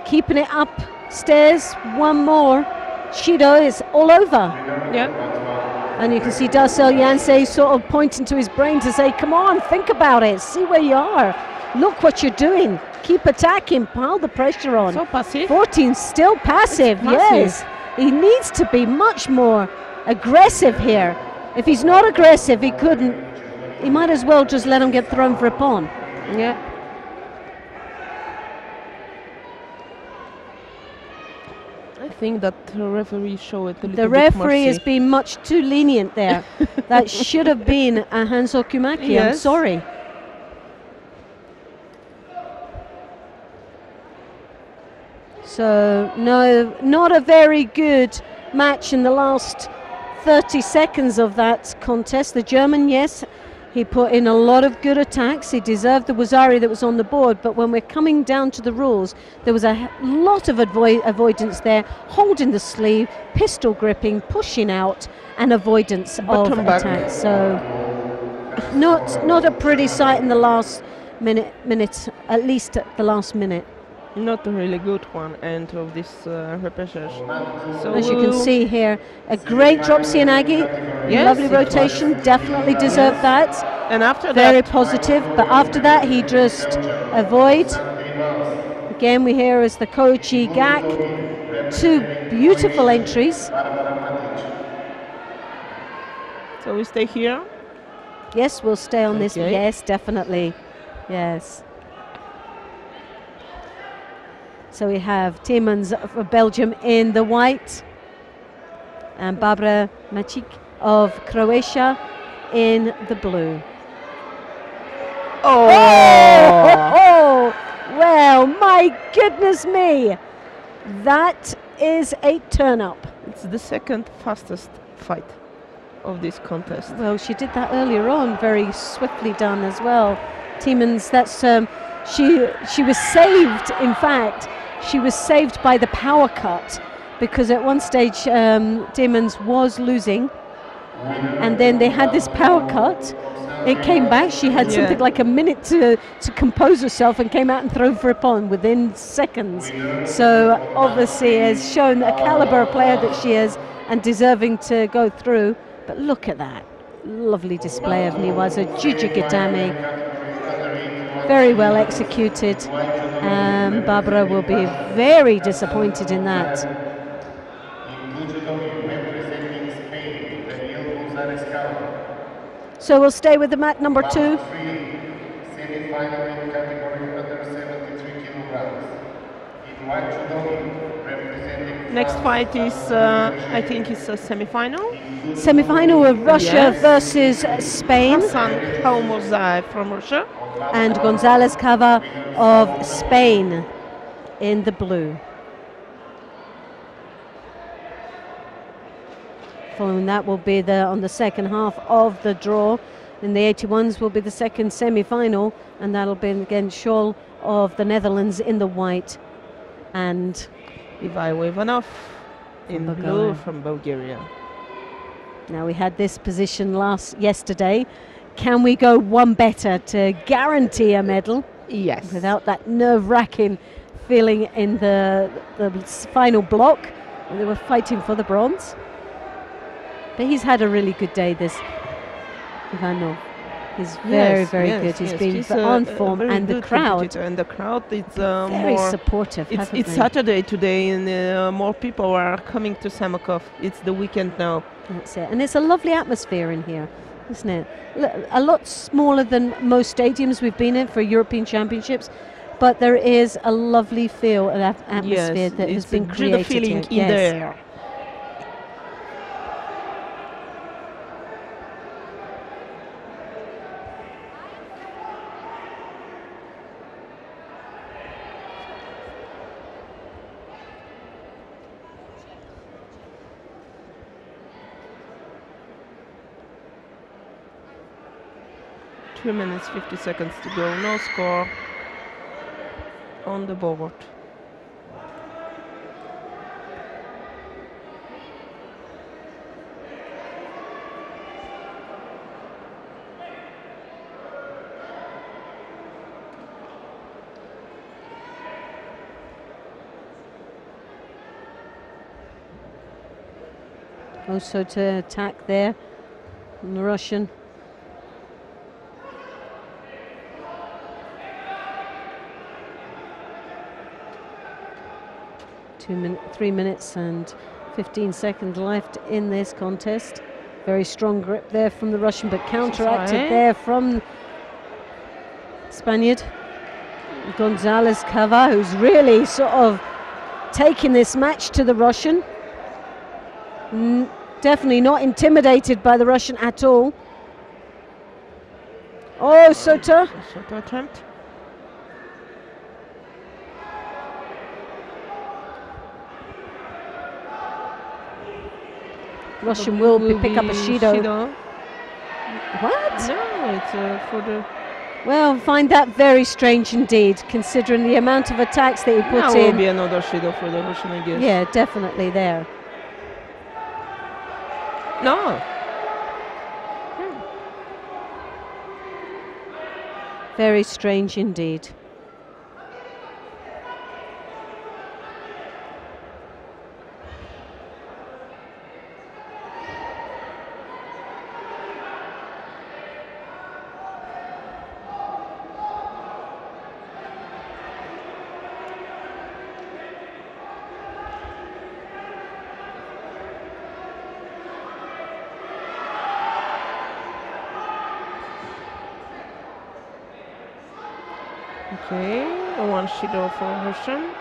Speaker 1: keeping it upstairs. One more. Shido is all over.
Speaker 2: Yeah.
Speaker 1: And you can see Darcel Yancey sort of pointing to his brain to say, come on, think about it, see where you are. Look what you're doing. Keep attacking, pile the pressure on.
Speaker 2: So passive.
Speaker 1: 14 still passive, yes. He needs to be much more aggressive here. If he's not aggressive, he might as well just let him get thrown for a pawn.
Speaker 2: Yeah. I think that the referee showed it a little bit.
Speaker 1: The referee has been much too lenient there. That should have been a Hansokumaki. Yes. I'm sorry. So no, not a very good match in the last 30 seconds of that contest. The German, yes, he put in a lot of good attacks. He deserved the Wazari that was on the board, but when we're coming down to the rules, there was a lot of avoidance there, holding the sleeve, pistol gripping, pushing out, and avoidance of attacks. So not a pretty sight in the last minute, at least at the last minute.
Speaker 2: Not a really good one end of this repechage. So
Speaker 1: as you can see here, a great drop Cianagi, yes, lovely rotation, definitely deserved that.
Speaker 2: And after
Speaker 1: very
Speaker 2: that,
Speaker 1: positive, but after that he just avoid. Again we hear as the Koichi Gak, 2 beautiful entries.
Speaker 2: So we stay here?
Speaker 1: Yes, we'll stay on this, yes, definitely, yes. So we have Tiemans of Belgium in the white and Barbara Macic of Croatia in the blue. Oh, well, my goodness me. That is a turn-up.
Speaker 2: It's the second fastest fight of this contest.
Speaker 1: Well, she did that earlier on, very swiftly done as well. Tiemans, that's she was saved, in fact. she was saved by the power cut, because at one stage Timmins was losing, and then they had this power cut. It came back. She had something like a minute to compose herself, and came out and threw for a pond within seconds. So obviously has shown a caliber player that she is, and deserving to go through. But look at that lovely display of Niwaza Jujigidame. Very well executed. Barbara will be very disappointed in that. So we'll stay with the mat number 2.
Speaker 3: Semi-final in category under 73 kilograms. In white judo, representing
Speaker 2: next fight is, I think, it's a semi-final.
Speaker 1: Semi-final of Russia versus Spain.
Speaker 2: Hassan Khaumurzaev from Russia.
Speaker 1: And Gonzalez Cava of Spain in the blue. Following that will be on the second half of the draw. In the 81s will be the second semi-final, and that'll be against Scholl of the Netherlands in the white, and
Speaker 2: Ivai Ivanov in blue from Bulgaria.
Speaker 1: Now we had this position yesterday. Can we go one better to guarantee a medal?
Speaker 2: Yes.
Speaker 1: Without that nerve-wracking feeling in the final block, when they were fighting for the bronze. But he's had a really good day, this Ivanov. He's very good. He's been on form, and the crowd.
Speaker 2: And the crowd is
Speaker 1: very supportive.
Speaker 2: It's Saturday today, and more people are coming to Samokov. It's the weekend now.
Speaker 1: That's it, and it's a lovely atmosphere in here, isn't it? A lot smaller than most stadiums we've been in for European Championships, but there is a lovely feel and atmosphere that has been created.
Speaker 2: It's a feeling in there. Two minutes, 50 seconds to go. No score on the board.
Speaker 1: Also to attack there on the Russian. 3 minutes and 15 seconds left in this contest. Very strong grip there from the Russian, but counteracted there from Spaniard Gonzalez Cava, who's really sort of taking this match to the Russian. Definitely not intimidated by the Russian at all. Oh, Sota.
Speaker 2: Sota attempt.
Speaker 1: Russian will pick up a Shido. What?
Speaker 2: No, it's for the...
Speaker 1: Well, find that very strange indeed, considering the amount of attacks that he put in.
Speaker 2: There will be another Shido for the Russian, I guess.
Speaker 1: Yeah, definitely there.
Speaker 2: No.
Speaker 1: Very strange indeed.
Speaker 2: Okay, one Shido for Russian.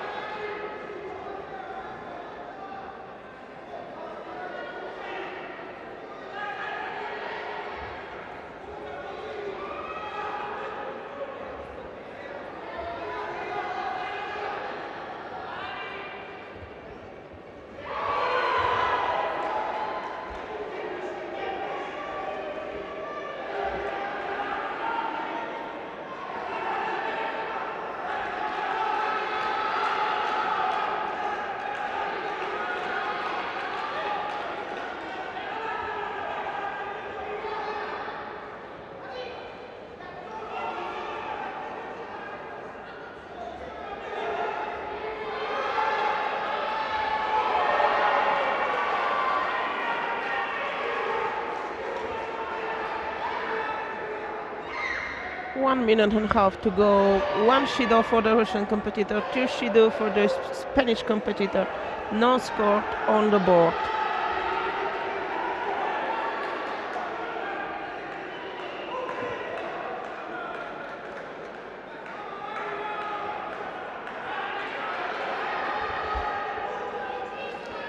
Speaker 2: 1 minute and a half to go. 1 Judo for the Russian competitor, 2 Judo for the Spanish competitor. No score on the board.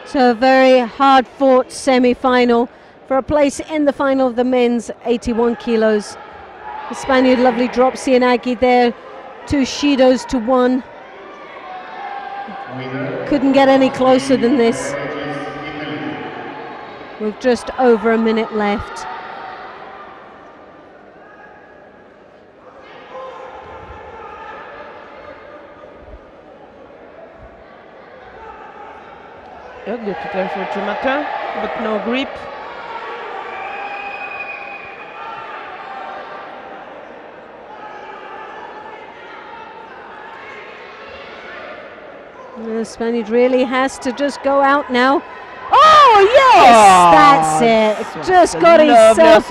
Speaker 1: So a very hard-fought semi-final for a place in the final of the men's 81 kilos. The Spaniard, lovely drop, Cianagi there, 2 Shidos to 1. Couldn't get any closer than this. With just over a minute left.
Speaker 2: Yeah, good to go for Chumata, but no grip.
Speaker 1: The Spaniard really has to just go out now. Oh yes, that's it. Just got himself.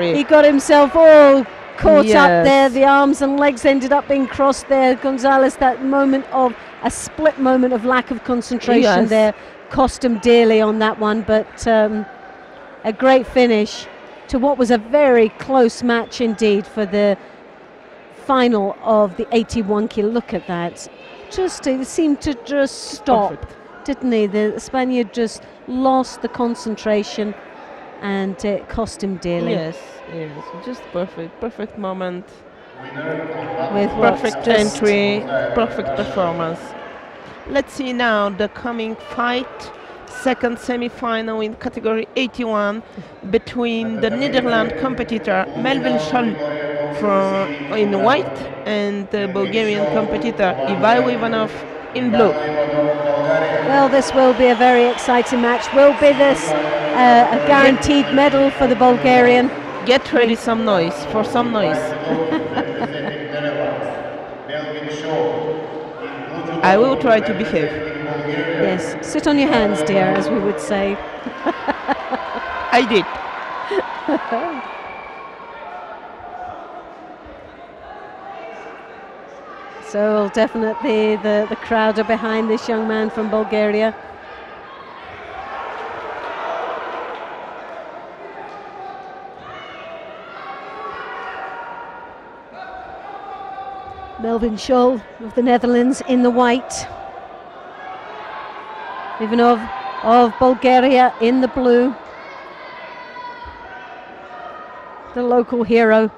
Speaker 1: He got himself all caught up there. The arms and legs ended up being crossed there. Gonzalez, that moment of a split moment of lack of concentration there, cost him dearly on that one. But a great finish to what was a very close match indeed for the final of the 81 kilo. Look at that. Just he seemed to just stop, didn't he? The Spaniard just lost the concentration, and it cost him dearly.
Speaker 2: Yes, just perfect moment.
Speaker 1: With
Speaker 2: perfect entry, perfect performance. Let's see now the coming fight. Second semi-final in category 81 between the Netherlands competitor Melvin Scholl in white and the Bulgarian competitor Ivailo Ivanov in blue.
Speaker 1: Well, this will be a very exciting match. Will be this a guaranteed medal for the Bulgarian?
Speaker 2: Get ready for some noise. I will try to behave.
Speaker 1: Yes, sit on your hands, dear, as we would say.
Speaker 2: I did.
Speaker 1: So definitely the crowd are behind this young man from Bulgaria. Melvin Scholl of the Netherlands in the white. Ivanov of Bulgaria in the blue. The local hero.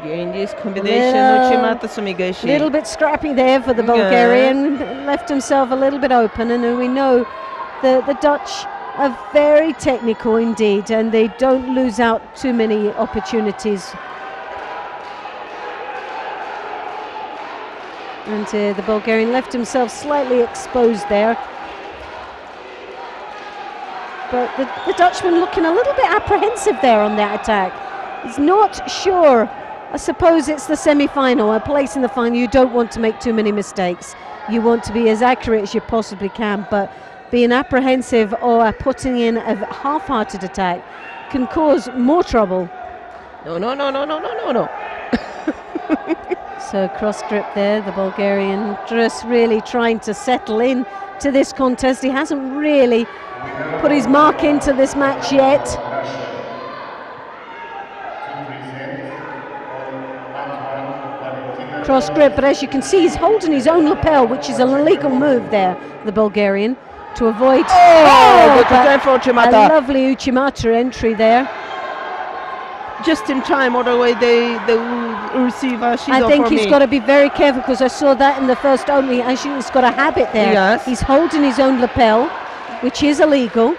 Speaker 2: In this combination, Uchimata Sumigashi.
Speaker 1: A little bit scrappy there for the Bulgarian. Left himself a little bit open, and we know the Dutch are very technical indeed, and they don't lose out too many opportunities. And the Bulgarian left himself slightly exposed there. But the Dutchman looking a little bit apprehensive there on that attack. He's not sure. I suppose it's the semi-final, a place in the final. You don't want to make too many mistakes. You want to be as accurate as you possibly can, but being apprehensive or putting in a half-hearted attack can cause more trouble.
Speaker 2: No.
Speaker 1: So cross grip there, the Bulgarian just really trying to settle in to this contest. He hasn't really put his mark into this match yet. Cross grip, but as you can see, he's holding his own lapel, which is an illegal move there, the Bulgarian, to avoid a lovely Uchimata entry there.
Speaker 2: Just in time, otherwise they will receive a Shido.
Speaker 1: I think he's got to be very careful, because I saw that in the first opening. Actually, he's got a habit there.
Speaker 2: Yes.
Speaker 1: He's holding his own lapel, which is illegal.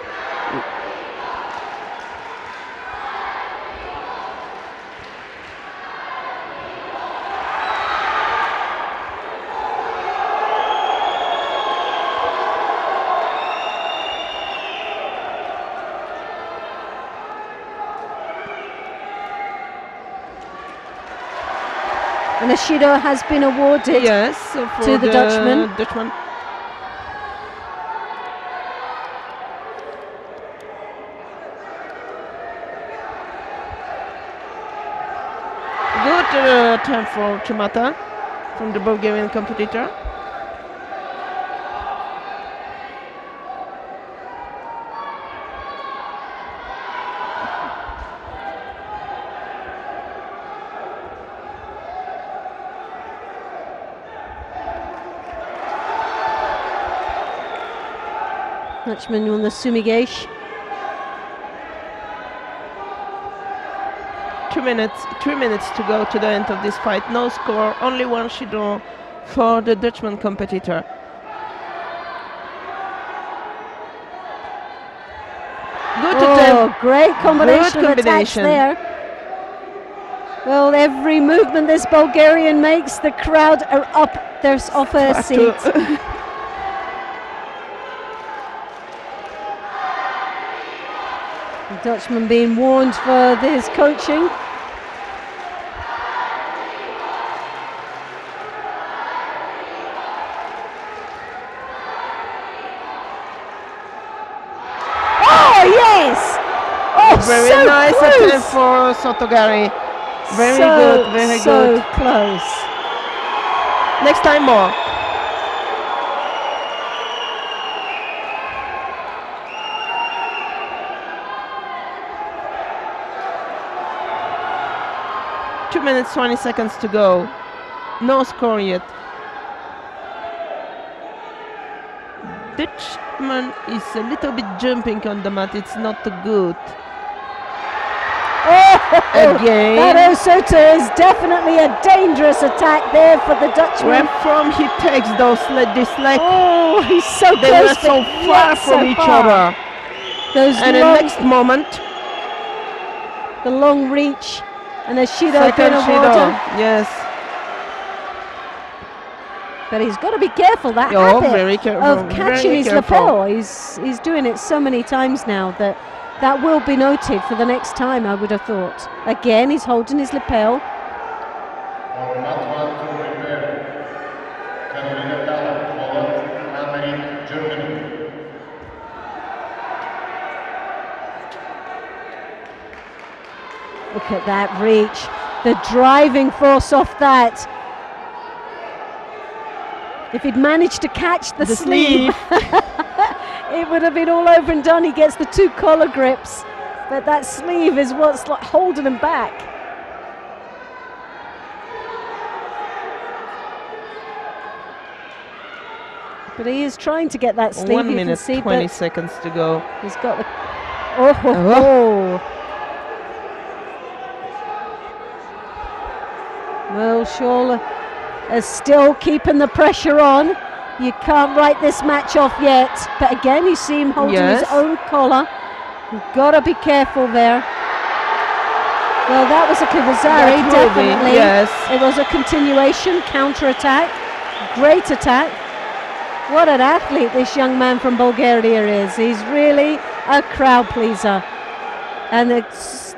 Speaker 1: And a Shido has been awarded to the Dutchman.
Speaker 2: attempt for Chumata from the Bulgarian competitor.
Speaker 1: Dutchman on the Sumigesh.
Speaker 2: 3 minutes to go to the end of this fight. No score, only one Judo for the Dutchman competitor. Good attempt.
Speaker 1: Great combination of attacks there. Well, every movement this Bulgarian makes, the crowd are up off their seats. The Dutchman being warned for his coaching. Oh yes! Oh,
Speaker 2: very
Speaker 1: so
Speaker 2: nice
Speaker 1: close.
Speaker 2: attempt for Sotogari. Very good, very
Speaker 1: so
Speaker 2: good.
Speaker 1: Close.
Speaker 2: Next time more. Minutes 20 seconds to go. No score yet. Dutchman is a little bit jumping on the mat. It's not good. Again.
Speaker 1: That Osota is definitely a dangerous attack there for the Dutchman.
Speaker 2: Where from he takes those this leg.
Speaker 1: Oh, he's so
Speaker 2: they
Speaker 1: close.
Speaker 2: They were so far from each other. And the next moment,
Speaker 1: the long reach. And a Judo bit of water.
Speaker 2: Yes.
Speaker 1: But he's got to be careful, that habit
Speaker 2: very careful,
Speaker 1: of catching his lapel. He's doing it so many times now that will be noted for the next time, I would have thought. Again, he's holding his lapel. Look at that reach, the driving force off that. If he'd managed to catch the sleeve, it would have been all over and done. He gets the two collar grips, but that sleeve is what's like holding him back. But he is trying to get that sleeve.
Speaker 2: 1 minute, 20 seconds to go.
Speaker 1: He's got the... Oh. Well, Shaw is still keeping the pressure on. You can't write this match off yet. But again, you see him holding his own collar. You've got to be careful there. Well, that was a Kivazari, definitely.
Speaker 2: Yes.
Speaker 1: It was a continuation, counter-attack. Great attack. What an athlete this young man from Bulgaria is. He's really a crowd pleaser. And it's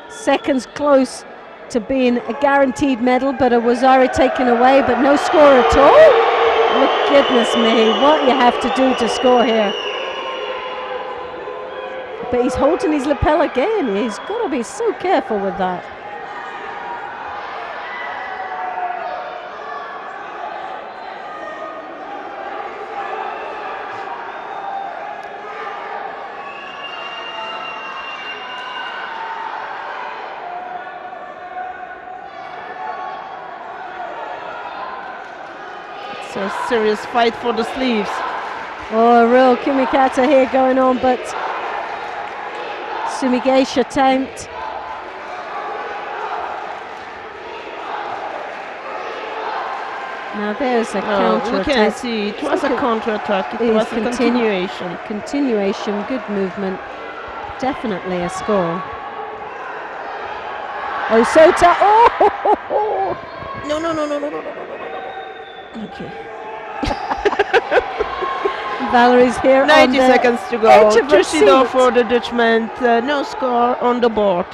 Speaker 1: seconds close to being a guaranteed medal, but a Wazari taken away, but no score at all. Oh, goodness me, what you have to do to score here. But he's holding his lapel again. He's got to be so careful with that.
Speaker 2: A serious fight for the sleeves.
Speaker 1: Oh, a real kumikata here going on, but Sumigesh attempt. Now there's a counter attack.
Speaker 2: We can see it was a counter attack. It was a continuation.
Speaker 1: Continuation, good movement. Definitely a score. Osota. Oh!
Speaker 2: No. Okay.
Speaker 1: Valerie's here.
Speaker 2: 90 seconds to go. Judo for the Dutchman. No score on the board.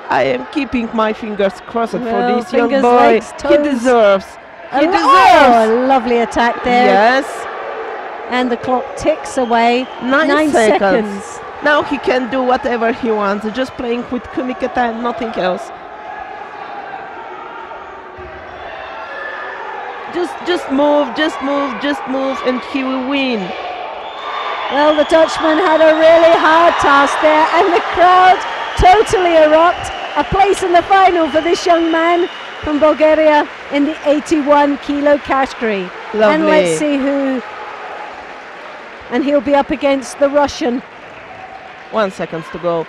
Speaker 2: I am keeping my fingers crossed for this young boy. He deserves.
Speaker 1: Oh, a lovely attack there.
Speaker 2: Yes.
Speaker 1: And the clock ticks away.
Speaker 2: 9 seconds. Now he can do whatever he wants, just playing with Kumikata and nothing else. Just move, and he will win.
Speaker 1: Well, the Dutchman had a really hard task there, and the crowd totally erupt. A place in the final for this young man from Bulgaria in the 81 kilo category.
Speaker 2: Lovely.
Speaker 1: And let's see who. And he'll be up against the Russian.
Speaker 2: 1 second to go.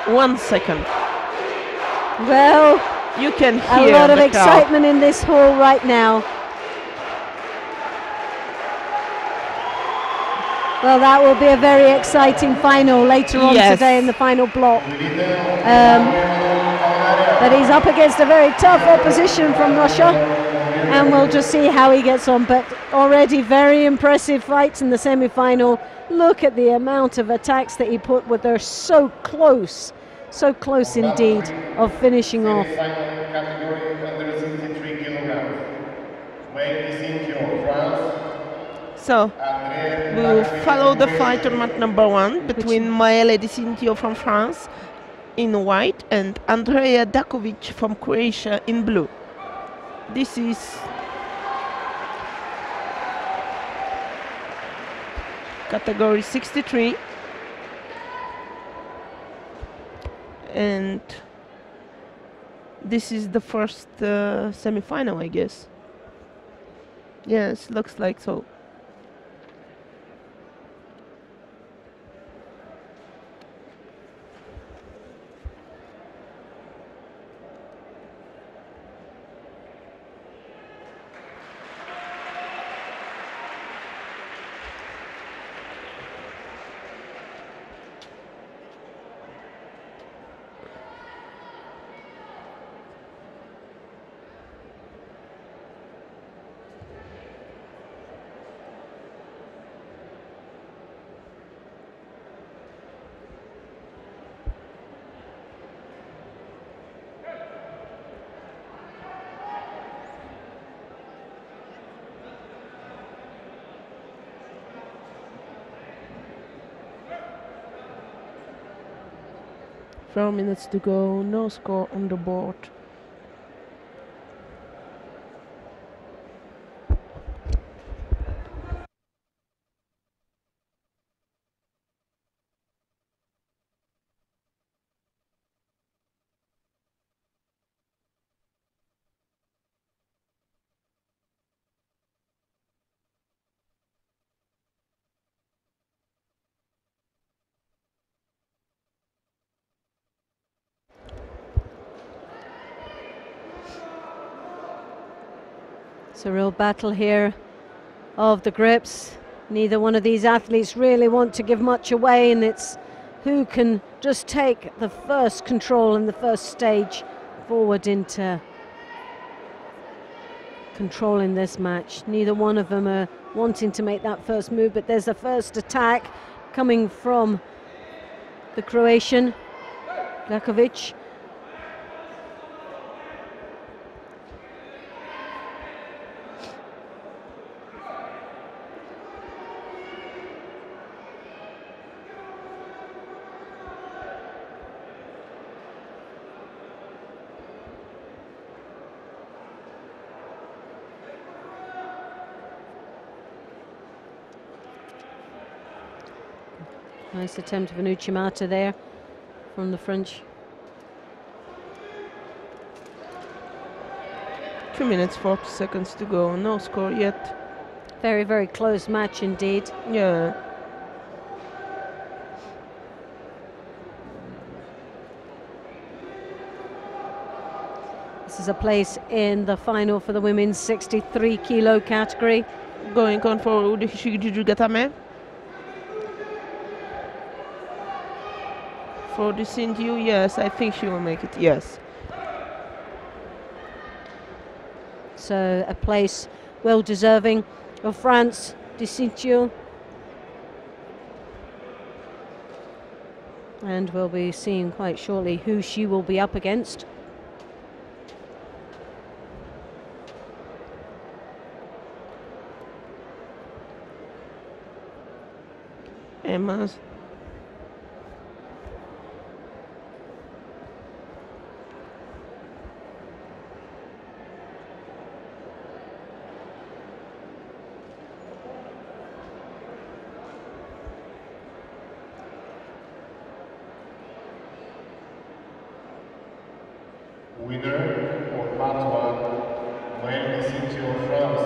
Speaker 2: 1 second.
Speaker 1: Well,
Speaker 2: you can hear
Speaker 1: a lot of
Speaker 2: the
Speaker 1: excitement in this hall right now. Well, that will be a very exciting final later on today in the final block. But he's up against a very tough opposition from Russia, and we'll just see how he gets on. But already very impressive fights in the semi-final. Look at the amount of attacks that he put with her, so close indeed of finishing off.
Speaker 2: So we will follow the fight on mat number 1 between Maëlle Dicintio from France in white and Andrea Dakovic from Croatia in blue. This is category 63, and this is the first semi-final, I guess. Yes, looks like so. Four minutes to go, no score on the board.
Speaker 1: It's a real battle here of the grips. Neither one of these athletes really want to give much away, and it's who can just take the first control in the first stage forward into controlling this match. Neither one of them are wanting to make that first move, but there's the first attack coming from the Croatian, Dakovic. Nice attempt of an Uchimata there from the French.
Speaker 2: 2 minutes 40 seconds to go, no score yet.
Speaker 1: Very, very close match indeed.
Speaker 2: Yeah.
Speaker 1: This is a place in the final for the women's 63 kilo category.
Speaker 2: Going on for Judo Gatame. For the Cindy, yes, I think she will make it, yes.
Speaker 1: So a place well deserving of France, Dicintio. And we'll be seeing quite shortly who she will be up against.
Speaker 2: Emma's
Speaker 3: Winner of part 1, male ceinture France.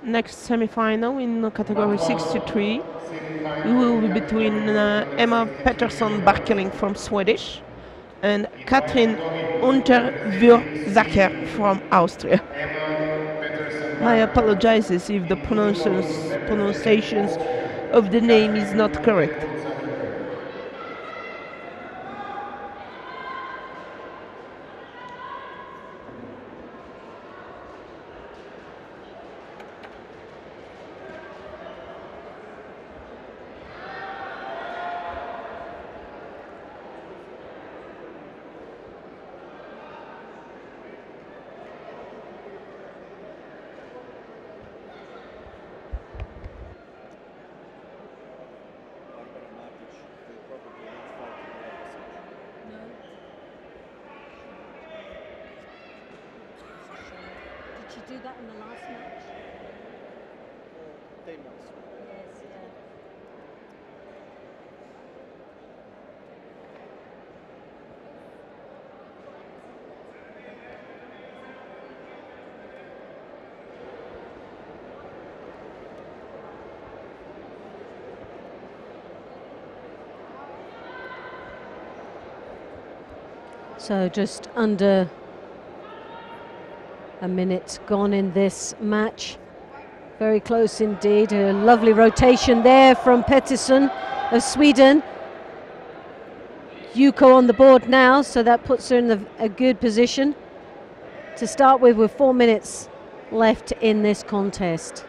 Speaker 2: Next semi-final in category 63, it will be between Emma Pettersson-Barkeling from Swedish and Katrin Unterwürzacker from Austria. My apologizes if the pronunciations of the name is not correct.
Speaker 1: Did she do that in the last match? Yes, yeah. So just under a minute gone in this match. Very close indeed. A lovely rotation there from Pettersson of Sweden. Yuko on the board now, so that puts her in a good position to start with 4 minutes left in this contest.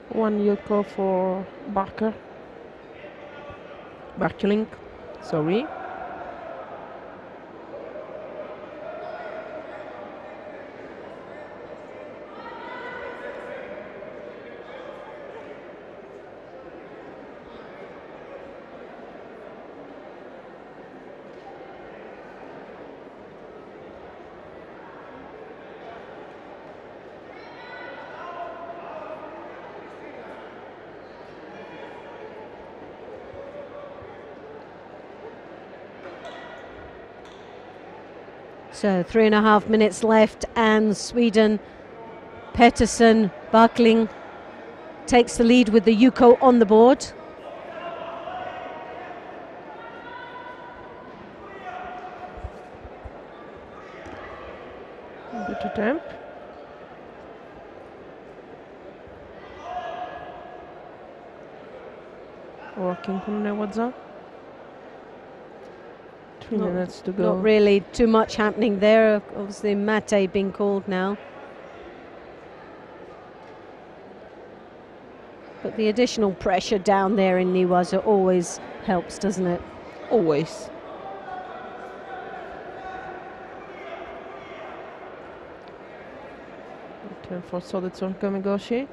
Speaker 2: One Yuko for Barkeling, sorry.
Speaker 1: So 3.5 minutes left, and Sweden, Pettersson, Barkeling takes the lead with the Yuko on the board.
Speaker 2: Good attempt. Working from Newadza. 3 minutes to go.
Speaker 1: Not really too much happening there. Obviously mate being called now. But the additional pressure down there in Newadza always helps, doesn't it?
Speaker 2: Always. Turn for Sodetson Kamigoshi.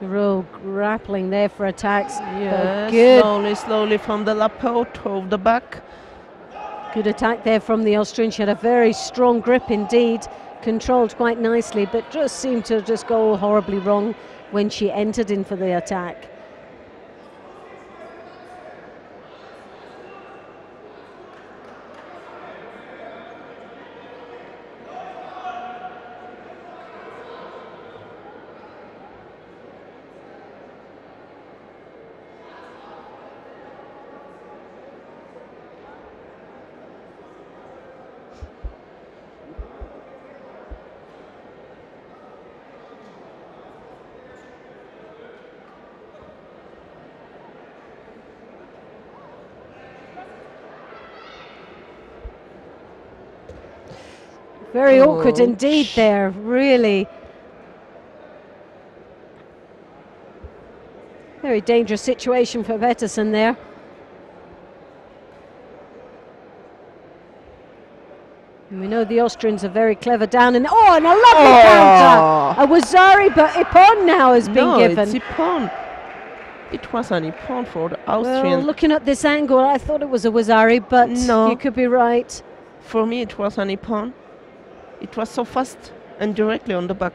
Speaker 1: Real grappling there for attacks.
Speaker 2: Yeah,
Speaker 1: good.
Speaker 2: slowly from the lapel, of the back.
Speaker 1: Good attack there from the Austrian. She had a very strong grip indeed, controlled quite nicely, but just seemed to just go horribly wrong when she entered in for the attack. Very awkward indeed there, really. Very dangerous situation for Pettersson there. We know the Austrians are very clever down and and a lovely counter. A Wazari, but Ippon now has been given.
Speaker 2: No, it's Ippon. It was an Ippon for the Austrian.
Speaker 1: Well, looking at this angle, I thought it was a Wazari, but
Speaker 2: no.
Speaker 1: You could be right.
Speaker 2: For me, it was an Ippon. It was so fast and directly on the back.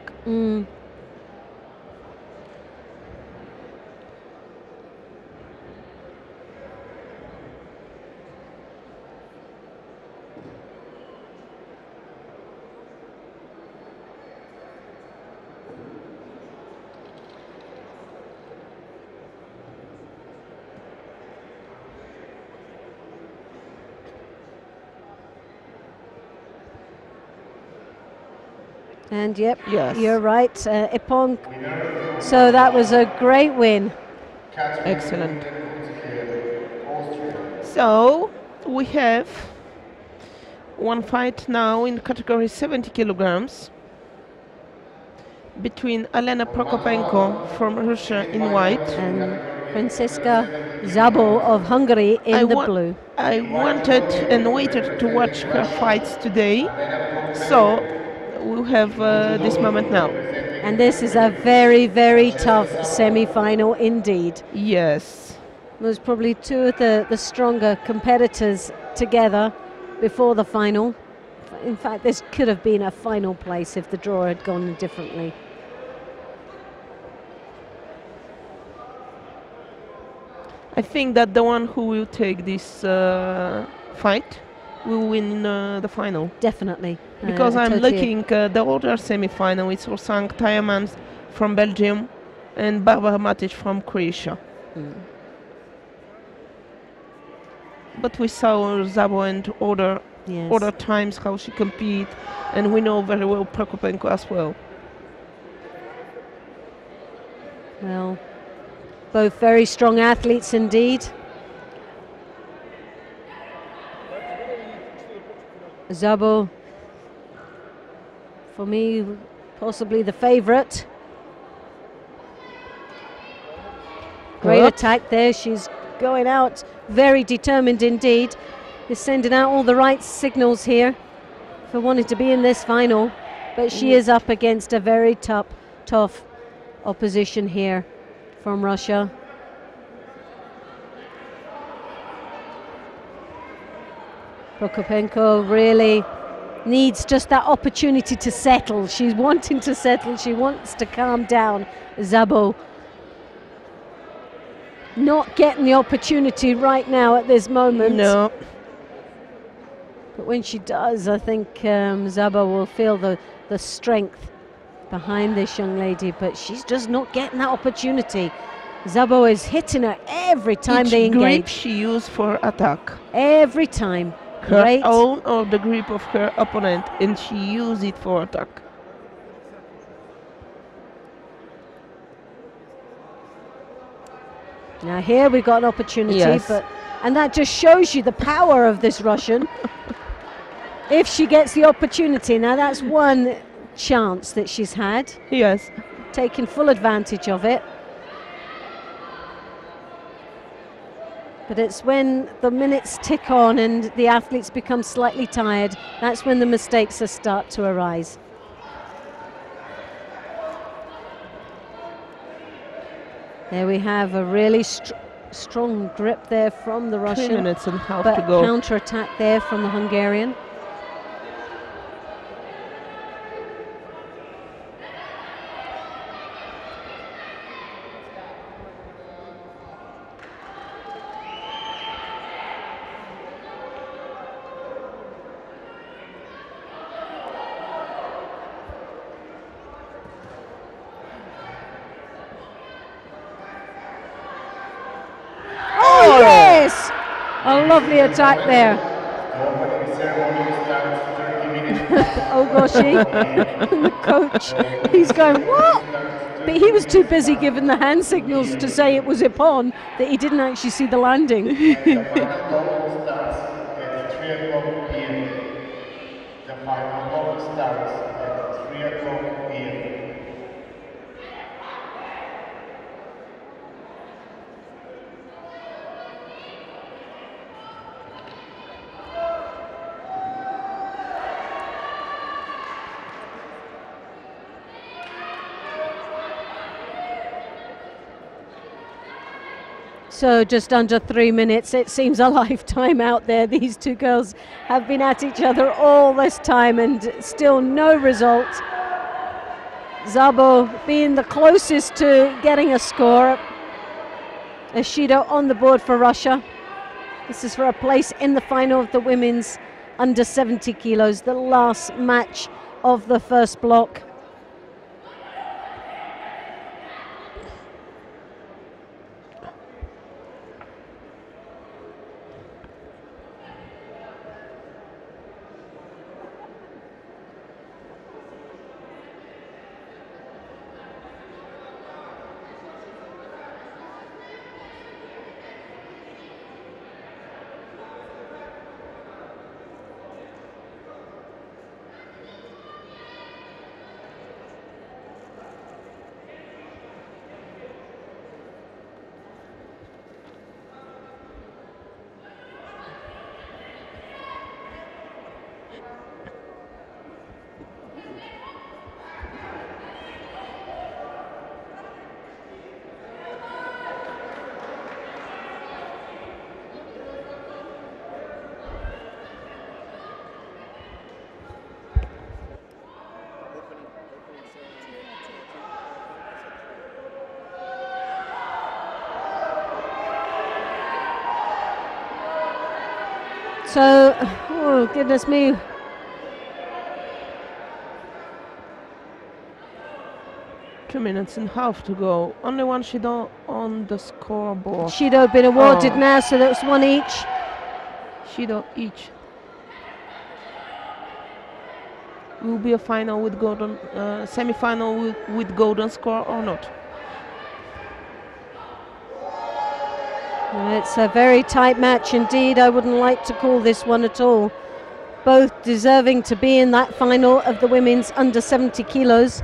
Speaker 1: And yep,
Speaker 2: yes.
Speaker 1: You're right, Ippon. So that was a great win.
Speaker 2: Excellent. So we have one fight now in category 70 kilograms between Elena Prokopenko from Russia in white
Speaker 1: and Franziska Szabo of Hungary in the blue.
Speaker 2: I wanted and waited to watch her fights today, so we'll have this moment now.
Speaker 1: And this is a very, very tough semi-final indeed.
Speaker 2: Yes.
Speaker 1: There's probably two of the stronger competitors together before the final. In fact, this could have been a final place if the draw had gone differently.
Speaker 2: I think that the one who will take this fight will win the final.
Speaker 1: Definitely.
Speaker 2: Because I'm looking the other semi-final. It's Rosang Tayamans from Belgium and Barbara Matic from Croatia. But we saw Szabo and other times how she compete, and we know very well Prokopenko as well.
Speaker 1: Well, both very strong athletes indeed. Szabo, for me, possibly the favourite. Great attack there. She's going out very determined indeed. Is sending out all the right signals here for wanting to be in this final. But she is up against a very tough opposition here from Russia. Prokopenko really needs just that opportunity to settle. She's wanting to settle. She wants to calm down. Szabo not getting the opportunity right now at this moment.
Speaker 2: No.
Speaker 1: But when she does, I think Szabo will feel the strength behind this young lady, but she's just not getting that opportunity. Szabo is hitting her every time they engage.
Speaker 2: Grip she used for attack.
Speaker 1: Every time.
Speaker 2: Her own or the grip of her opponent, and she used it for attack.
Speaker 1: Now here we've got an opportunity, and that just shows you the power of this Russian. If she gets the opportunity, now that's one chance that she's had.
Speaker 2: Yes.
Speaker 1: Taking full advantage of it. But it's when the minutes tick on and the athletes become slightly tired, that's when the mistakes start to arise. There we have a really strong grip there from the Russian.
Speaker 2: 3 minutes and a half
Speaker 1: but
Speaker 2: to go.
Speaker 1: Counter-attack there from the Hungarian. A lovely attack there. Oh gosh, the coach, he's going, what? But he was too busy giving the hand signals to say it was Ippon that he didn't actually see the landing.
Speaker 3: The final starts at 3 o'clock p.m. The final call starts at 3 o'clock p.m.
Speaker 1: So just under 3 minutes. It seems a lifetime out there. These two girls have been at each other all this time and still no result. Szabo being the closest to getting a score. Judo on the board for Russia. This is for a place in the final of the women's under 70 kilos, the last match of the first block. So, oh goodness me.
Speaker 2: Two minutes and a half to go. Only one Judo on the scoreboard.
Speaker 1: Judo been awarded now, so that's one each.
Speaker 2: Judo each. Will be a final with golden, semi-final with golden score or not?
Speaker 1: It's a very tight match indeed. I wouldn't like to call this one at all. Both deserving to be in that final of the women's under 70 kilos.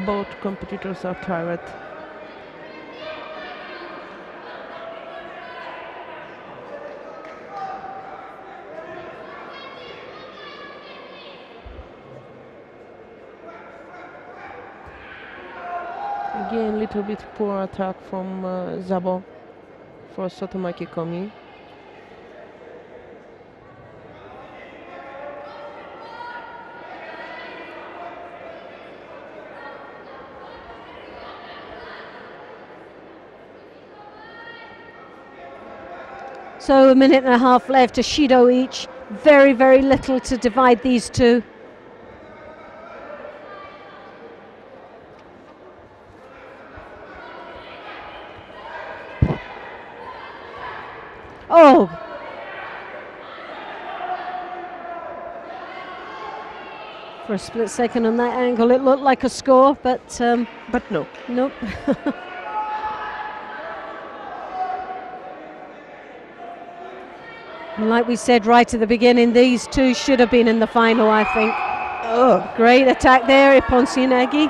Speaker 2: Both competitors are tired. Again, little bit poor attack from Szabo for Sotomaki Komi.
Speaker 1: So a minute and a half left, a Judo each. Very, very little to divide these two. Oh! For a split second on that angle, it looked like a score, but
Speaker 2: no.
Speaker 1: Nope. Like we said right at the beginning, these two should have been in the final, I think. Oh, great attack there, Iponsianagi.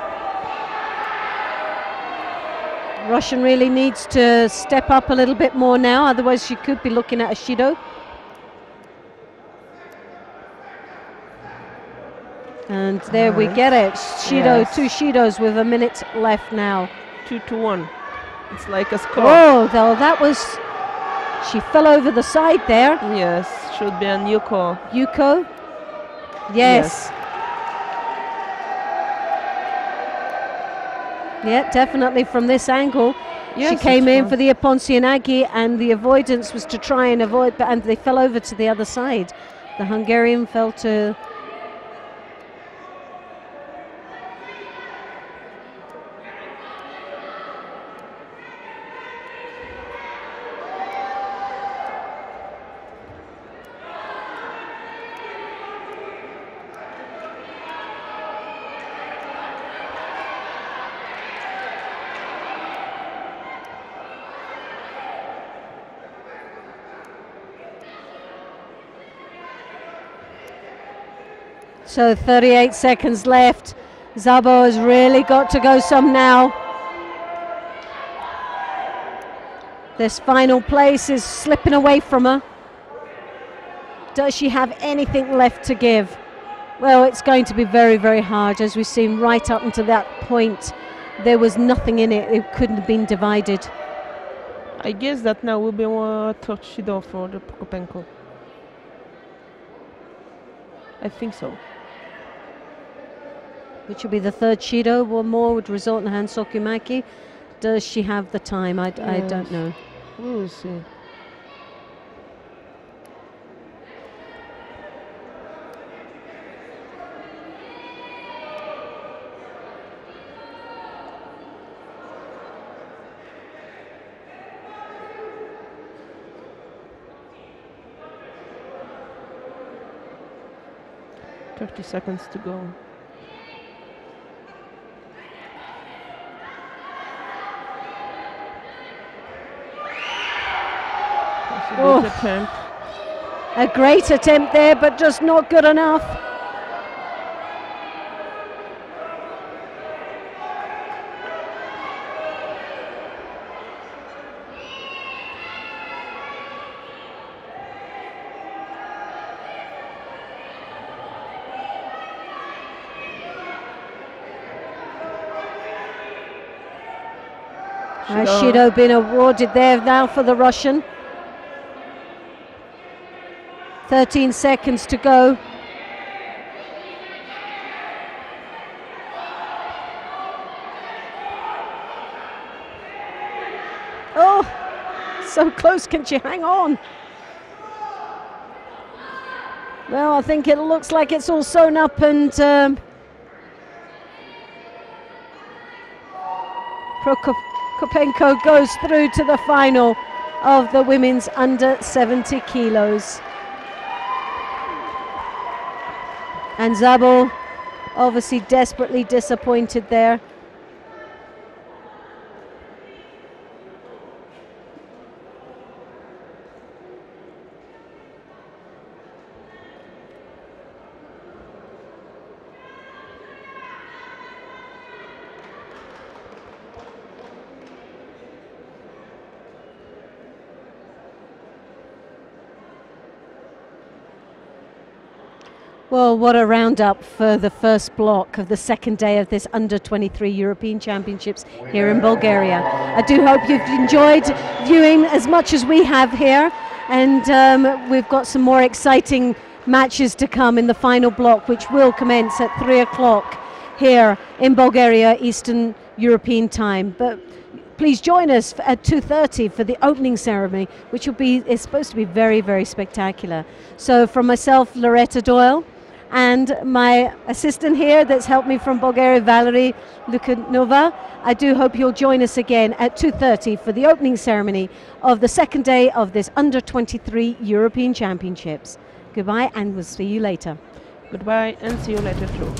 Speaker 1: Russian really needs to step up a little bit more now, otherwise she could be looking at a Judo. And there we get it. Judo, yes. Two Judos with a minute left now.
Speaker 2: 2-1. It's like a score.
Speaker 1: Oh, though that was... She fell over the side there.
Speaker 2: Yes, should be an Yuko.
Speaker 1: Yuko? Yes. Yeah, definitely from this angle. Yes, she came in for the Iponsianagi and the avoidance was to try and avoid, and they fell over to the other side. The Hungarian fell to... So 38 seconds left. Szabo has really got to go some now. This final place is slipping away from her. Does she have anything left to give? Well, it's going to be very, very hard. As we've seen right up until that point, there was nothing in it. It couldn't have been divided.
Speaker 2: I guess that now will be a third Judo for the Prokopenko. I think so.
Speaker 1: Which will be the third Judo. One more would result in Han Sokumaki. Does she have the time? I don't know.
Speaker 2: We will see. "30 seconds to go." Good attempt.
Speaker 1: A great attempt there, but just not good enough. Judo been awarded there now for the Russian. 13 seconds to go. Oh, so close. Can she hang on? Well, I think it looks like it's all sewn up, and Prokopenko goes through to the final of the women's under 70 kilos. And Szabo obviously desperately disappointed there. Well, what a roundup for the first block of the second day of this under-23 European Championships here in Bulgaria. I do hope you've enjoyed viewing as much as we have here, and we've got some more exciting matches to come in the final block, which will commence at 3 o'clock here in Bulgaria, Eastern European time. But please join us at 2:30 for the opening ceremony, which is supposed to be very, very spectacular. So from myself, Loretta Doyle, and my assistant here that's helped me from Bulgaria, Valerie Lukanova, I do hope you'll join us again at 2:30 for the opening ceremony of the second day of this under-23 European Championships. Goodbye, and we'll see you later.
Speaker 2: Goodbye, and see you later too.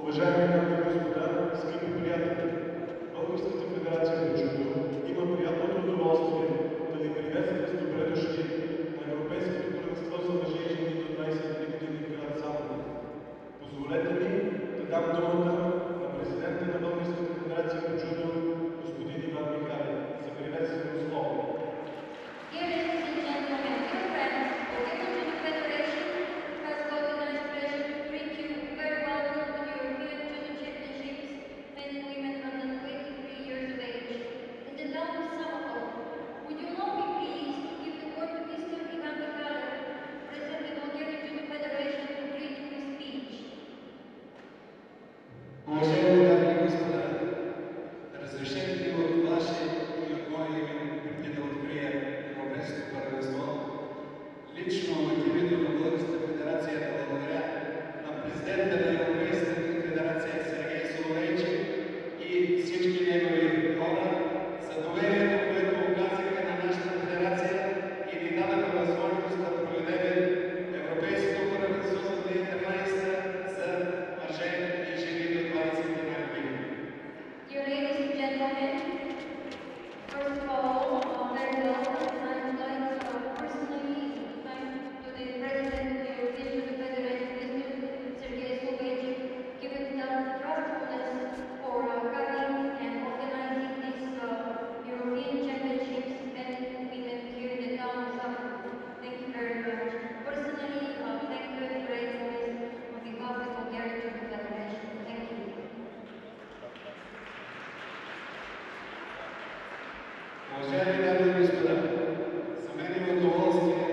Speaker 5: Уважаеми дами и господа, скъпи приятели, Българската федерация по джудо има приятното удоволствие да ви приветства с добре дошли на Европейското първенство за мъже и жени до 23 години в град Самоков. Позволете ми да дам думата на президента на Българската федерация по джудо, господин Иван Михайлов, за приветствено слово.
Speaker 6: Уважаеми дами и господа, разрешете ми от ваше и от мое име преди да открия Европейското първенство, лично от името на Българската федерация да благодаря на президента на Европейската федерация Сергей Соловейчев и всички негови хора за доверието, което оказаха на нашата федерация и ни дадаха възможност да проведем Европейското първенство за 2013 за мъже и жени до 21 години.
Speaker 7: Dear ladies and gentlemen, first of all, very welcome. I would like personally to thank to the President of the European Judo Federation, Mr. Sergei Slovacek, given the trustfulness for coming and organizing these European Championships men and women here in the town of Samokov. Thank you very much. Personally, thank you and gratefulness on behalf of the Bulgarian Judo Federation. Thank you.
Speaker 6: Уважаеми дами и господа, за мен е удоволствие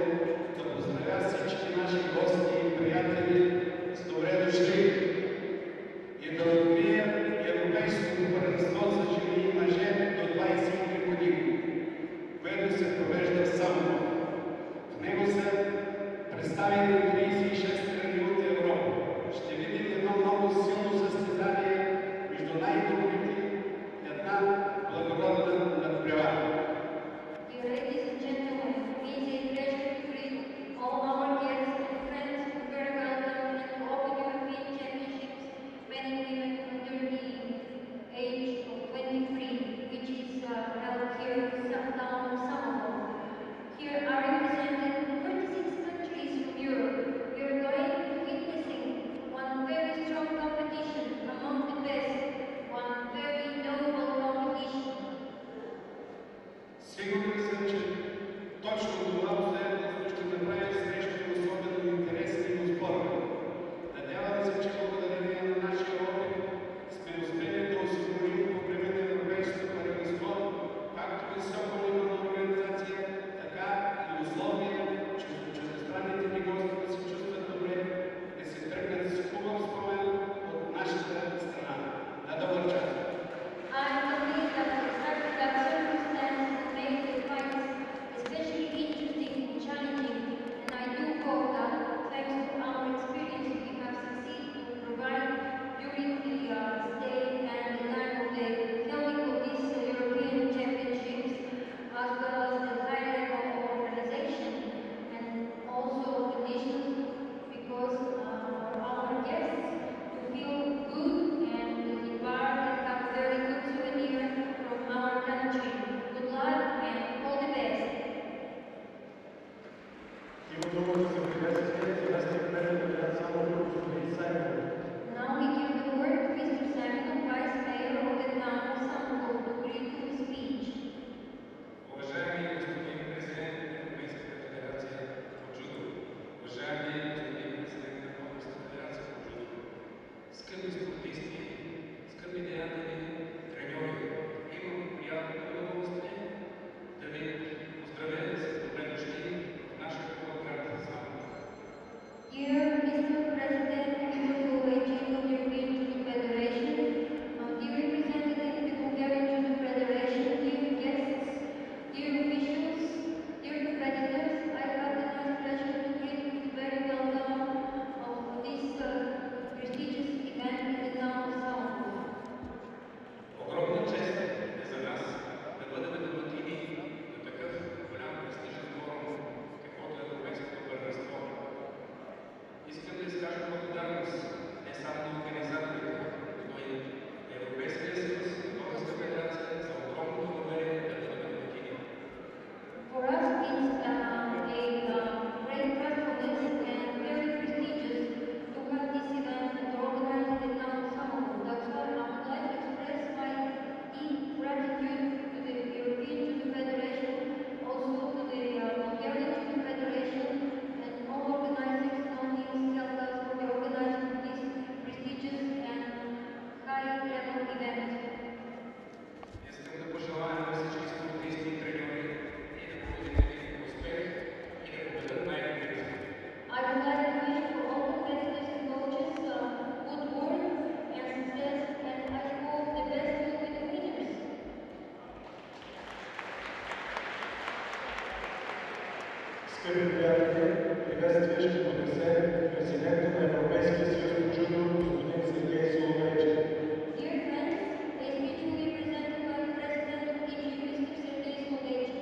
Speaker 6: да поздравя всички наши гости и приятели с добре дошли и да открия Европейското първенство за жени и мъже до 23 години, което се провежда в Самоков. В него са представени 36 страни от Европа. Ще видим едно много силно състезание между най-добрите, една благородна надпревара.
Speaker 7: Dear ladies and gentlemen, it is a pleasure to greet all our guests and friends who very welcome and to open European Championships men and women under the age of 23, which is held here in the town of Samokov. Here are represented 36 countries from Europe. We are going to witnessing one very strong competition among the best, one very noble competition.
Speaker 6: Сигурен съм, че точно това обстоятелство ще направи срещата особено интересна и спорна. Надявам се, че благодарение на нашия опит сме успели да осигурим по време на Европейското първенство както високо ниво на организация, така и условия, че чуждестранните ни гости да се чувстват добре, да се тръгнат с хубав спомен от нашата страна. На добър час!
Speaker 7: I believe that circumstances make the fights especially interesting and challenging, and I do hope that, thanks to our experience, we have succeeded to provide during the stay and the time of the filming of these European Championships, as well as the high level of organization and also conditions, because for our guests to feel good and to depart and have a very good souvenir from our country. Good luck and all the best.
Speaker 5: Има думата за приветствие заместник мер на град Самоков, господин Саймон.
Speaker 7: Now we give the word to Mr. Simon, Vice Mayor of the town of Samokov, to read his speech.
Speaker 6: Уважаеми господин президент на Европейската федерация по джудо, уважаеми господин президент на Българската федерация по джудо, скъпи спортисти, скъпи деятели, треньори, имам приятното удоволствие да ви поздравя с добре дошли в нашия град Самоков.
Speaker 5: Скъпи приятели, приветствие ще поднесе президента на Европейския съюз по джудо, господин Сергей Соловейчев.
Speaker 7: Dear friends, a speech will be presented by the President of EG, Mr. Sergei Slovachin.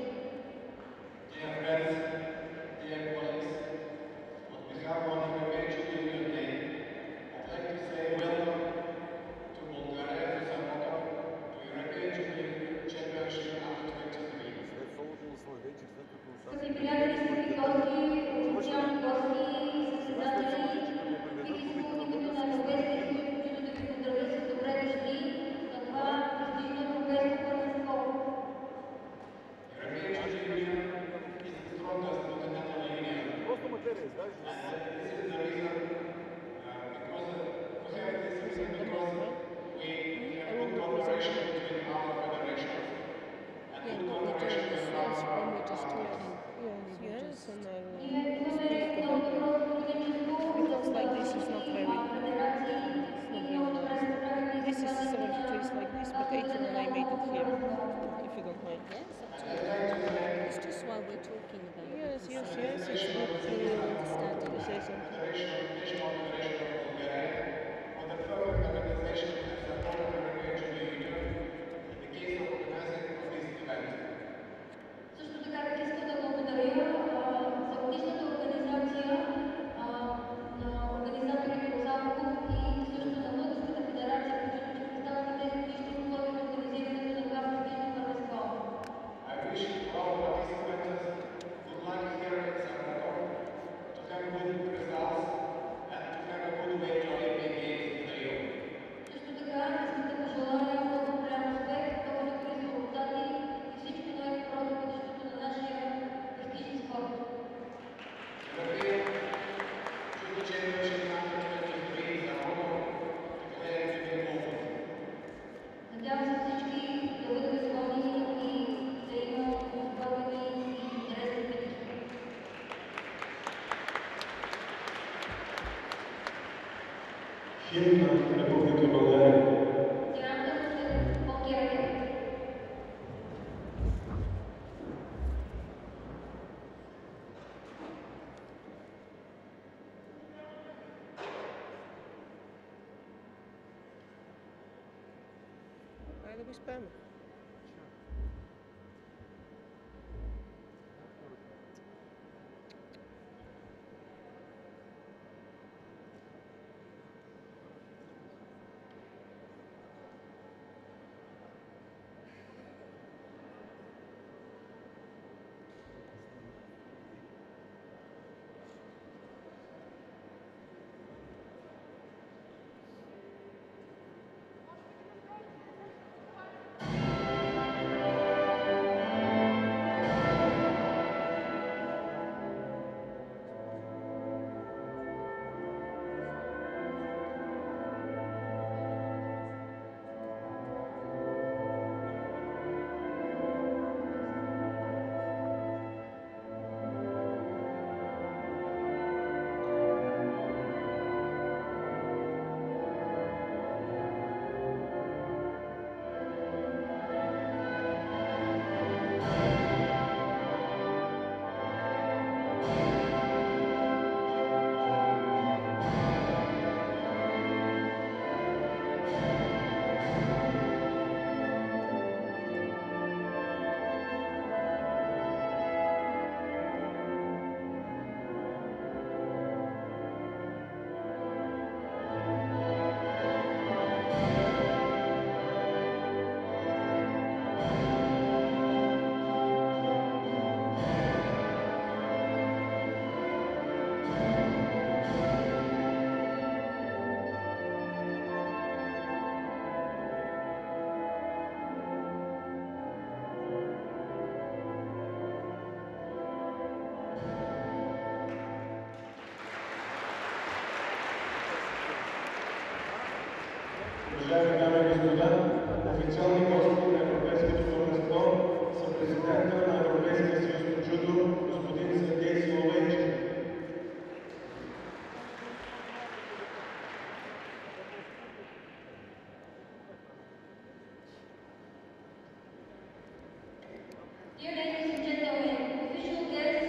Speaker 6: Dear friends, dear colleagues, on behalf of the European Judo Union Day, I'd like to say welcome to Bulgaria, to Samokov, to European Judo Championship Under 23.
Speaker 7: Скъпи приятели, скъпи гости, официални гости и състезатели, бих искал от името на Европейския съюз по джудо да ви поздравя с добре дошли на това престижно европейско първенство.
Speaker 6: European Judo Union is the strongest continental union. And this is the reason because we have this reason because we have good cooperation between our federations and good cooperation with our partners.
Speaker 7: Имаме много добро сътрудничество с всички федерации и много добре се справяме и с нашите национални
Speaker 2: If you don't mind.
Speaker 1: Yes, absolutely. It's just while we're talking about it.
Speaker 2: Yes, it's good to
Speaker 1: understand it.
Speaker 2: say something.
Speaker 6: National Federation of Bulgaria for the perfect organization and support of the European Judo Union in the case of organizing this event.
Speaker 7: Също така бих искал да благодаря за отличната организация на организаторите от Самоков и също на Българската федерация, които че представяха тези отлични условия на организирането на това престижно първенство.
Speaker 6: I wish all participants good luck here at Samokov to have good results and to have a good way to Olympic Games in Rio.
Speaker 7: Също така искам да пожелая много голям успех, много добри резултати и всичко най-добро за бъдещето на нашия престижен спорт.
Speaker 6: European Judo Championship Under 23 in Samokov declared to be open.
Speaker 7: Надявам се всички да бъдат изгодни и да има спокойни и интересни битки.
Speaker 5: Химн на Република България.
Speaker 7: Страната на България.
Speaker 2: Айде го изпеем.
Speaker 5: Уважаеми дами и господа, официални гости на Европейското първенство са президента на Европейския съюз по джудо, господин Сергей Соловейчев.
Speaker 7: Dear ladies and gentlemen, official guests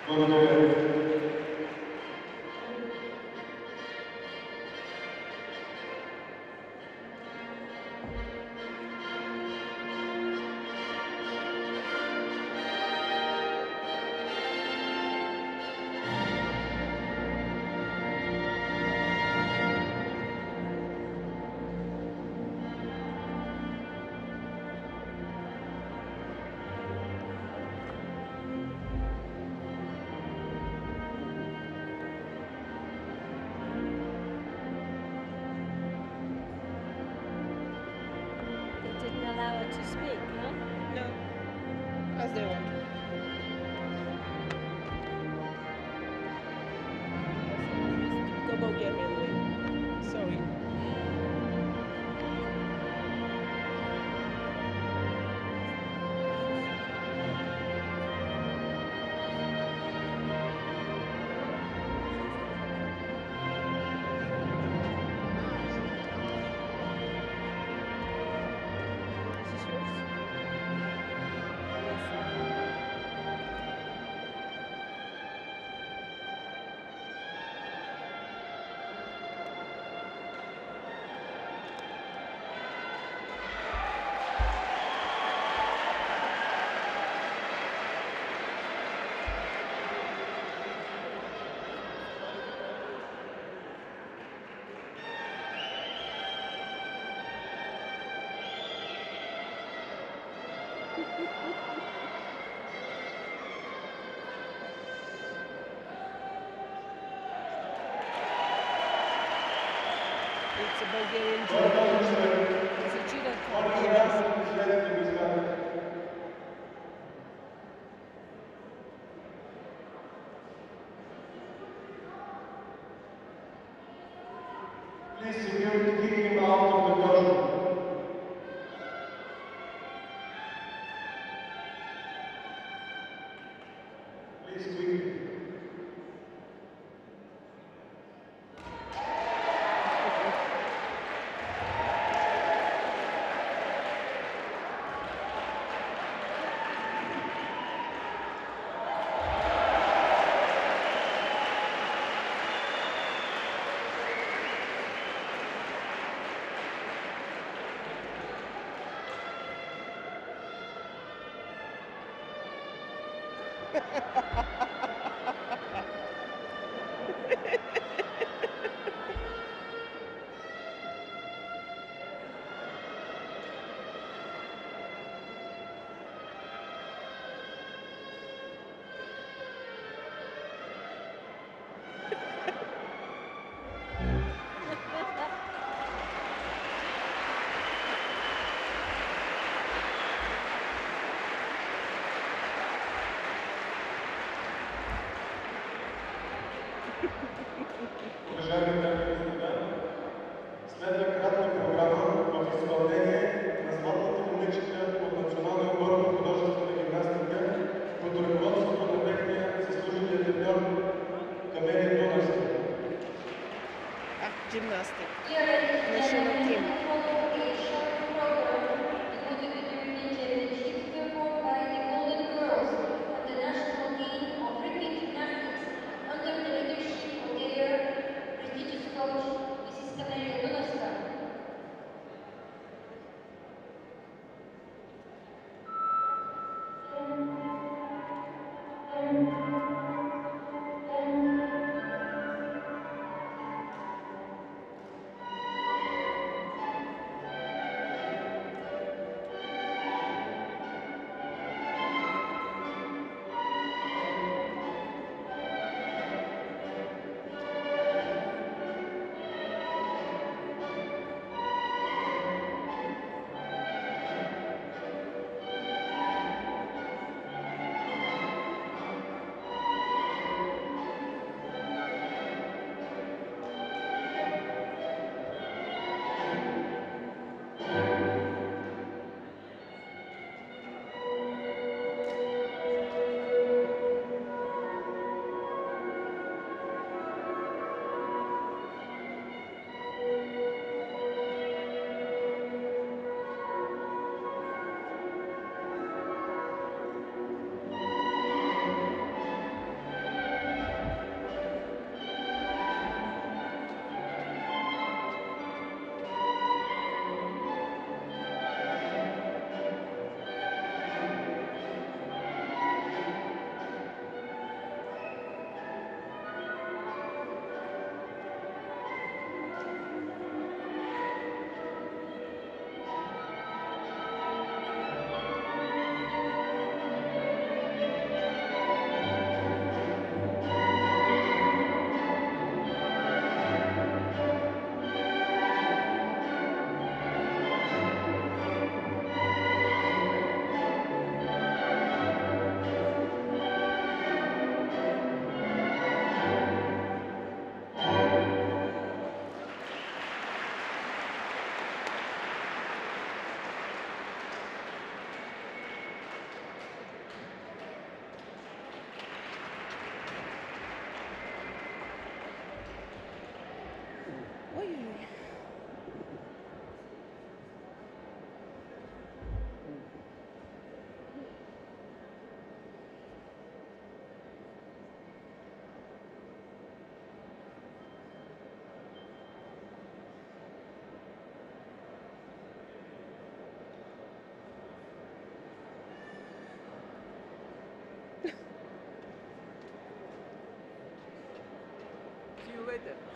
Speaker 5: Благодаря.
Speaker 1: Didn't allow her to speak, huh?
Speaker 2: No, as they want. Go Bulgarian way. Sorry. This is yours. It's a Bulgarian judo. It's a judo competition.
Speaker 5: Please security kick him out of the dojo. Please quickly. Уважаеми дами и господа, следва кратка програма в изпълнение на златните момичета от Националния отбор по художествена гимнастика под ръководството на техния заслужен треньор Камелия Дунавска.
Speaker 2: Gymnastic.
Speaker 7: National
Speaker 2: team.
Speaker 7: Follow a short program, the U23 Championships performed by the Golden Girls of the national team of rhythmic gymnastics under the leadership of their prestigious coach, Mrs. Camelia Donoska.
Speaker 2: better.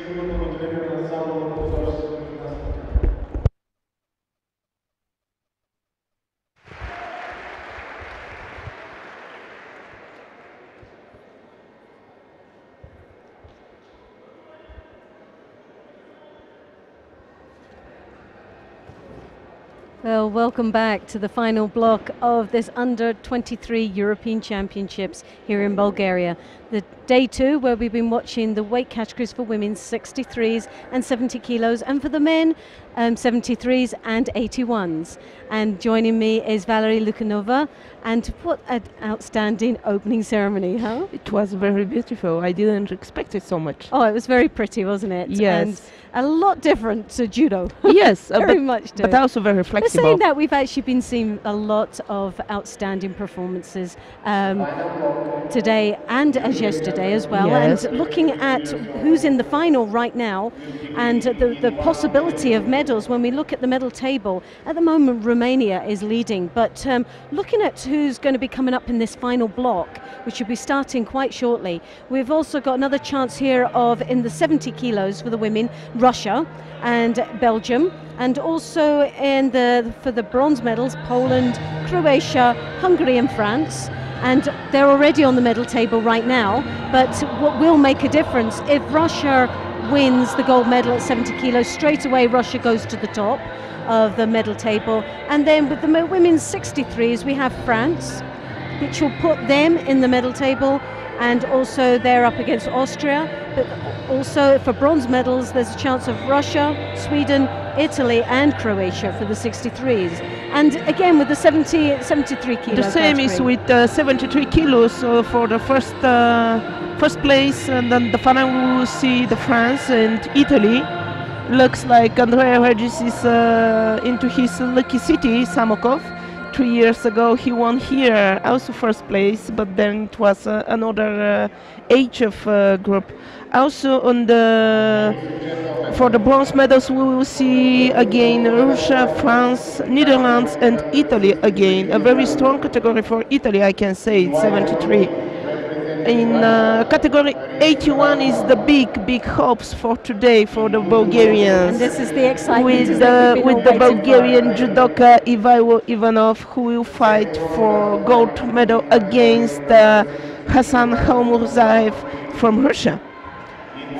Speaker 5: фирмата на тренера само на повторство и наставка.
Speaker 1: Well, welcome back to the final block of this Under-23 European Championships here in Bulgaria. The day 2, where we've been watching the weight categories for women 63s and 70 kilos, and for the men 73s and 81s. And joining me is Valerie Lukhanova. And what an outstanding opening ceremony, huh?
Speaker 2: It was very beautiful. I didn't expect it so much.
Speaker 1: Oh, it was very pretty, wasn't it?
Speaker 2: Yes.
Speaker 1: And a lot different to judo.
Speaker 2: Yes,
Speaker 1: very much
Speaker 2: but also very
Speaker 1: But
Speaker 2: flexible.
Speaker 1: saying that, we've actually been seeing a lot of outstanding performances today and as yesterday as well.
Speaker 2: Yes.
Speaker 1: And looking at who's in the final right now and the possibility of medals, when we look at the medal table, at the moment Romania is leading, but looking at who's going to be coming up in this final block, which will be starting quite shortly, we've also got another chance here of, in the 70 kilos for the women, Russia and Belgium, and also in for the bronze medals, Poland, Croatia, Hungary and France. And they're already on the medal table right now, but what will make a difference, if Russia wins the gold medal at 70 kilos, straight away Russia goes to the top of the medal table. And then with the women's 63s, we have France, which will put them in the medal table, and also they're up against Austria. But also for bronze medals, there's a chance of Russia, Sweden, Italy and Croatia for the 63s. And again with the 73 kilos.
Speaker 2: The same is with 73 kilos for the first place, and then the final we will see the France and Italy. Looks like Andrea Regis is into his lucky city, Samokov. 3 years ago he won here, also first place, but then it was another age of group. Also on for the bronze medals we will see again Russia, France, Netherlands and Italy again. A very strong category for Italy, I can say, it's 73. In category 81 is the big hopes for today for the Bulgarians.
Speaker 1: And this is the excitement
Speaker 2: with the Bulgarian judoka Ivailo Ivanov, who will fight for gold medal against Hassan Khalmurzaev from Russia.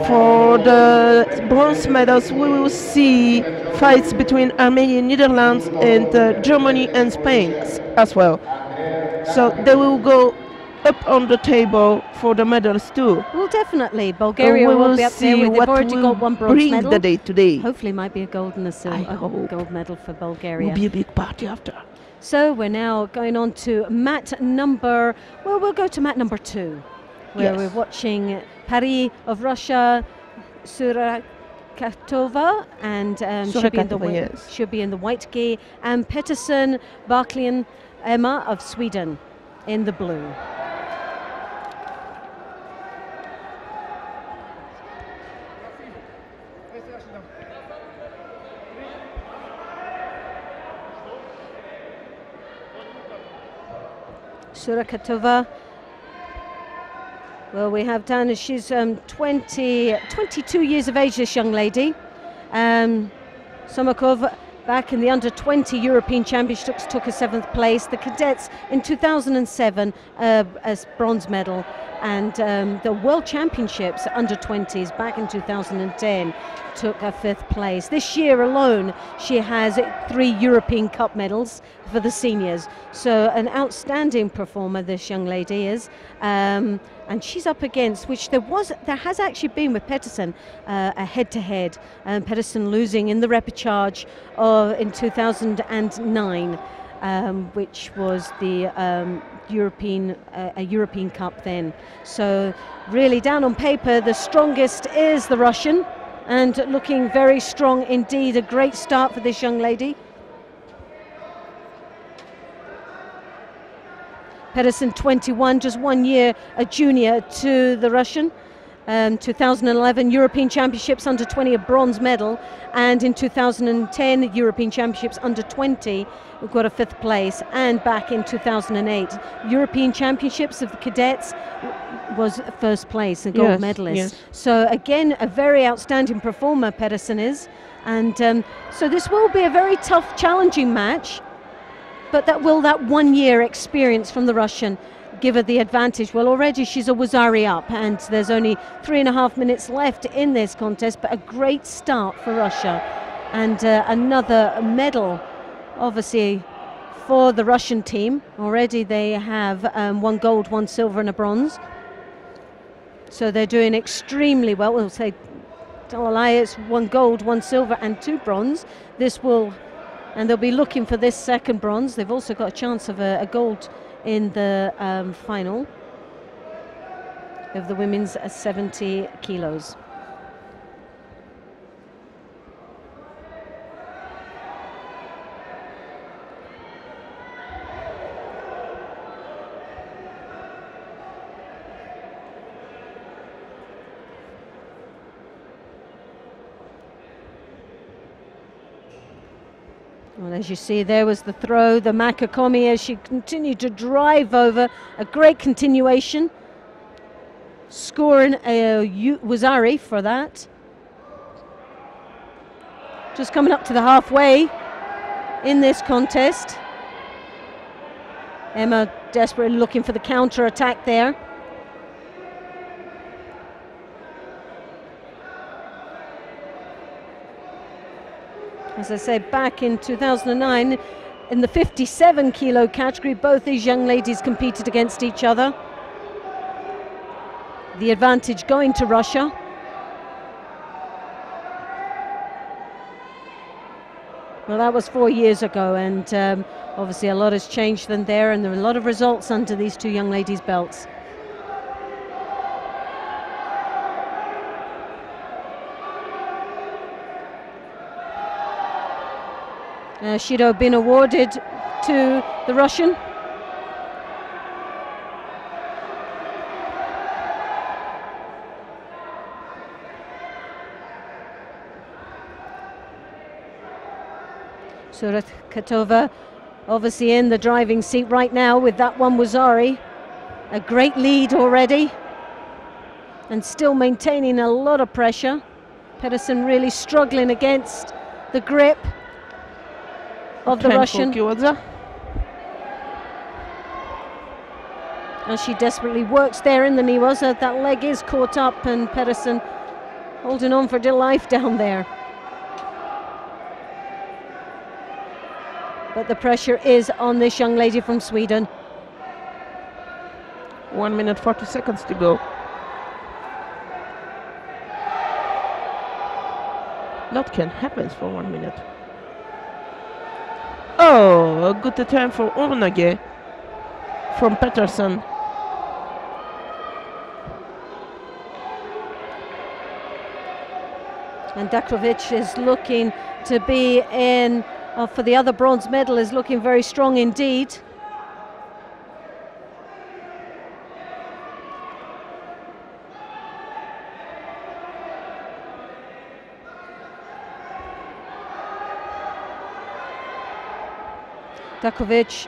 Speaker 2: For the bronze medals we will see fights between Armenia, Netherlands and Germany and Spain as well. So they will go up on the table for the medals too.
Speaker 1: Well, definitely. Bulgaria will be up there. They've already got one bronze medal.
Speaker 2: The day today.
Speaker 1: Hopefully it might be a gold and a gold medal for Bulgaria.
Speaker 2: Will be a big party after.
Speaker 1: So we're now going on to mat number, well, we'll go to mat number 2, where we're watching Paris of Russia, Surakatova, and she'll be in the white gi, and Pettersson, Barklian, Emma of Sweden in the blue. Surakatova, well, we have done, she's 22 years of age, this young lady. Samokov, back in the under-20 European Championships, took a 7th place. The cadets in 2007 as bronze medal, and the World Championships under-20s back in 2010 took a 5th place. This year alone she has 3 European Cup medals for the seniors, so an outstanding performer this young lady is. And she's up against, which there has actually been with Pettersson, a head-to-head, Pettersson losing in the repechage in 2009, which was the a European Cup then. So really, down on paper, the strongest is the Russian, and looking very strong indeed. A great start for this young lady. Pettersson 21, just 1 year a junior to the Russian, 2011 European Championships under 20 a bronze medal, and in 2010 European Championships under 20 we got a 5th place, and back in 2008 European Championships of the cadets was 1st place, a gold medalist.
Speaker 2: Yes.
Speaker 1: So again, a very outstanding performer Pedersen is, and so this will be a very tough, challenging match, but that 1 year experience from the Russian give her the advantage? Well, already she's a Wazari up, and there's only 3.5 minutes left in this contest, but a great start for Russia. And another medal, obviously, for the Russian team. Already they have 1 gold, 1 silver and a bronze. So they're doing extremely well. We'll say, tell a lie, it's 1 gold, 1 silver and 2 bronze. This will, and they'll be looking for this 2nd bronze. They've also got a chance of a gold in the final of the women's 70 kilos. Well, as you see, there was the throw, the Makakomi, as she continued to drive over. A great continuation. Scoring a Wazari for that. Just coming up to the halfway in this contest. Emma desperately looking for the counter attack there. As I say, back in 2009, in the 57 kilo category, both these young ladies competed against each other. The advantage going to Russia. Well, that was 4 years ago, and obviously a lot has changed then there, and there are a lot of results under these 2 young ladies' belts. Judo been awarded to the Russian. Surakatova obviously in the driving seat right now with that 1 Wazari. A great lead already, and still maintaining a lot of pressure. Pedersen really struggling against the grip of the Russian. As she desperately works there in the Niwaza, that leg is caught up, and Pedersen holding on for dear life down there. But the pressure is on this young lady from Sweden.
Speaker 2: 1 minute 40 seconds to go. Lot can happen for 1 minute. Oh, a good attempt for Ornage from Pedersen.
Speaker 1: And Dakovic is looking to be in, for the other bronze medal, is looking very strong indeed. Dakovic,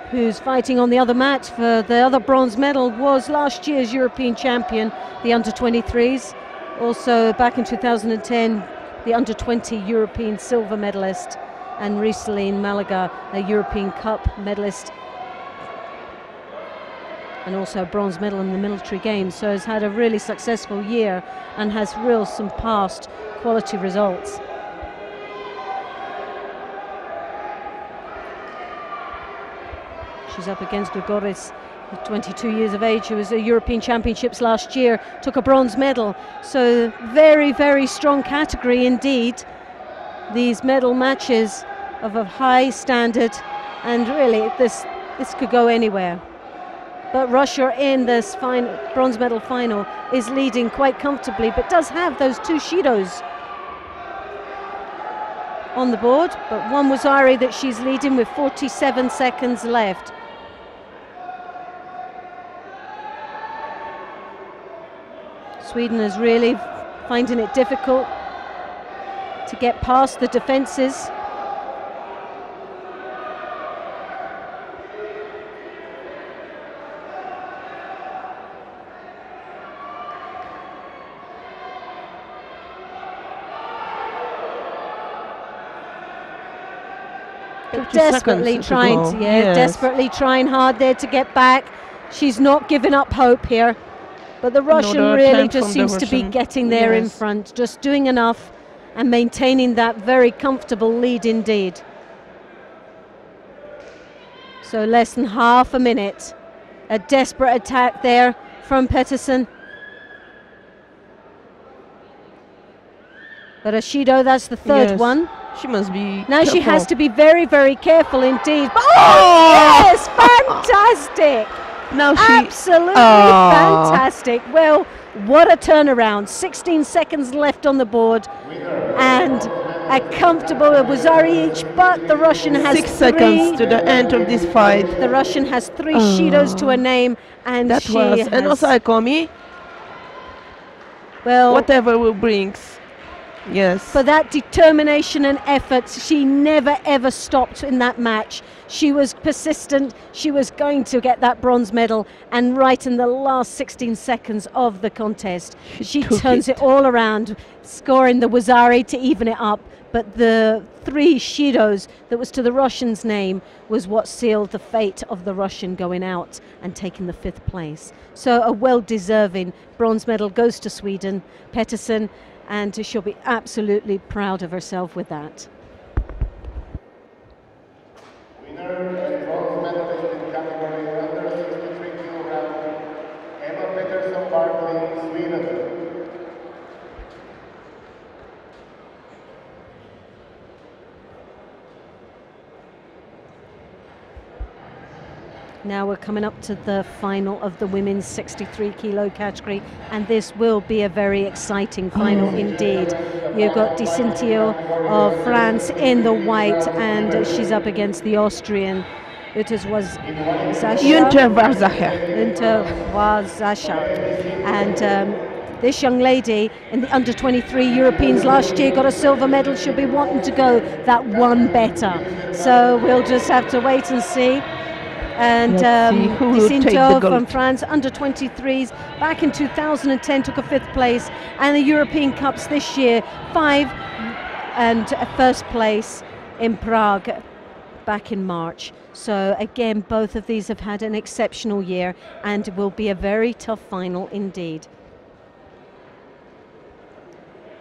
Speaker 1: who's fighting on the other mat for the other bronze medal, was last year's European champion, the under-23s. Also back in 2010, the under-20 European silver medalist, and recently in Malaga, a European Cup medalist, and also a bronze medal in the military games. So has had a really successful year and has some past quality results. She's up against Grigoris, 22 years of age, who was at European Championships last year, took a bronze medal. So very, very strong category indeed. These medal matches of a high standard, and really this could go anywhere. But Russia in this bronze medal final is leading quite comfortably, but does have those 2 Shidos on the board, but 1 Wazari that she's leading with 47 seconds left. Sweden is really finding it difficult to get past the defences. Desperately trying, desperately trying hard there to get back. She's not giving up hope here, but the Russian really just seems to be getting there in front, just doing enough and maintaining that very comfortable lead indeed. So less than half a minute. A desperate attack there from Pettersson. But Ashido, that's the third one.
Speaker 2: She must be
Speaker 1: now
Speaker 2: careful.
Speaker 1: She has to be very, very careful indeed. Yes, fantastic!
Speaker 2: Now she
Speaker 1: absolutely fantastic. Well, what a turnaround! 16 seconds left on the board, and a comfortable Wazari each. But the Russian has
Speaker 2: 6 seconds to the end of this fight.
Speaker 1: The Russian has 3 Shidos to her name, and
Speaker 2: that was and also Aikomi.
Speaker 1: Well,
Speaker 2: whatever will brings. Yes.
Speaker 1: For that determination and effort, she never ever stopped in that match. She was persistent, she was going to get that bronze medal, and right in the last 16 seconds of the contest, she turns it all around, scoring the Wazari to even it up. But the 3 Shidos that was to the Russian's name was what sealed the fate of the Russian going out and taking the 5th place. So a well-deserving bronze medal goes to Sweden, Pettersson, and she'll be absolutely proud of herself with that.
Speaker 3: Winner and bronze medalist in category under 63 kilograms, Emma Pettersson Barkley, Sweden.
Speaker 1: Now we're coming up to the final of the women's 63 kilo category, and this will be a very exciting final indeed. You've got Di Cintio of France in the white, and she's up against the Austrian. It was
Speaker 2: Unterwarzacher.
Speaker 1: And this young lady in the under 23 Europeans last year got a silver medal. She'll be wanting to go that one better. So we'll just have to wait and see. And Di Cintio from France, under 23s, back in 2010 took a 5th place, and the European Cups this year, 5 and a 1st place in Prague back in March. So again, both of these have had an exceptional year, and it will be a very tough final indeed.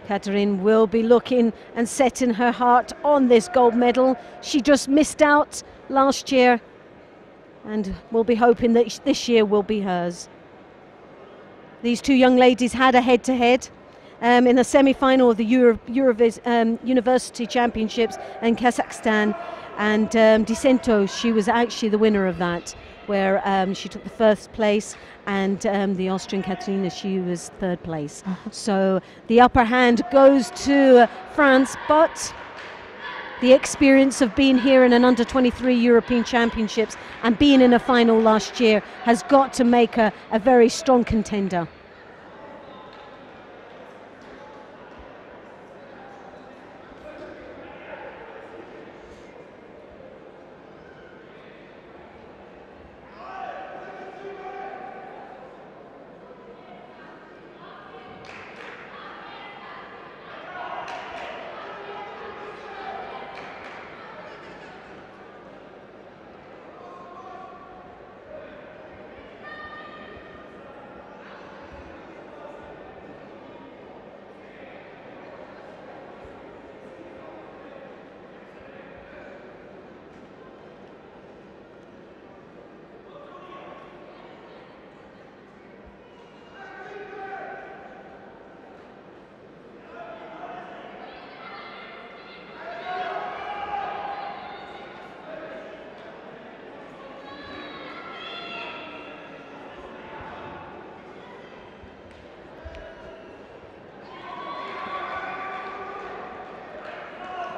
Speaker 1: Katarine will be looking and setting her heart on this gold medal. She just missed out last year, and we'll be hoping that this year will be hers. These 2 young ladies had a head-to-head in the semi-final of the University Championships in Kazakhstan, and Di Cintio, she was actually the winner of that, where she took the 1st place, and the Austrian Katarina, she was 3rd place. So the upper hand goes to France, but the experience of being here in an under 23 European Championships and being in a final last year has got to make her a very strong contender.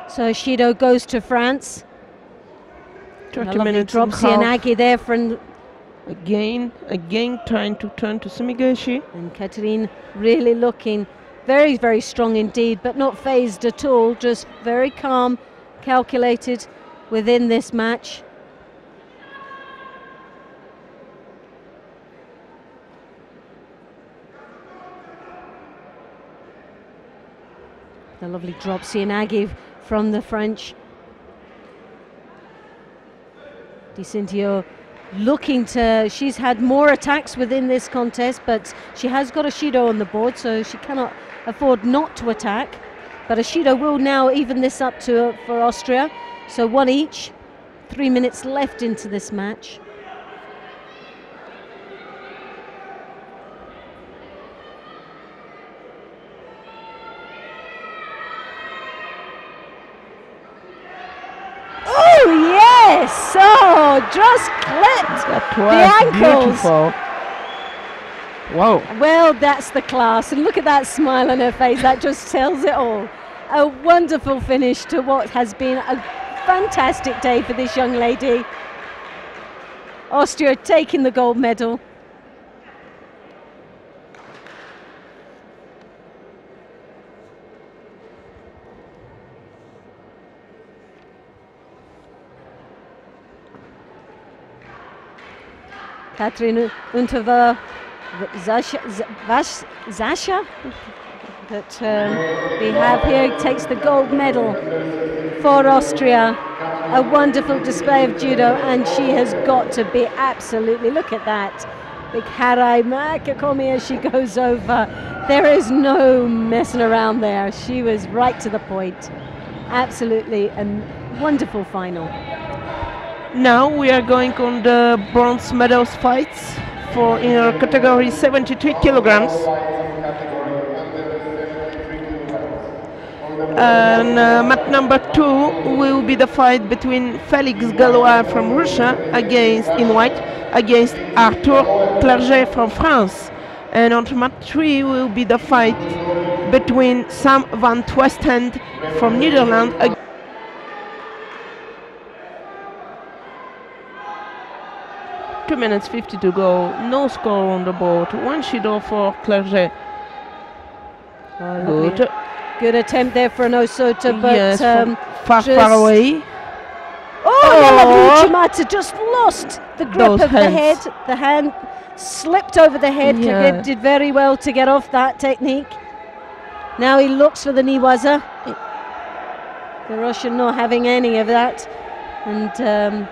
Speaker 1: So Shido goes to France.
Speaker 2: 30 minutes
Speaker 1: drop Sianagi there from
Speaker 2: Again trying to turn to Sumigashi.
Speaker 1: And Katerine really looking very, very strong indeed, but not phased at all, just very calm, calculated within this match. The lovely drop Sienagi from the French. Di Cintio looking to, she's had more attacks within this contest, but she has got a Shido on the board, so she cannot afford not to attack. But a Shido will now even this up to for Austria, so one each. 3 minutes left into this match. Oh yes! Oh, just clipped the ankles.
Speaker 2: Beautiful. Wow.
Speaker 1: Well, that's the class, and look at that smile on her face. That just tells it all. A wonderful finish to what has been a fantastic day for this young lady. Austria taking the gold medal. Katerina Untova Zasha that we have here takes the gold medal for Austria. A wonderful display of judo, and she has got to be absolutely, look at that. Big Harai Makakomi as she goes over. There is no messing around there. She was right to the point. Absolutely a wonderful final.
Speaker 2: Now we are going on the bronze medals fights for in our category 73 kilograms. And match number 2 will be the fight between Felix Gallois from Russia in white against Arthur Clerget from France. And on match 3 will be the fight between Sam van Twestend from Netherlands. 2 minutes 50 to go, no score on the board, one Shido for Clerget.
Speaker 1: Good. Good attempt there for an Osota, but
Speaker 2: yes, far away.
Speaker 1: Oh, Uchimata just lost the grip of the head. The hand slipped over the head.
Speaker 2: Yeah.
Speaker 1: Did very well to get off that technique. Now he looks for the Niwaza. The Russian not having any of that. And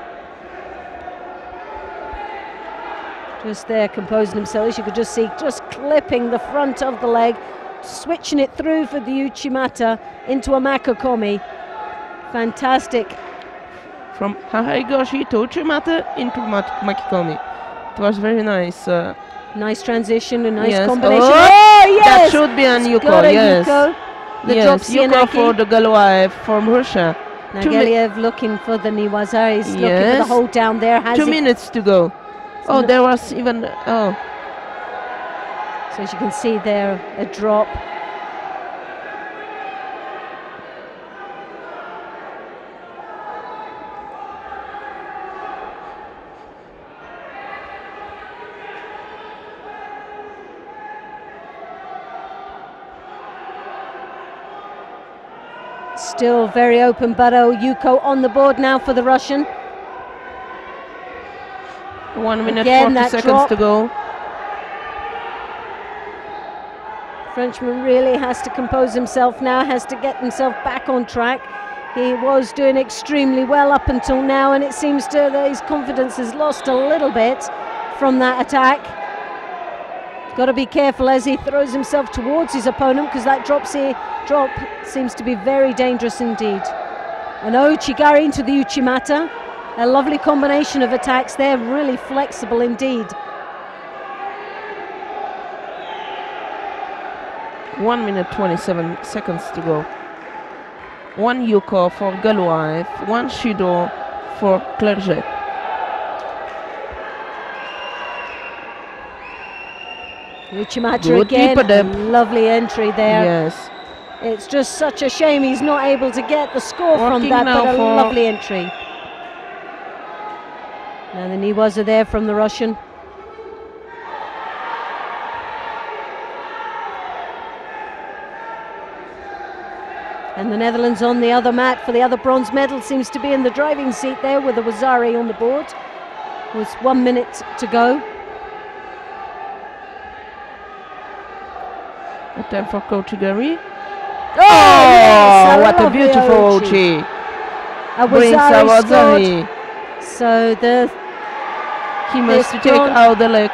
Speaker 1: just there composing himself. As you could just see, just clipping the front of the leg, switching it through for the Uchimata into a Makokomi. Fantastic.
Speaker 2: From Hahaigoshi to Uchimata into Makikomi. It was very nice.
Speaker 1: Nice transition, a nice
Speaker 2: yes.
Speaker 1: combination.
Speaker 2: Oh,
Speaker 1: yes!
Speaker 2: That should be an Yuko, yes.
Speaker 1: Yuko. The
Speaker 2: yes, Yuko for the Gallois from Russia.
Speaker 1: Nageliev looking for the Niwaza. He's looking for the hold down there.
Speaker 2: 2 minutes to go. Oh, there was even, oh.
Speaker 1: So as you can see there, a drop. Still very open, but Yuko on the board now for the Russian.
Speaker 2: 1 minute,
Speaker 1: Again,
Speaker 2: 40 seconds
Speaker 1: drop.
Speaker 2: to go.
Speaker 1: Frenchman really has to compose himself now, has to get himself back on track. He was doing extremely well up until now, and it seems that his confidence has lost a little bit from that attack. Got to be careful as he throws himself towards his opponent, because that drop seems to be very dangerous indeed. And Chigari into the Uchimata. A lovely combination of attacks there, really flexible indeed.
Speaker 2: 1 minute 27 seconds to go. One Yuko for Gallois, one Shido for Clerget.
Speaker 1: Uchimata again, lovely entry there.
Speaker 2: Yes.
Speaker 1: It's just such a shame he's not able to get the score
Speaker 2: Working
Speaker 1: from that,
Speaker 2: now
Speaker 1: but a
Speaker 2: for
Speaker 1: lovely entry. Now the Niwaza there from the Russian. And the Netherlands on the other mat for the other bronze medal seems to be in the driving seat there with the Wazari on the board. With 1 minute to go.
Speaker 2: Attempt for Coach Gary.
Speaker 1: Oh, yes,
Speaker 2: what a beautiful Ochi. Brings
Speaker 1: Wazari. So
Speaker 2: he must take out the leg.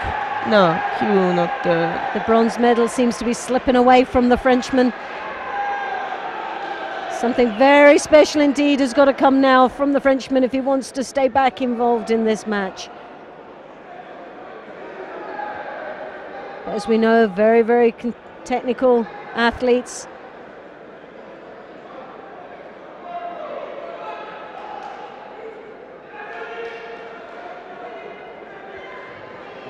Speaker 2: No, he will not.
Speaker 1: The bronze medal seems to be slipping away from the Frenchman. Something very special indeed has got to come now from the Frenchman if he wants to stay back involved in this match. As we know, very, very technical athletes.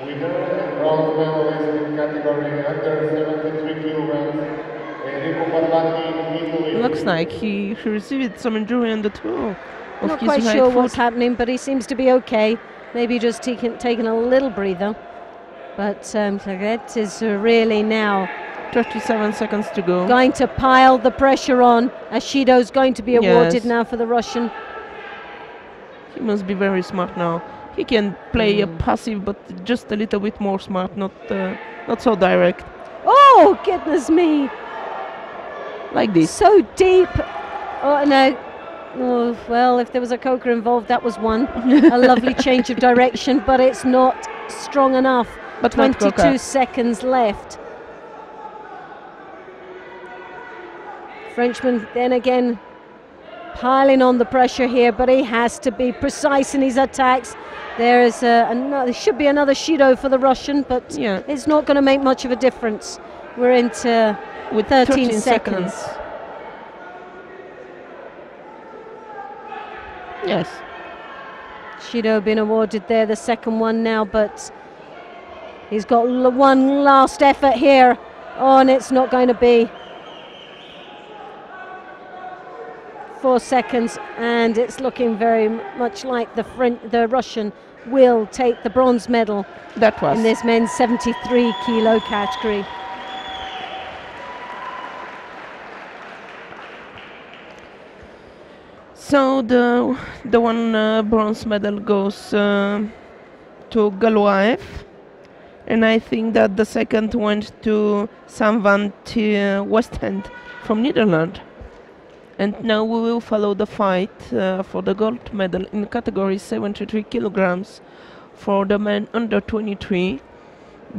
Speaker 3: Winner and bronze medalist in category under 73 kilograms.
Speaker 2: Looks like he received some injury on the toe of
Speaker 1: Not
Speaker 2: his
Speaker 1: quite
Speaker 2: right
Speaker 1: sure
Speaker 2: foot.
Speaker 1: what's happening, but he seems to be okay. Maybe just taking a little breather. But Claret is really now
Speaker 2: 37 seconds to go.
Speaker 1: Going to pile the pressure on. Ashido's going to be awarded now for the Russian.
Speaker 2: He must be very smart now. He can play a passive, but just a little bit more smart, not so direct.
Speaker 1: Oh, goodness me.
Speaker 2: Like this.
Speaker 1: So deep. Oh, no. Oh, well, if there was a coker involved, that was one. A lovely change of direction, but it's not strong enough.
Speaker 2: But
Speaker 1: 22 seconds left. Frenchman, then again, piling on the pressure here, but he has to be precise in his attacks. There is there should be another Shido for the Russian, but it's not going to make much of a difference. We're into with 13 seconds.
Speaker 2: Yes.
Speaker 1: Shido been awarded there, the second one now, but he's got one last effort here. Oh, and it's not going to be. 4 seconds, and it's looking very much like the Russian will take the bronze medal.
Speaker 2: That was
Speaker 1: in this men's 73 kilo category.
Speaker 2: So the one bronze medal goes to Galoaev, and I think that the second went to Sam van Westend from Netherlands. And now we will follow the fight for the gold medal in category 73 kilograms for the men under 23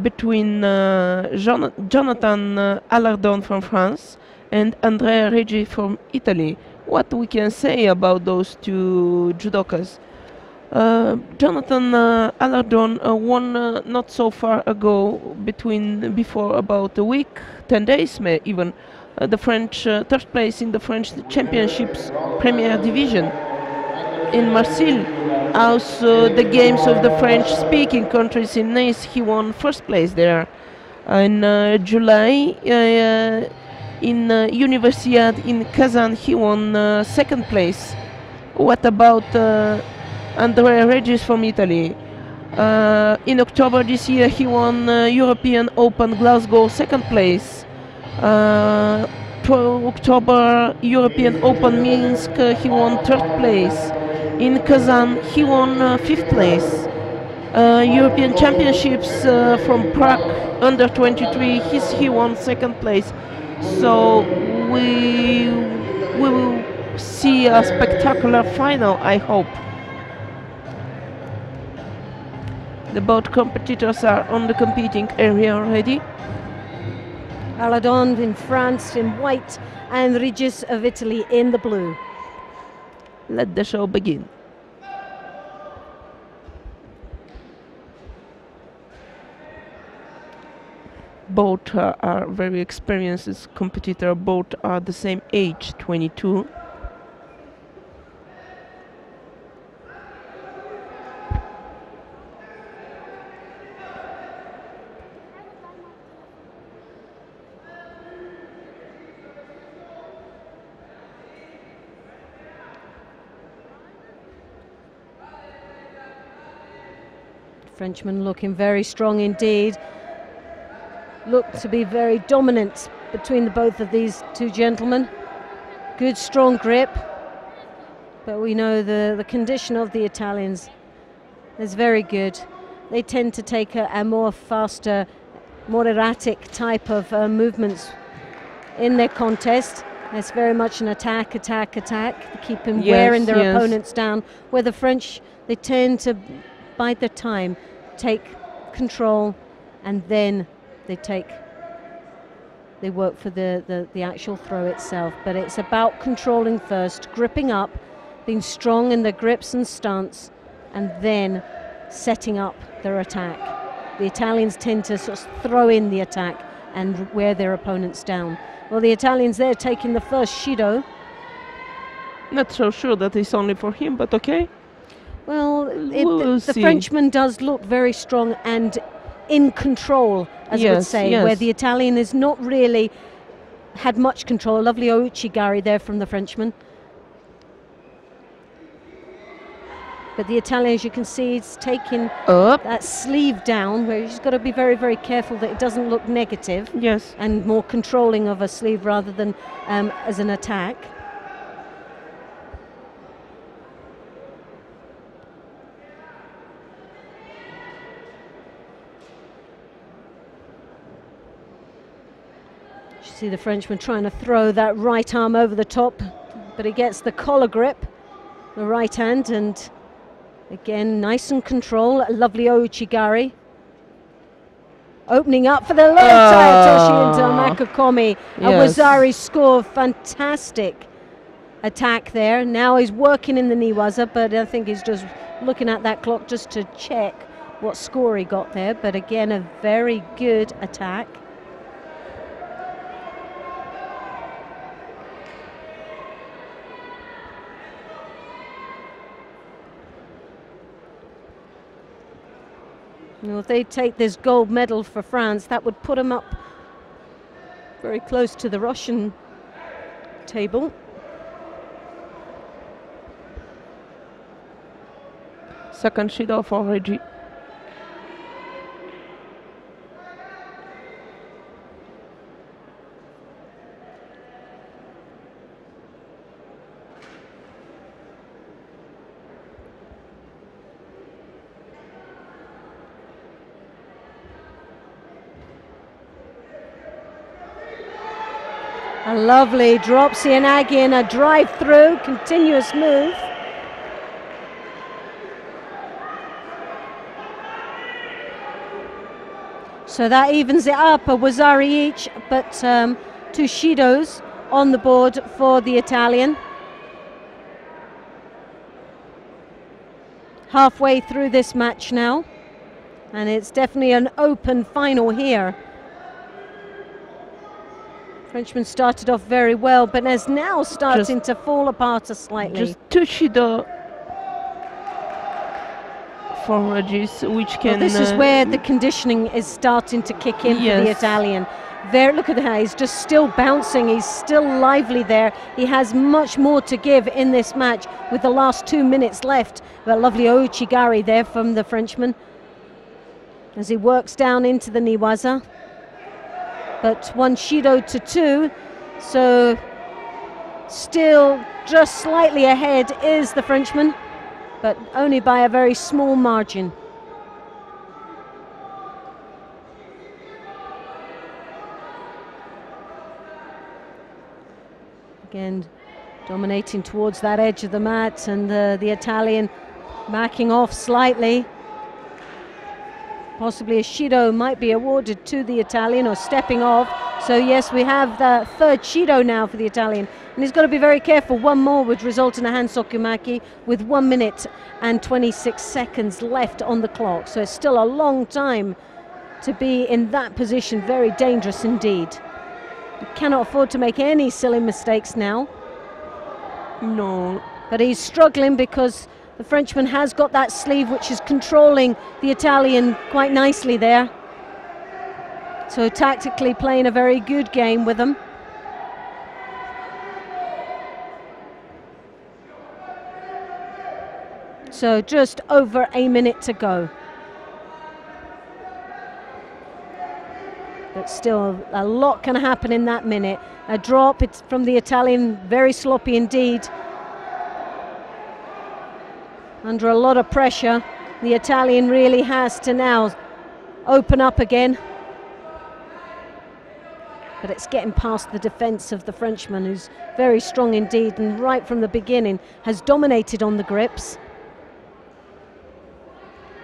Speaker 2: between Jonathan Allardon from France and Andrea Reggi from Italy. What we can say about those two judokas? Jonathan Allardon won not so far ago, before about a week, 10 days even, the French third place in the French Championships Premier Division in Marseille. Also the games of the French-speaking countries in Nice, he won first place there. In July, in Universiade in Kazan, he won second place. What about Andrea Regis from Italy? In October this year, he won European Open Glasgow second place. 12 October European Open Minsk, he won third place. In Kazan, he won fifth place. European Championships from Prague under 23, he won second place. So we will see a spectacular final, I hope. The both competitors are on the competing area already.
Speaker 1: Allardon in France in white and Regis of Italy in the blue.
Speaker 2: Let the show begin. Both are very experienced competitors, both are the same age, 22.
Speaker 1: Frenchman looking very strong indeed. Look to be very dominant between both of these two gentlemen. Good strong grip, but we know the condition of the Italians is very good. They tend to take a more faster, more erratic type of movements in their contest. It's very much an attack, attack, attack, keeping wearing their opponents down, where the French, they tend to bide their time, take control, and then they work for the actual throw itself. But it's about controlling first, gripping up, being strong in their grips and stance, and then setting up their attack. The Italians tend to sort of throw in the attack and wear their opponents down. Well, the Italians there taking the first Shido.
Speaker 2: Not so sure that it's only for him, but okay.
Speaker 1: Well, the Frenchman does look very strong and in control, as I would say, where the Italian is not really had much control. Lovely ouchigari there from the Frenchman. But the Italian, as you can see, is taking that sleeve down, where he's got to be very, very careful that it doesn't look negative.
Speaker 2: Yes.
Speaker 1: And more controlling of a sleeve rather than as an attack. You see the Frenchman trying to throw that right arm over the top, but he gets the collar grip, the right hand, and again, nice and control. A lovely ouchigari. Opening up for the low Toshi into Makakomi. Awazari score. Fantastic attack there. Now he's working in the niwaza, but I think he's just looking at that clock just to check what score he got there. But again, a very good attack. Well, if they take this gold medal for France, that would put them up very close to the Russian table.
Speaker 2: Second Shido for Reggie.
Speaker 1: A lovely dropsy and Aggie in a drive through, continuous move. So that evens it up, a Wazari each, but 2 Shidos on the board for the Italian. Halfway through this match now, and it's definitely an open final here. Frenchman started off very well, but is now starting to fall apart slightly.
Speaker 2: Just 2 Shido for Regis, which can...
Speaker 1: Well, this is where the conditioning is starting to kick in for the Italian. There, look at that, he's just still bouncing, he's still lively there. He has much more to give in this match with the last 2 minutes left. That lovely ouchigari there from the Frenchman as he works down into the niwaza. But 1 Shido to 2, so still just slightly ahead is the Frenchman, but only by a very small margin. Again, dominating towards that edge of the mat, and the Italian backing off slightly. Possibly a Shido might be awarded to the Italian, or stepping off. So yes, we have the 3rd Shido now for the Italian. And he's got to be very careful. One more would result in a hand sokumaki with 1 minute and 26 seconds left on the clock. So it's still a long time to be in that position. Very dangerous indeed. You cannot afford to make any silly mistakes now.
Speaker 2: No.
Speaker 1: But he's struggling because the Frenchman has got that sleeve which is controlling the Italian quite nicely there. So tactically playing a very good game with them. So just over a minute to go. But but still a lot can happen in that minute. A drop, it's from the Italian, very sloppy indeed. Under a lot of pressure, the Italian really has to now open up again. But it's getting past the defence of the Frenchman, who's very strong indeed, and right from the beginning has dominated on the grips.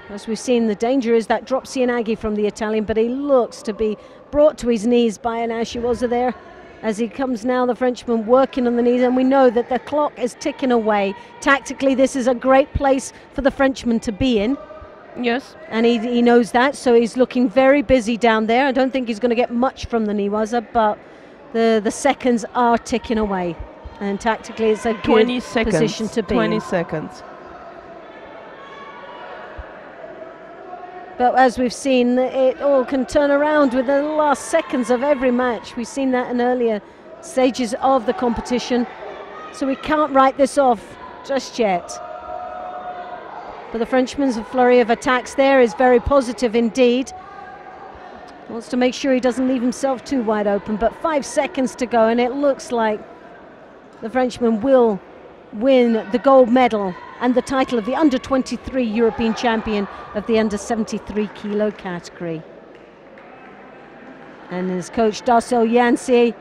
Speaker 1: As we've seen, the danger is that drop Cianaghi from the Italian, but he looks to be brought to his knees by an Ashiwaza there. As he comes now, the Frenchman working on the knees, and we know that the clock is ticking away. Tactically, this is a great place for the Frenchman to be in.
Speaker 2: Yes.
Speaker 1: And he knows that, so he's looking very busy down there. I don't think he's going to get much from the Niwaza, but the seconds are ticking away. And tactically, it's a good position to be
Speaker 2: 20
Speaker 1: in.
Speaker 2: seconds.
Speaker 1: But as we've seen, it all can turn around with the last seconds of every match. We've seen that in earlier stages of the competition. So we can't write this off just yet. But the Frenchman's flurry of attacks there is very positive indeed. Wants to make sure he doesn't leave himself too wide open, but 5 seconds to go, and it looks like the Frenchman will win the gold medal and the title of the under-23 European champion of the under-73 kilo category. And his coach Darcel Yancey,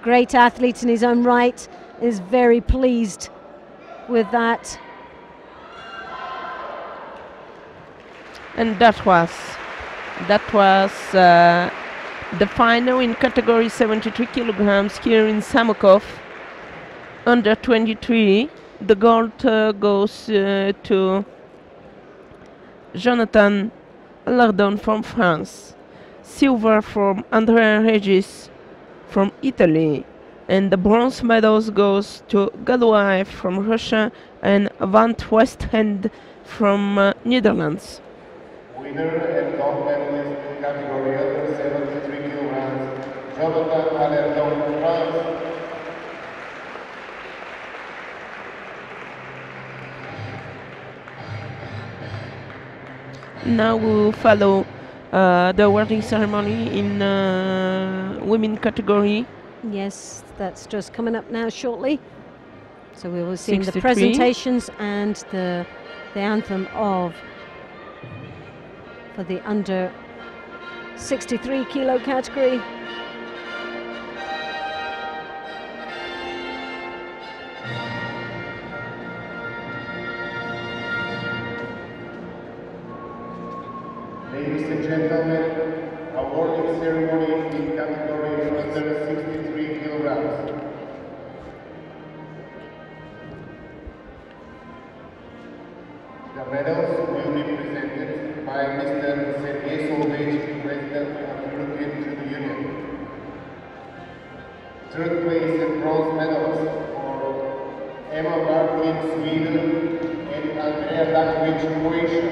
Speaker 1: great athlete in his own right, is very pleased with that.
Speaker 2: And that was the final in category 73 kilograms here in Samokov, under 23. The gold goes to Jonathan Lardon from France, silver from Andrea Regis from Italy, and the bronze medals goes to Galouaev from Russia and Van Westhend from Netherlands.
Speaker 3: Winner and gold medalist in category under 73 kilograms, Jonathan Lardon from France.
Speaker 2: Now we will follow the awarding ceremony in women category.
Speaker 1: Yes, that's just coming up now shortly. So we will see the
Speaker 2: 63.
Speaker 1: presentations and the anthem for the under 63 kilo category.
Speaker 3: Ladies and gentlemen, awarding ceremony in category under 63 kilograms. The medals will be presented by Mr. Sergei Solovich, President of the European Judo Union. Third place and bronze medals for Emma Bartlin, Sweden, and Andrea Dakovic, Croatia.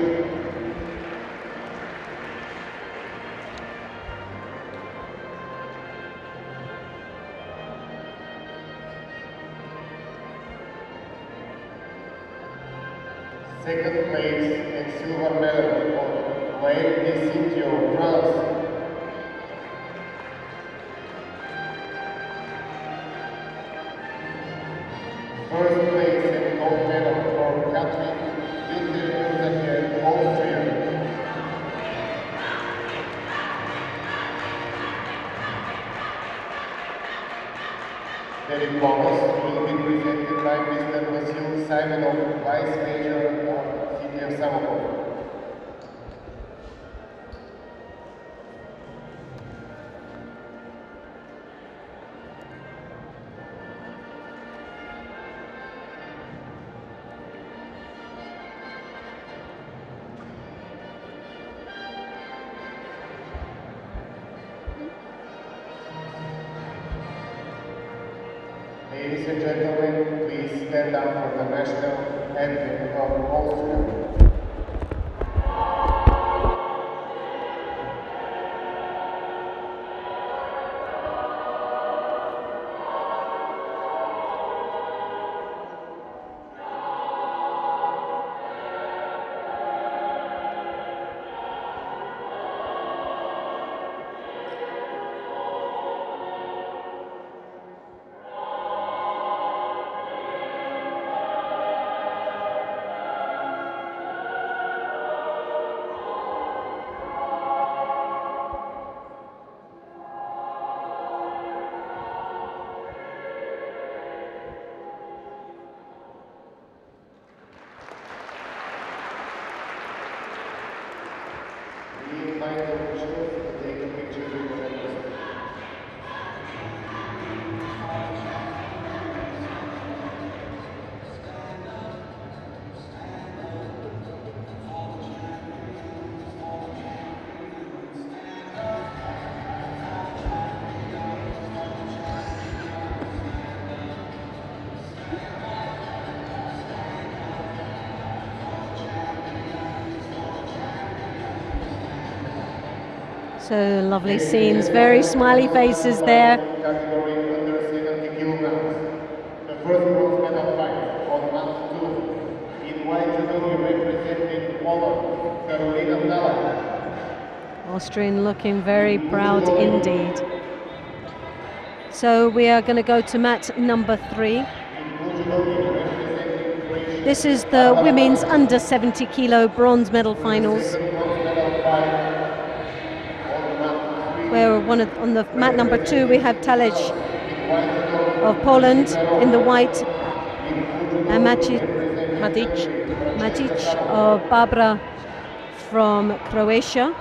Speaker 3: Second place and silver medal for Lael Desintio, France. First place and gold medal for Katrin Günther, Austria. The diplomas will be presented by Mr. Vasil Simonov, Vice Major of City of Samokov. Ladies and gentlemen, please stand up for the national anthem of Austria. officials to take a picture with the members.
Speaker 1: So lovely scenes, very smiley faces there.
Speaker 3: Category under 70 kilograms. The first bronze medal fight on month 2. In white judo representing Poland, Karolina Talak.
Speaker 1: Austrian looking very proud indeed. So we are going to go to mat number 3. This is the women's under 70 kilo bronze medal finals. Where on the mat number 2 we have Talej of Poland in the white, and Matic of Barbara from Croatia,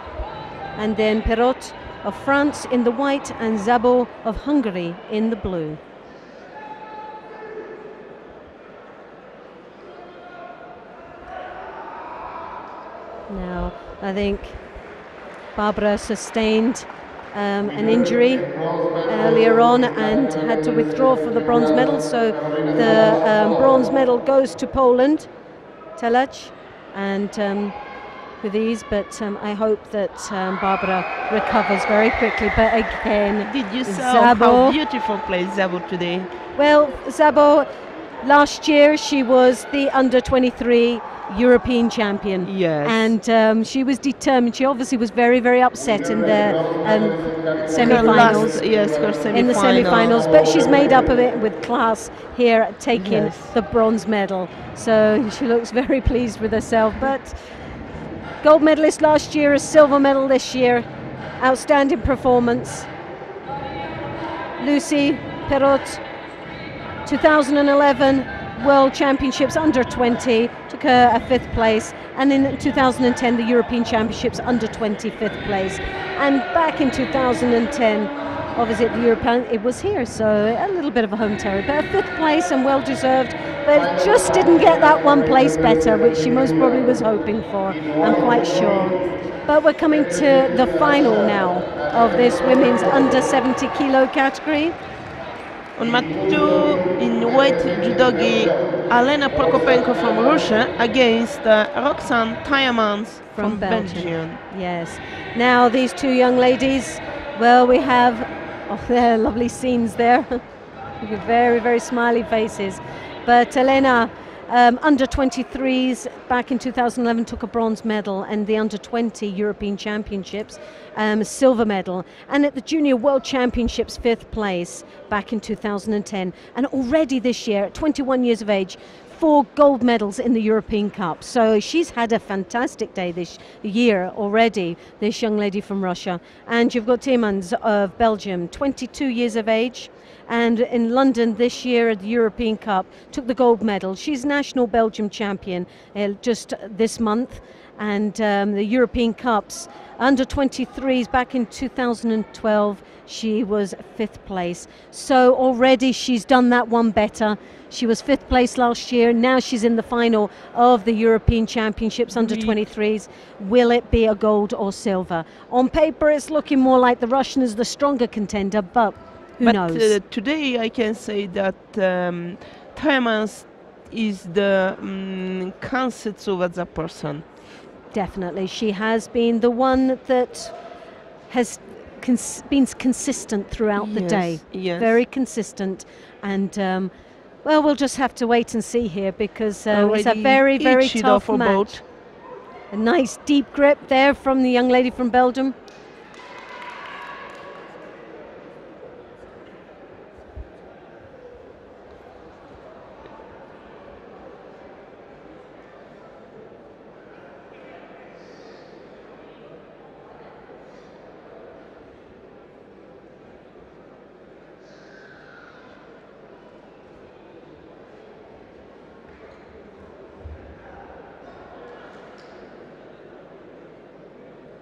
Speaker 1: and then Perot of France in the white and Zabo of Hungary in the blue. Now I think Barbara sustained an injury earlier on and had to withdraw for the bronze medal, so the bronze medal goes to Poland, Talaj, and with ease, but I hope that Barbara recovers very quickly. But again,
Speaker 2: did you see
Speaker 1: Zabo,
Speaker 2: how beautiful plays Zabo today?
Speaker 1: Well, Zabo, last year she was the under 23 European champion.
Speaker 2: Yes.
Speaker 1: And she was determined. She obviously was very, very upset in the semi-finals.
Speaker 2: Yes, her semi-final.
Speaker 1: In the semi-finals, but she's made up of it with class here, taking the bronze medal. So she looks very pleased with herself. But gold medalist last year, a silver medal this year. Outstanding performance. Lucy Perot, 2011 World Championships under 20, took her a 5th place, and in 2010 the European Championships under 20, 5th place, and back in 2010 obviously at the European it was here, so a little bit of a home territory, but a 5th place and well deserved, but just didn't get that one place better, which she most probably was hoping for, I'm quite sure. But we're coming to the final now of this women's under 70 kilo category.
Speaker 2: On mat 2 in white judogi, Alena Prokopenko from Russia against Roxanne Tayamans from Belgium.
Speaker 1: Yes. Now these two young ladies, well, we have, there are lovely scenes there. Very, very smiley faces. But Elena, under 23s back in 2011 took a bronze medal, and the under 20 European Championships silver medal, and at the Junior World Championships 5th place back in 2010, and already this year at 21 years of age 4 gold medals in the European Cup. So she's had a fantastic day this year already, this young lady from Russia. And you've got Tiemans of Belgium, 22 years of age, and in London this year at the European Cup took the gold medal. She's national Belgium champion just this month, and the European Cups under 23s back in 2012 she was 5th place. So already she's done that one better. She was 5th place last year, now she's in the final of the European Championships under 23s. Will it be a gold or silver? On paper it's looking more like the Russian is the stronger contender, but who knows?
Speaker 2: Today I can say that Tayamans is the Kansetsova person.
Speaker 1: Definitely, she has been the one that has been consistent throughout the day.
Speaker 2: Yes.
Speaker 1: Very consistent, and well, we'll just have to wait and see here, because it's a very, very tough match. A nice deep grip there from the young lady from Belgium.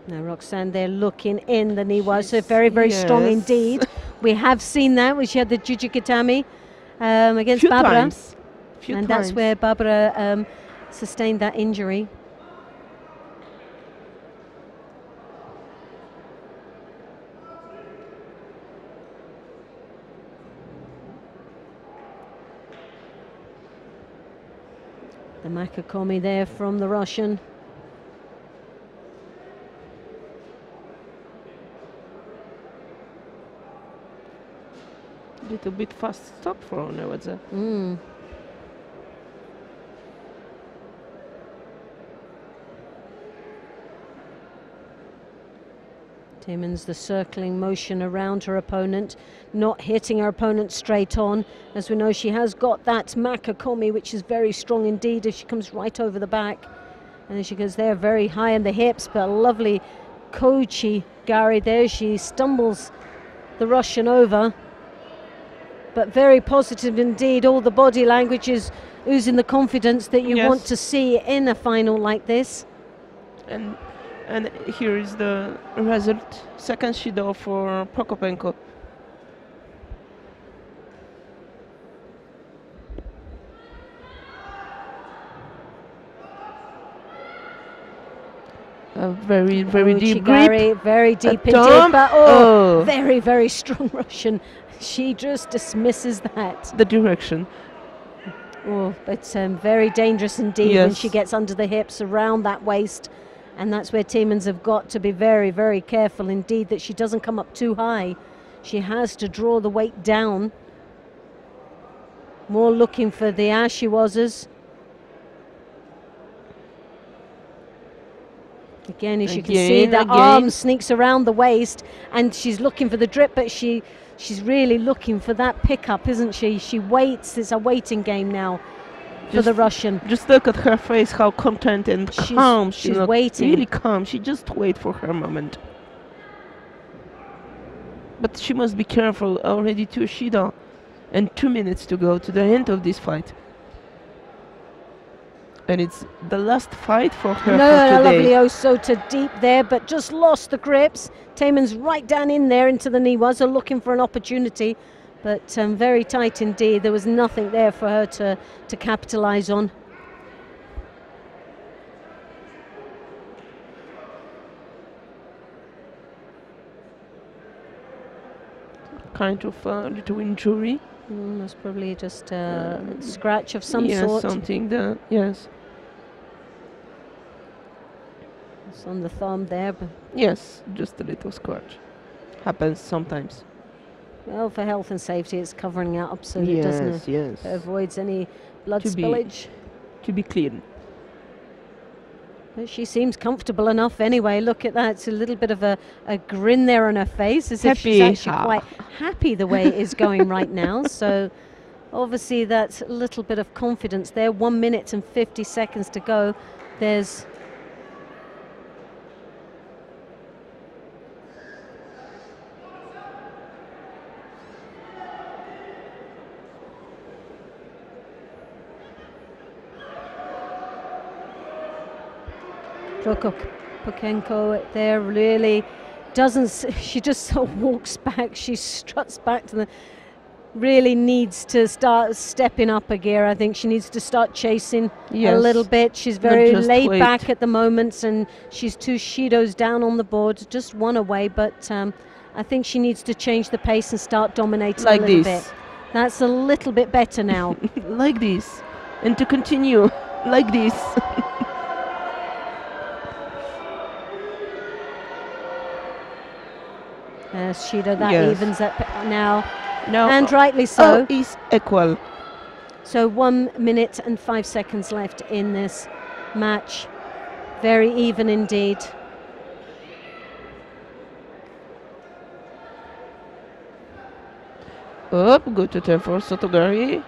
Speaker 1: Now Roxanne there looking in the Niwa, so very, very strong indeed. We have seen that when she had the Jujikatami against Barbara. And that's where Barbara sustained that injury. The Makakomi there from the Russian.
Speaker 2: Little bit fast stop for Newadze.
Speaker 1: Timmins the circling motion around her opponent, not hitting her opponent straight on. As we know, she has got that Makakomi, which is very strong indeed as she comes right over the back. And then she goes there very high in the hips, but a lovely Kochi Gari there. She stumbles the Russian over. But very positive indeed. All the body language is oozing the confidence that you want to see in a final like this.
Speaker 2: And here is the result. Second Shido for Prokopenko. A very, very deep grip.
Speaker 1: Very deep indeed, but very, very strong Russian. She just dismisses that.
Speaker 2: The direction.
Speaker 1: Oh, but very dangerous indeed when she gets under the hips, around that waist. And that's where Timmins have got to be very, very careful indeed that she doesn't come up too high. She has to draw the weight down. More looking for the Ashiwazas. Again, as you can see, the arm sneaks around the waist and she's looking for the drip, but she's really looking for that pickup, isn't she? She waits. It's a waiting game now for the Russian.
Speaker 2: Just look at her face, how content and calm.
Speaker 1: She's waiting.
Speaker 2: Really calm. She just wait for her moment. But she must be careful. Already 2 Shida and 2 minutes to go to the end of this fight. And it's the last fight for her for today.
Speaker 1: Lovely Osota deep there, but just lost the grips. Taman's right down in there into the Niwaza, looking for an opportunity, but very tight indeed. There was nothing there for her to capitalise on.
Speaker 2: Kind of little injury.
Speaker 1: That's probably just a scratch of some sort.
Speaker 2: Something there, yes.
Speaker 1: It's on the thumb there. But
Speaker 2: yes, just a little scratch. Happens sometimes.
Speaker 1: Well, for health and safety, it's covering it up so that it doesn't it avoids any blood spillage.
Speaker 2: To be clean.
Speaker 1: But she seems comfortable enough anyway. Look at that. It's a little bit of a grin there on her face, as if she's actually quite happy the way it is going right now. So obviously that's a little bit of confidence there. 1 minute and 50 seconds to go. There's Prokopenko there really doesn't, she just sort of walks back, she struts back to the, really needs to start stepping up a gear. I think she needs to start chasing a little bit. She's very laid back at the moment and she's 2 Shidos down on the board, just 1 away, but I think she needs to change the pace and start dominating a little bit. That's a little bit better now.
Speaker 2: Like this, and to continue like this.
Speaker 1: Shido, that evens up now. No, and rightly so.
Speaker 2: Is equal.
Speaker 1: So 1 minute and 5 seconds left in this match. Very even indeed.
Speaker 2: Up, good to turn for Sotogari.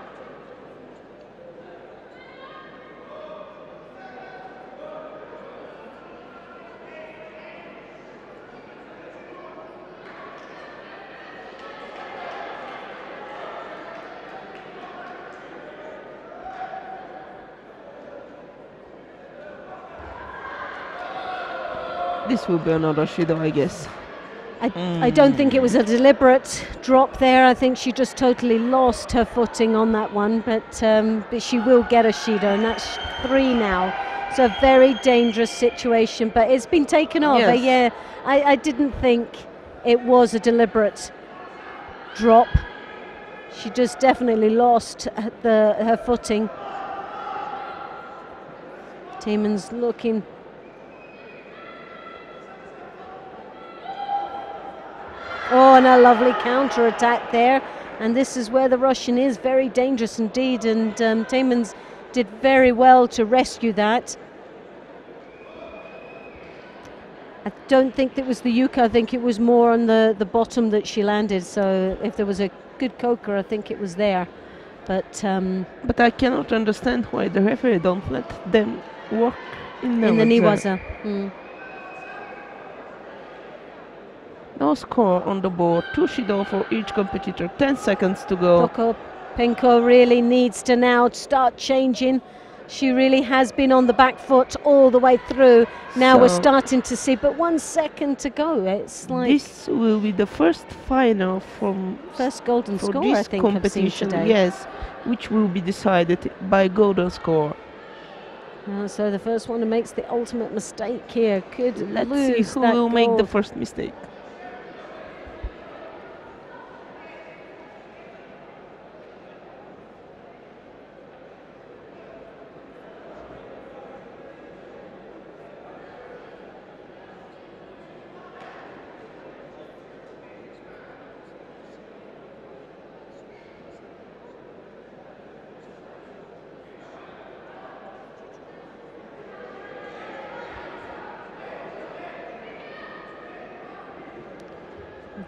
Speaker 2: This will be another Judo, I guess.
Speaker 1: I don't think it was a deliberate drop there. I think she just totally lost her footing on that one, but she will get a Shido, and that's 3 now. So a very dangerous situation, but it's been taken off.
Speaker 2: Yes.
Speaker 1: Yeah, I didn't think it was a deliberate drop. She just definitely lost her footing. Tiemens looking. Oh, and a lovely counter attack there. And this is where the Russian is very dangerous indeed. And Tiemens did very well to rescue that. I don't think it was the yuka. I think it was more on the bottom that she landed. So if there was a good coker, I think it was there. But
Speaker 2: I cannot understand why the referee don't let them work in the
Speaker 1: Niwaza.
Speaker 2: No score on the board. 2 Shido for each competitor. 10 seconds to go.
Speaker 1: Prokopenko really needs to now start changing. She really has been on the back foot all the way through. Now we're starting to see, but 1 second to go. It's like
Speaker 2: this will be the first final from
Speaker 1: first golden
Speaker 2: for
Speaker 1: score,
Speaker 2: this
Speaker 1: I think,
Speaker 2: competition.
Speaker 1: I've seen today.
Speaker 2: Yes, which will be decided by golden score.
Speaker 1: So the first one who makes the ultimate mistake here could
Speaker 2: Let's
Speaker 1: lose
Speaker 2: see who
Speaker 1: that
Speaker 2: will make the
Speaker 1: gold.
Speaker 2: first mistake.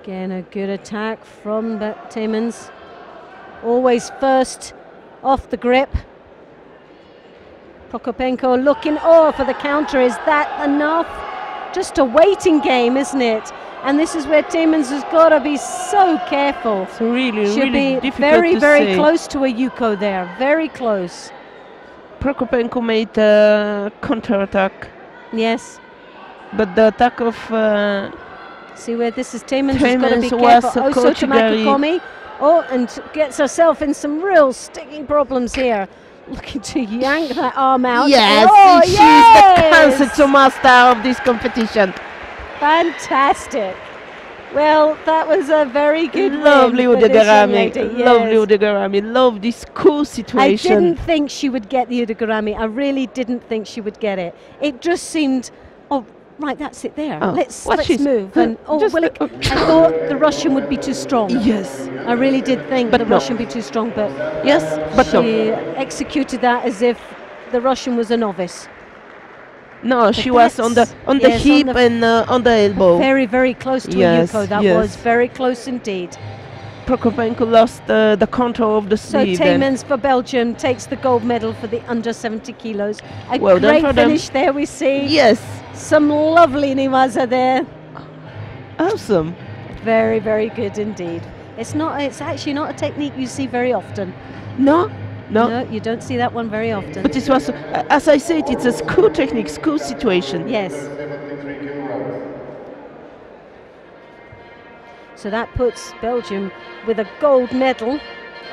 Speaker 1: Again, a good attack from Tiemens. Always first off the grip. Prokopenko looking for the counter. Is that enough? Just a waiting game, isn't it? And this is where Tiemens has got to be so careful.
Speaker 2: It's really,
Speaker 1: She'll
Speaker 2: really
Speaker 1: be
Speaker 2: difficult
Speaker 1: very,
Speaker 2: to
Speaker 1: very
Speaker 2: say.
Speaker 1: close to a yuko there. Very close.
Speaker 2: Prokopenko made a counter-attack.
Speaker 1: Yes.
Speaker 2: But the attack of
Speaker 1: See where this is Tiemens has got to be
Speaker 2: Tiemens
Speaker 1: careful.
Speaker 2: was
Speaker 1: Also to
Speaker 2: Kochigari.
Speaker 1: Makikomi. Oh, and gets herself in some real sticking problems here. Looking to yank that arm out.
Speaker 2: yes,
Speaker 1: Oh,
Speaker 2: she's
Speaker 1: yes!
Speaker 2: the Kansetsu master of this competition.
Speaker 1: Fantastic. Well, that was a very good
Speaker 2: Lovely
Speaker 1: win for this young
Speaker 2: Udegarami.
Speaker 1: lady,
Speaker 2: Lovely
Speaker 1: yes.
Speaker 2: Udegarami. Love this cool
Speaker 1: I
Speaker 2: situation.
Speaker 1: didn't think she would get the Udegarami. I really didn't think she would get it. It just seemed, right, that's it there.
Speaker 2: Oh,
Speaker 1: Let's
Speaker 2: what she's-
Speaker 1: move. And I thought the Russian would be too strong.
Speaker 2: Yes.
Speaker 1: I really did think
Speaker 2: But
Speaker 1: the
Speaker 2: no.
Speaker 1: Russian would be too strong, but
Speaker 2: Yes, but
Speaker 1: she
Speaker 2: no.
Speaker 1: executed that as if the Russian was a novice.
Speaker 2: No, she was on the
Speaker 1: yes,
Speaker 2: hip and on the elbow.
Speaker 1: Very, very close to
Speaker 2: Yes,
Speaker 1: a yuko. That
Speaker 2: yes.
Speaker 1: was very close indeed.
Speaker 2: Prokopenko lost the control of the
Speaker 1: So
Speaker 2: sleeve. then.
Speaker 1: Tiemens for Belgium takes the gold medal for the under 70 kilos. A
Speaker 2: Well done
Speaker 1: great
Speaker 2: for them.
Speaker 1: finish there we see.
Speaker 2: Yes,
Speaker 1: Some lovely niwaza there.
Speaker 2: awesome.
Speaker 1: Very, very good indeed. It's actually not a technique you see very often.
Speaker 2: No,
Speaker 1: No, you don't see that one very often.
Speaker 2: but this was, as I said, it's a school technique, school situation.
Speaker 1: Yes.
Speaker 3: 73 kilograms.
Speaker 1: So that puts Belgium with a gold medal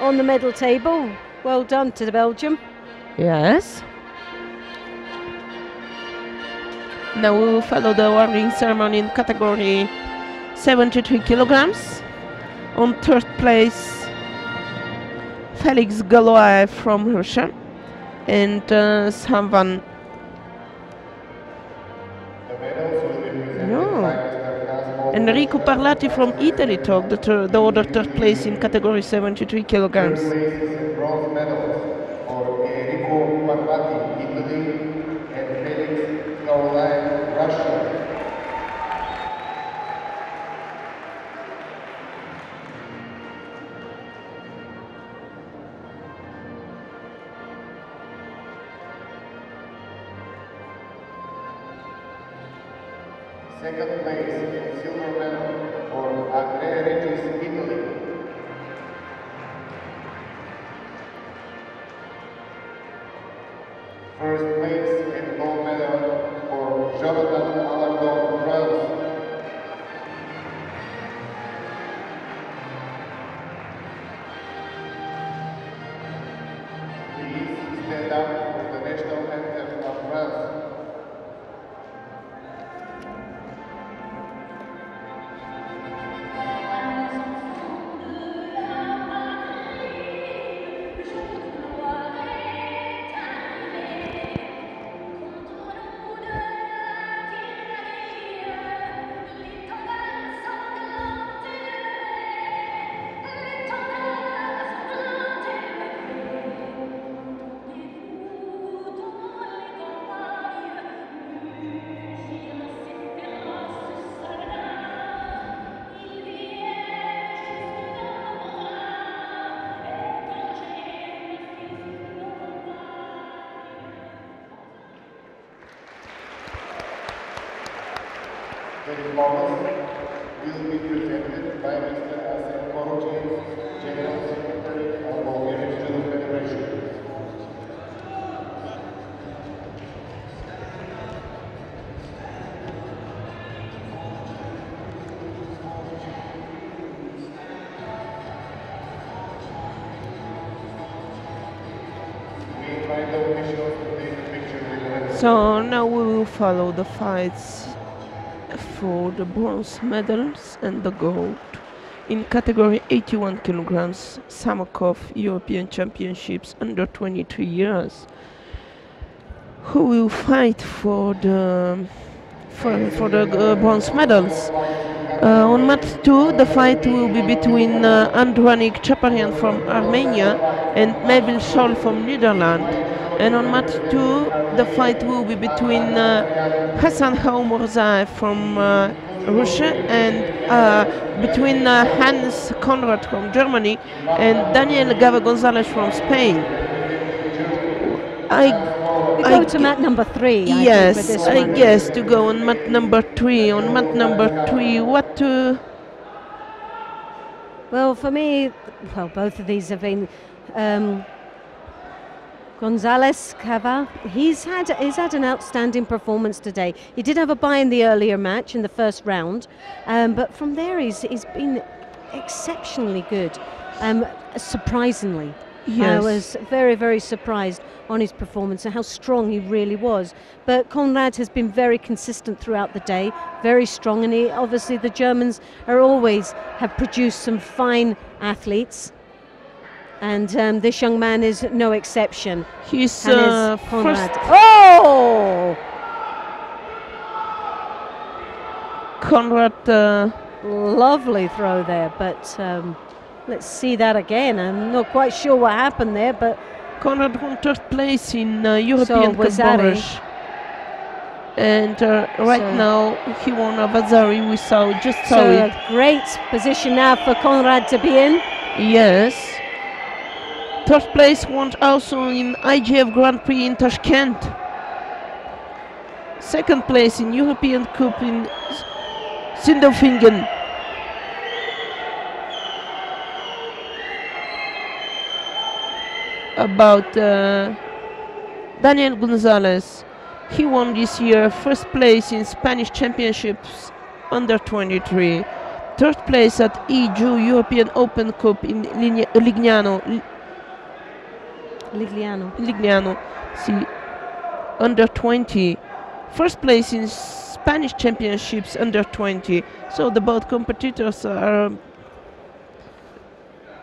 Speaker 1: on the medal table. Well done to Belgium.
Speaker 2: Yes. Now we will follow the awarding ceremony in category 73 kilograms. On third place, Felix Galois from Russia and Samvan.
Speaker 3: The medals will be presented
Speaker 2: No.
Speaker 3: by Mr. Hans
Speaker 2: Enrico Parlati from Italy took the other third place in category 73 kilograms.
Speaker 3: Third place and bronze medals for Enrico Parlati, Italy, and Felix Gaulan, Russia. Second place and silver medal for Andrea Regis, Italy. First place and gold medal for Jonathan Alardo, bells. Please stand up for the national anthem of France. The diplomas will be presented by Mr. Samokov, General Secretary of Bulgarian Judo Federation. We invite the officials to take a picture with the referee.
Speaker 2: So now we will follow the fights for the bronze medals and the gold. In category 81 kilograms, Samokov European Championships under 23 years. Who will fight for the bronze medals? On mat 2, the fight will be between Andronik Chaparyan from Armenia and Mevil Scholl from Netherlands. And on mat 2, the fight will be between Hassan Haumorzaev from Russia and between Hans Konrad from Germany and Daniel Gava Gonzalez from Spain.
Speaker 1: We go to mat number 3.
Speaker 2: Yes,
Speaker 1: I think, with this
Speaker 2: I
Speaker 1: one.
Speaker 2: guess to go on mat number 3. On mat number 3, what to?
Speaker 1: Well, for me, well, both of these have been Gonzalez Cava. He's had an outstanding performance today. He did have a bye in the earlier match in the first round, but from there he's been exceptionally good. Surprisingly, I
Speaker 2: Yes.
Speaker 1: was very, very surprised on his performance and how strong he really was. But Konrad has been very consistent throughout the day, very strong, and obviously the Germans have produced some fine athletes, and this young man is no exception.
Speaker 2: He's
Speaker 1: And is Konrad.
Speaker 2: first.
Speaker 1: Oh!
Speaker 2: Konrad.
Speaker 1: Lovely throw there, but let's see that again. I'm not quite sure what happened there, but
Speaker 2: Konrad won third place in European Cup
Speaker 1: Wazari.
Speaker 2: Boresh. And right now he won a Vazari. We just saw
Speaker 1: so
Speaker 2: it.
Speaker 1: a great position now for Konrad to be in.
Speaker 2: Yes. Third place won also in IGF Grand Prix in Tashkent. Second place in European Cup in Sindelfingen. About Daniel Gonzalez. He won this year first place in Spanish Championships under 23. Third place at EJU European Open Cup in Lignano. See, under 20. First place in Spanish Championships under 20. So the both competitors are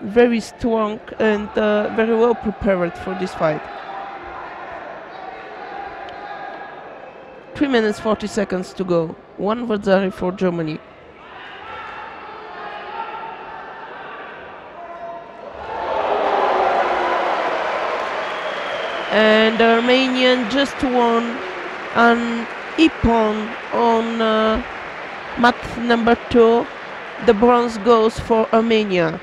Speaker 2: very strong and very well prepared for this fight. 3 minutes 40 seconds to go. One Vazari for Germany. And the Armenian just won an Ippon on mat number 2. The bronze goes for Armenia.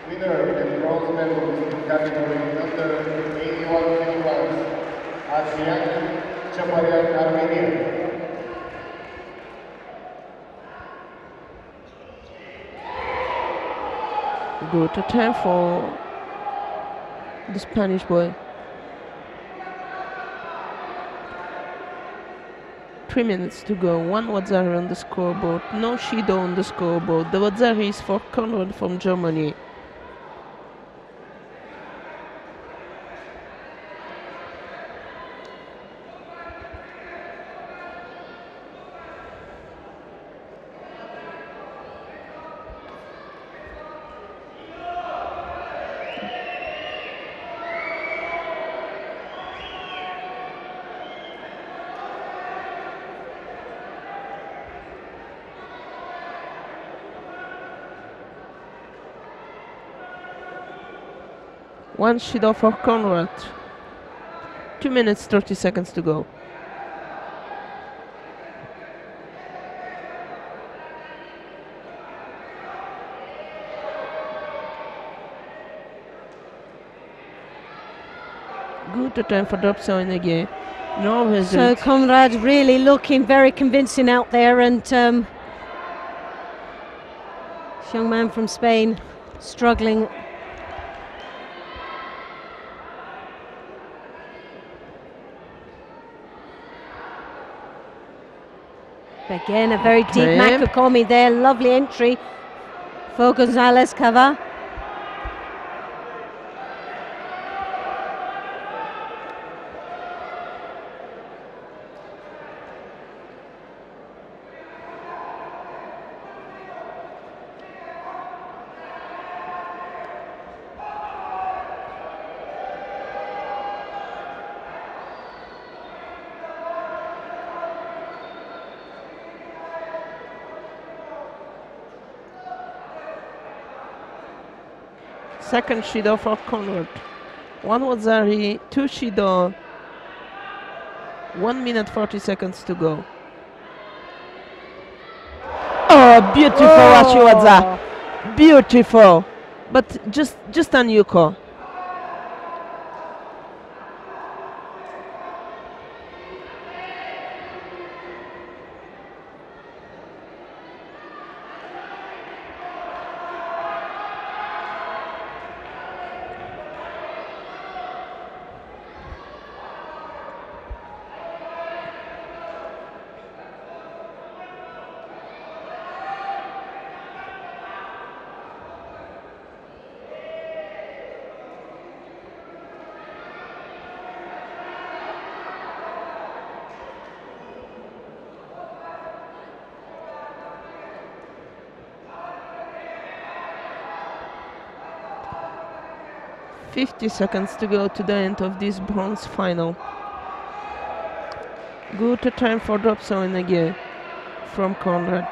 Speaker 3: Winner and bronze medalist in category under 81 kilograms, Adrian Chaparyan, Armenia.
Speaker 2: Good attempt for the Spanish boy. 3 minutes to go. 1 Wadzari on the scoreboard. No Shido on the scoreboard. The Wadzari is for Konrad from Germany. One Shido for Konrad. 2 minutes 30 seconds to go. Good attempt for drop zone again. No result.
Speaker 1: So Konrad really looking very convincing out there, and this young man from Spain struggling. Again, a very deep Makokomi there. Lovely entry for Gonzalez Cava.
Speaker 2: Second Shido for Konrad. 1 Wadzari, 2 Shido. 1 minute 40 seconds to go. Oh, beautiful Ashiwadza. Beautiful. But just on Yuko. .50 seconds to go to the end of this bronze final. Good time for drop zone again from Konrad.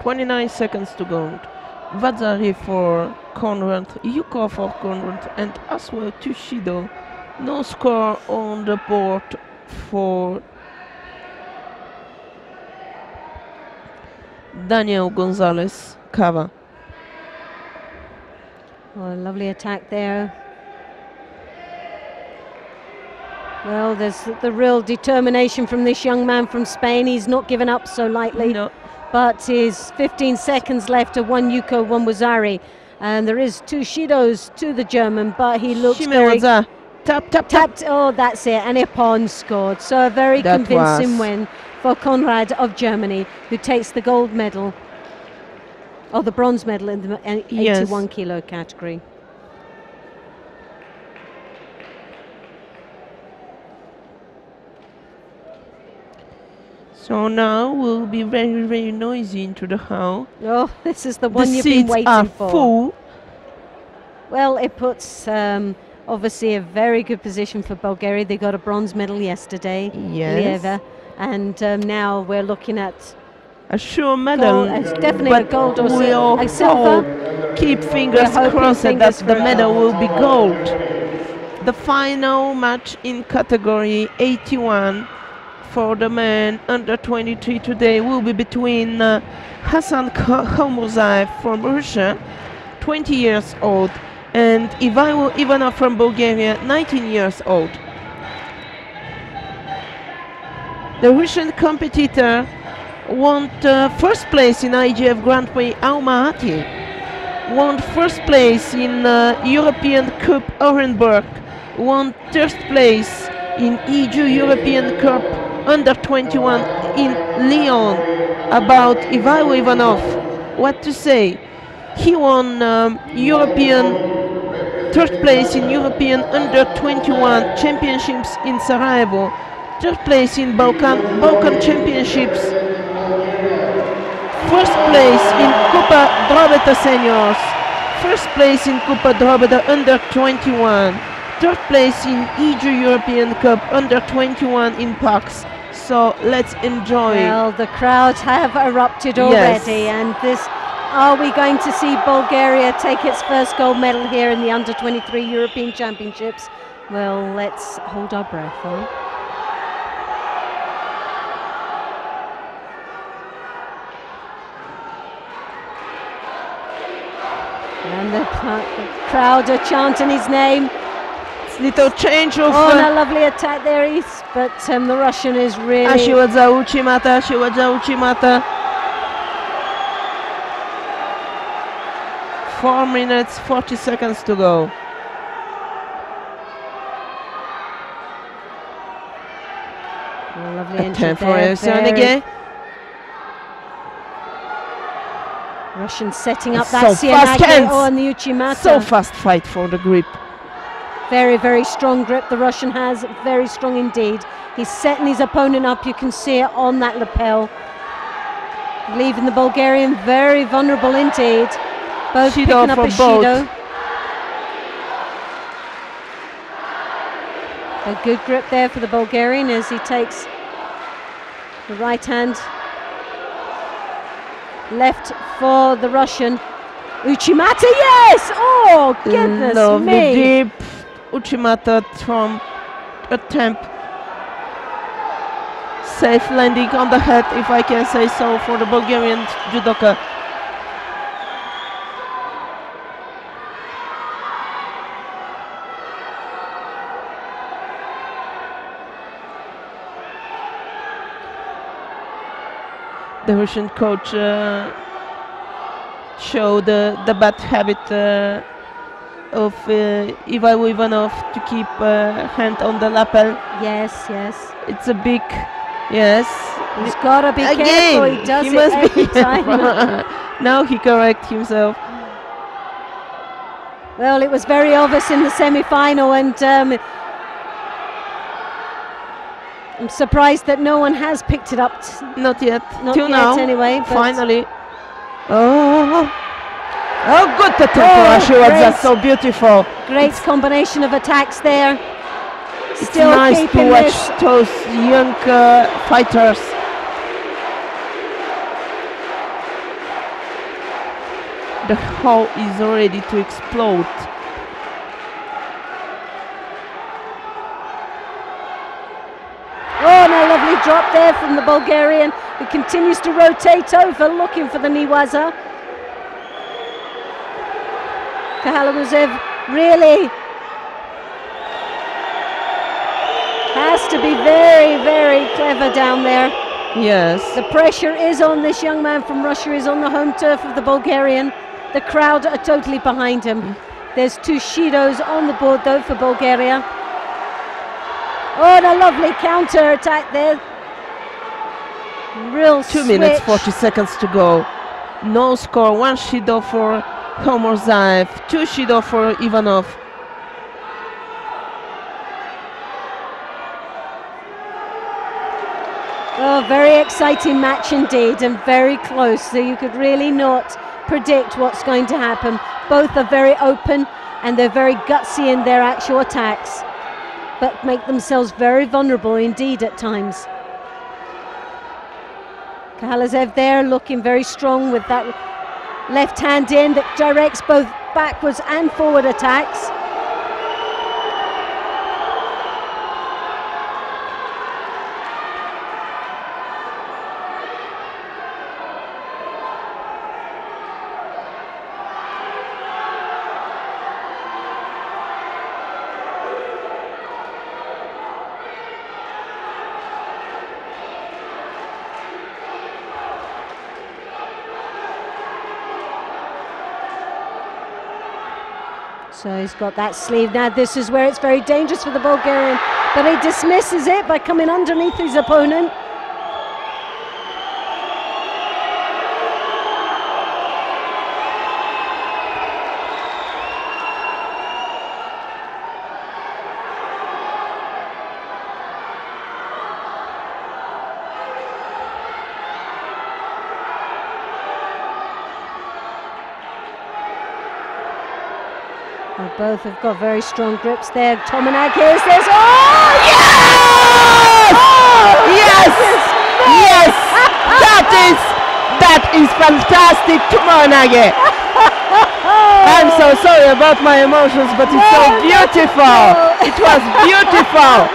Speaker 2: .29 seconds to go. Wadzari for Konrad, Yuko for Konrad, and as well Shido. No score on the board for Daniel Gonzalez Cava.
Speaker 1: Oh, a lovely attack there. Well, there's the real determination from this young man from Spain. He's not given up so lightly.
Speaker 2: No.
Speaker 1: But is 15 seconds left of 1 Yuko, 1 Wadzari. And there is 2 Shidos to the German, but he looks very... Tapped. Oh, that's it. And Ippon scored. So a very convincing win for Konrad of Germany, who takes the gold medal, or the bronze medal in the 81 kilo category.
Speaker 2: So now we'll be very, very noisy into the hall.
Speaker 1: Oh, this is the one
Speaker 2: The
Speaker 1: you've been
Speaker 2: seats
Speaker 1: waiting
Speaker 2: are
Speaker 1: for.
Speaker 2: full.
Speaker 1: Well, it puts obviously a very good position for Bulgaria. They got a bronze medal yesterday,
Speaker 2: Yes.
Speaker 1: Lieva, and now we're looking at
Speaker 2: A sure medal.
Speaker 1: gold. It's definitely a
Speaker 2: but
Speaker 1: gold or
Speaker 2: we'll
Speaker 1: a silver.
Speaker 2: keep fingers
Speaker 1: We're hoping
Speaker 2: crossed
Speaker 1: fingers
Speaker 2: that the
Speaker 1: for a
Speaker 2: medal
Speaker 1: gold.
Speaker 2: will be gold. The final match in category 81 for the men under 23 today will be between Hassan Khomurzaev from Russia, 20 years old, and Ivailo Ivanov from Bulgaria, 19 years old. The Russian competitor won first place in IGF Grand Prix Almaty, won first place in European Cup Orenburg, won third place in EU European Cup under 21 in Lyon. About Ivailo Ivanov, what to say? He won third place in European under 21 championships in Sarajevo, third place in Balkan championships, first place in Kupa Drobeta Seniors, first place in Kupa Drobeta under 21, third place in EU European Cup under 21 in Pax. So let's enjoy.
Speaker 1: Well, the crowds have erupted already, and this. Are we going to see Bulgaria take its first gold medal here in the under 23 European Championships? Well, let's hold our breath. Huh? And the crowd are chanting his name.
Speaker 2: It's little change of.
Speaker 1: Oh, and a lovely attack there, but the Russian is really.
Speaker 2: Shiwadza Uchimata. 4 minutes 40 seconds to go.
Speaker 1: Oh, lovely entry
Speaker 2: for
Speaker 1: there. Russian setting up that
Speaker 2: so fast hands.
Speaker 1: on the Uchimata.
Speaker 2: So fast fight for the grip.
Speaker 1: Very, very strong grip the Russian has, very strong indeed. He's setting his opponent up, you can see it on that lapel. Leaving the Bulgarian very vulnerable indeed. Both
Speaker 2: Shido
Speaker 1: picking up a Shido. A good grip there for the Bulgarian as he takes the right hand. Left for the Russian. Uchimata, yes! Oh, goodness
Speaker 2: Lovely
Speaker 1: me.
Speaker 2: deep Uchimata from attempt. Safe landing on the head, if I can say so, for the Bulgarian judoka. The Russian coach showed the bad habit of Ivailo Ivanov to keep hand on the lapel.
Speaker 1: Yes, yes.
Speaker 2: It's a big, yes.
Speaker 1: He's got to be careful, he does it every time.
Speaker 2: Now he corrects himself.
Speaker 1: Well, it was very obvious in the semi-final, and I'm surprised that no one has picked it up.
Speaker 2: Not yet.
Speaker 1: Not
Speaker 2: Till
Speaker 1: yet
Speaker 2: now.
Speaker 1: Anyway.
Speaker 2: Finally. Oh, good attempt. That's so beautiful.
Speaker 1: Great combination of attacks there.
Speaker 2: It's
Speaker 1: Still
Speaker 2: nice to watch those young fighters. The hall is ready to explode.
Speaker 1: Oh, and a lovely drop there from the Bulgarian, who continues to rotate over, looking for the Niwaza. Khomurzaev really has to be very, very clever down there.
Speaker 2: Yes.
Speaker 1: The pressure is on this young man from Russia, is on the home turf of the Bulgarian. The crowd are totally behind him. There's 2 Shidos on the board though for Bulgaria. Oh, and a lovely counter attack there. Real
Speaker 2: 2 minutes 40 seconds to go. No score. 1 Shido for Khomurzaev, 2 Shido for Ivanov.
Speaker 1: Oh, very exciting match indeed, and very close, so you could really not predict what's going to happen. Both are very open and they're very gutsy in their actual attacks, but make themselves very vulnerable indeed at times. Kahalazev there looking very strong with that left hand in that directs both backwards and forward attacks. So he's got that sleeve. Now this is where it's very dangerous for the Bulgarian, but he dismisses it by coming underneath his opponent. Both have got very strong grips there. Tomanakis, there's, oh yes! Oh, yes!
Speaker 2: Yes! That is fantastic, Tomanagi. I'm so sorry about my emotions, but it's so beautiful. It was beautiful.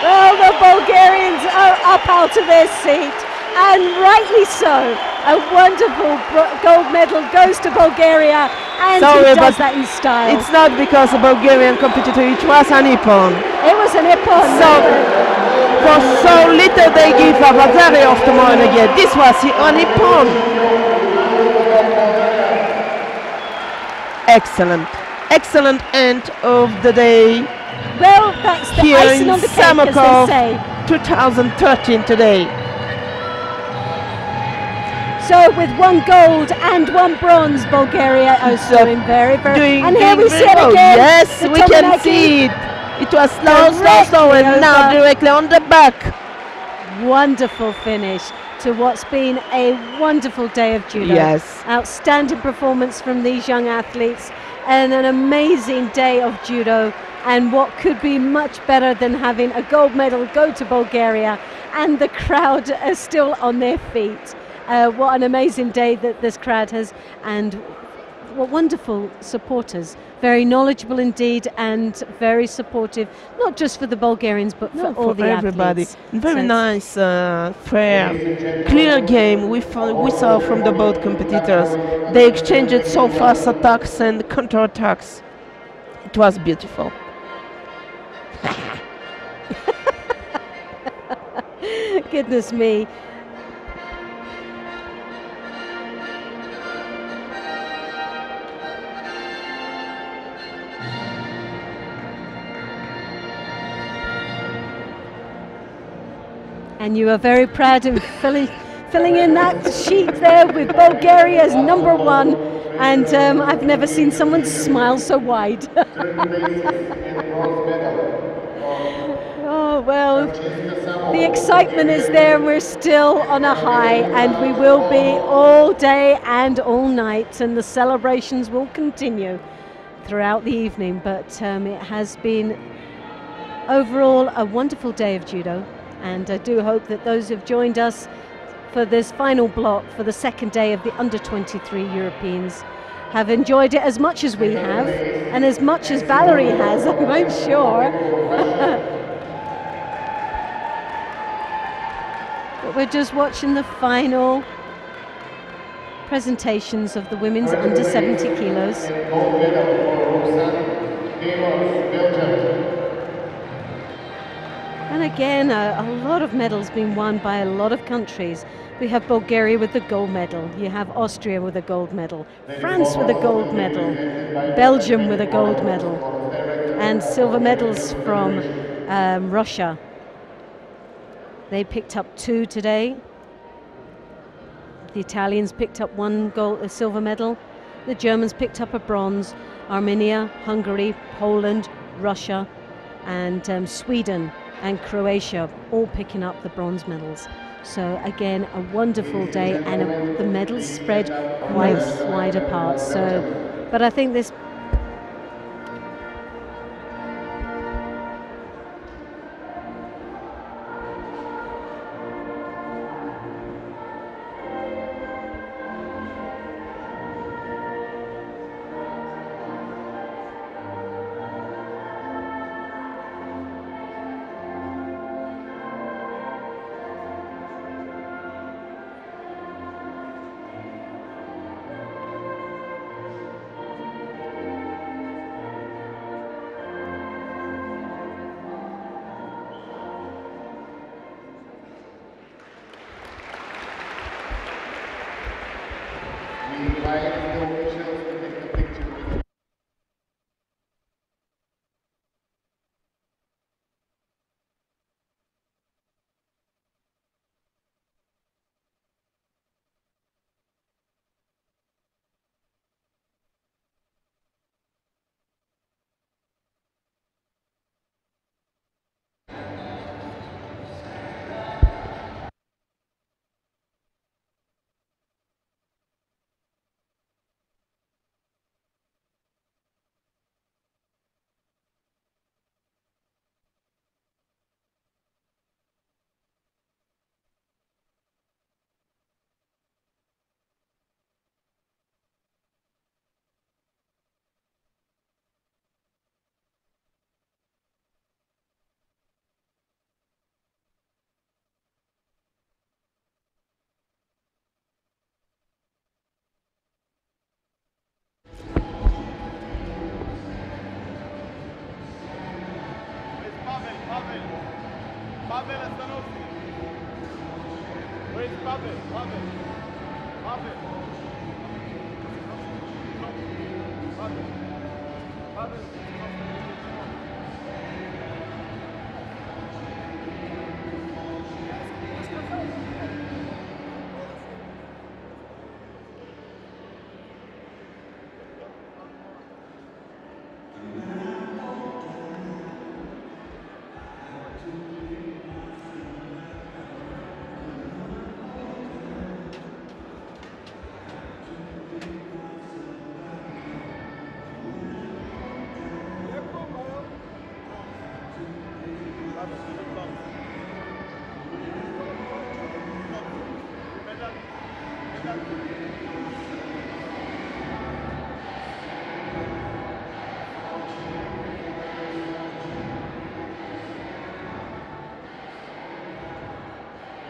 Speaker 1: Well, the Bulgarians are up out of their seat. And rightly so. A wonderful gold medal goes to Bulgaria, and he does that in style.
Speaker 2: It's not because a Bulgarian competitor, it was an Ippon.
Speaker 1: It was an Ippon.
Speaker 2: So, for so little they give a Vazari of the morning again. This was an Ippon. Excellent. Excellent end of the day.
Speaker 1: Well, that's the
Speaker 2: here
Speaker 1: icing
Speaker 2: in
Speaker 1: on the cake,
Speaker 2: Samokov,
Speaker 1: as they say.
Speaker 2: 2013 today.
Speaker 1: So with one gold and one bronze, Bulgaria is doing very, very. And here we see it again.
Speaker 2: Yes, we can see it. It was slow, and now directly on the back.
Speaker 1: Wonderful finish to what's been a wonderful day of judo.
Speaker 2: Yes.
Speaker 1: Outstanding performance from these young athletes, and an amazing day of judo. And what could be much better than having a gold medal go to Bulgaria, and the crowd are still on their feet. What an amazing day that this crowd has, and what wonderful supporters. Very knowledgeable indeed, and very supportive, not just for the Bulgarians, but for all the
Speaker 2: everybody.
Speaker 1: athletes.
Speaker 2: Very nice, fair, clear game we saw from the both competitors. They exchanged so fast attacks and counter-attacks. It was beautiful.
Speaker 1: Goodness me. And you are very proud of filling in that sheet there with Bulgaria's #1. And I've never seen someone smile so wide. Oh, well, the excitement is there. We're still on a high, and we will be all day and all night, and the celebrations will continue throughout the evening. But it has been overall a wonderful day of judo. And I do hope that those who've joined us for this final block for the second day of the under-23 Europeans have enjoyed it as much as we have, and as much as Valerie has, I'm sure. But we're just watching the final presentations of the women's under 70 kilos. And again, a lot of medals being won by a lot of countries. We have Bulgaria with the gold medal. You have Austria with a gold medal. France with a gold medal. Belgium with a gold medal. And silver medals from Russia. They picked up 2 today. The Italians picked up 1 silver medal. The Germans picked up a bronze. Armenia, Hungary, Poland, Russia, and Sweden and Croatia all picking up the bronze medals. So again, a wonderful day, and the medals spread quite wide apart. So, but I think this.
Speaker 3: We invite the officials to take a picture with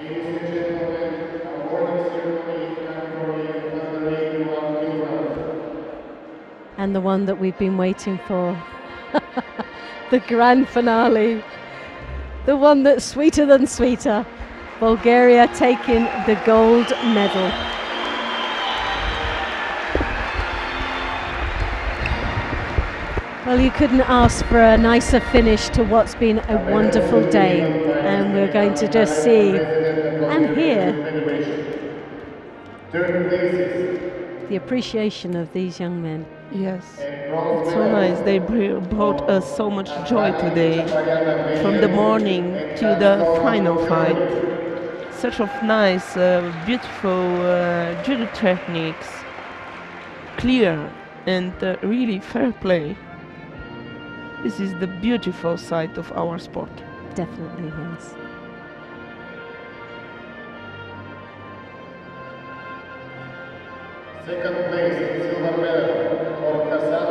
Speaker 3: Ladies and gentlemen, awarding ceremony in category under 81 kilograms.
Speaker 1: And the one that we've been waiting for, the grand finale, the one that's sweeter than sweeter, Bulgaria taking the gold medal. Well, you couldn't ask for a nicer finish to what's been a wonderful day, and we're going to just see and hear the appreciation of these young men.
Speaker 2: Yes, it's so nice. They brought us so much joy today, from the morning to the final fight. Such of nice, beautiful judo techniques, clear and really fair play. This is the beautiful side of our sport.
Speaker 1: Definitely, yes.
Speaker 3: Second place, silver medal for Hassan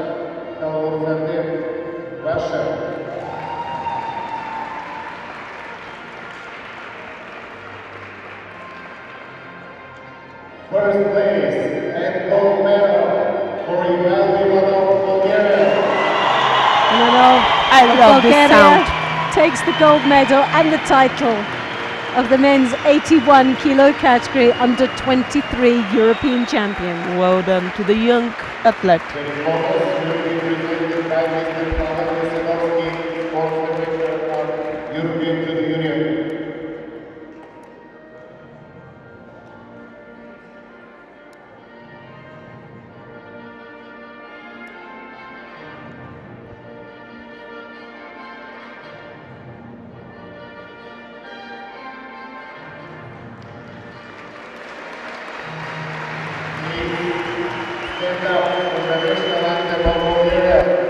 Speaker 3: Kalmurzadeh, Russia. First place and gold medal for Ivan Bulgaria.
Speaker 2: I love this sound.
Speaker 1: Takes the gold medal and the title of the men's 81 kilo category under 23 European champion.
Speaker 2: Well done to the young athlete.
Speaker 3: The photos will be presented by Mr. Pavel Veselovsky, Sport Director of European Judo Union. stand up for the national anthem of Bulgaria.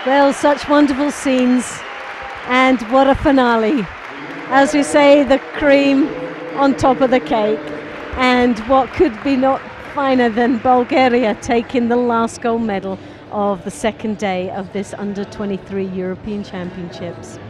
Speaker 1: Well, such wonderful scenes, and what a finale. As we say, the cream on top of the cake, and what could be not finer than Bulgaria taking the last gold medal of the second day of this under-23 European Championships.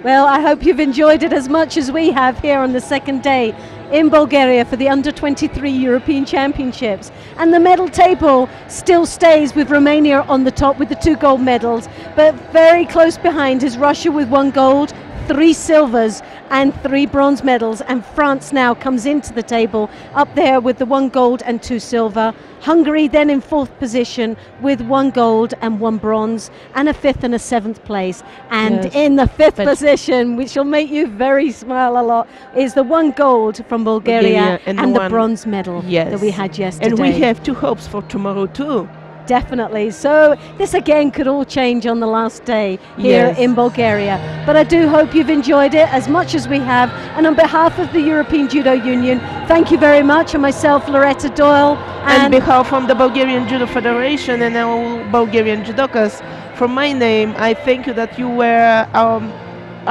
Speaker 1: Well, I hope you've enjoyed it as much as we have here on the second day in Bulgaria for the under-23 European Championships. And the medal table still stays with Romania on the top with the 2 gold medals, but very close behind is Russia with 1 gold, 3 silvers and 3 bronze medals, and France now comes into the table up there with the 1 gold and 2 silver. Hungary then in 4th position with 1 gold and 1 bronze, and a 5th and a 7th place. And
Speaker 2: Yes,
Speaker 1: in the 5th position, which will make you very smile a lot, is the 1 gold from Bulgaria and the bronze medal that we had yesterday.
Speaker 2: And we have 2 hopes for tomorrow too.
Speaker 1: Definitely. So this again could all change on the last day here
Speaker 2: Yes.
Speaker 1: in Bulgaria. But I do hope you've enjoyed it as much as we have. And on behalf of the European Judo Union, thank you very much. And myself, Loretta Doyle.
Speaker 2: And on behalf of the Bulgarian Judo Federation and all Bulgarian judokas, from my name, I thank you that you were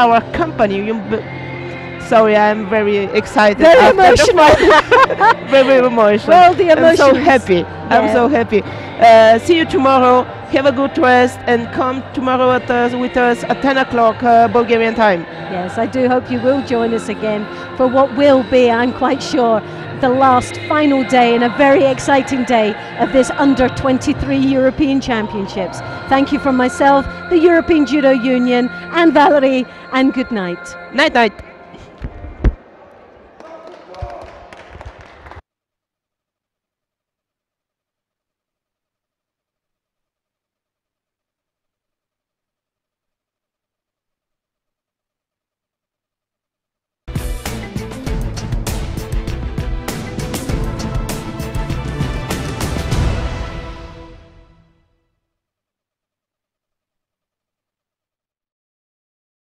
Speaker 2: our company. Sorry, I'm very excited.
Speaker 1: Very emotional.
Speaker 2: Very emotional.
Speaker 1: Well, the emotions.
Speaker 2: I'm so happy. I'm so happy. See you tomorrow. Have a good rest and come tomorrow with us at 10 o'clock Bulgarian time.
Speaker 1: Yes, I do hope you will join us again for what will be, I'm quite sure, the last final day and a very exciting day of this under-23 European Championships. Thank you from myself, the European Judo Union, and Valerie, and good night.
Speaker 2: Night, night.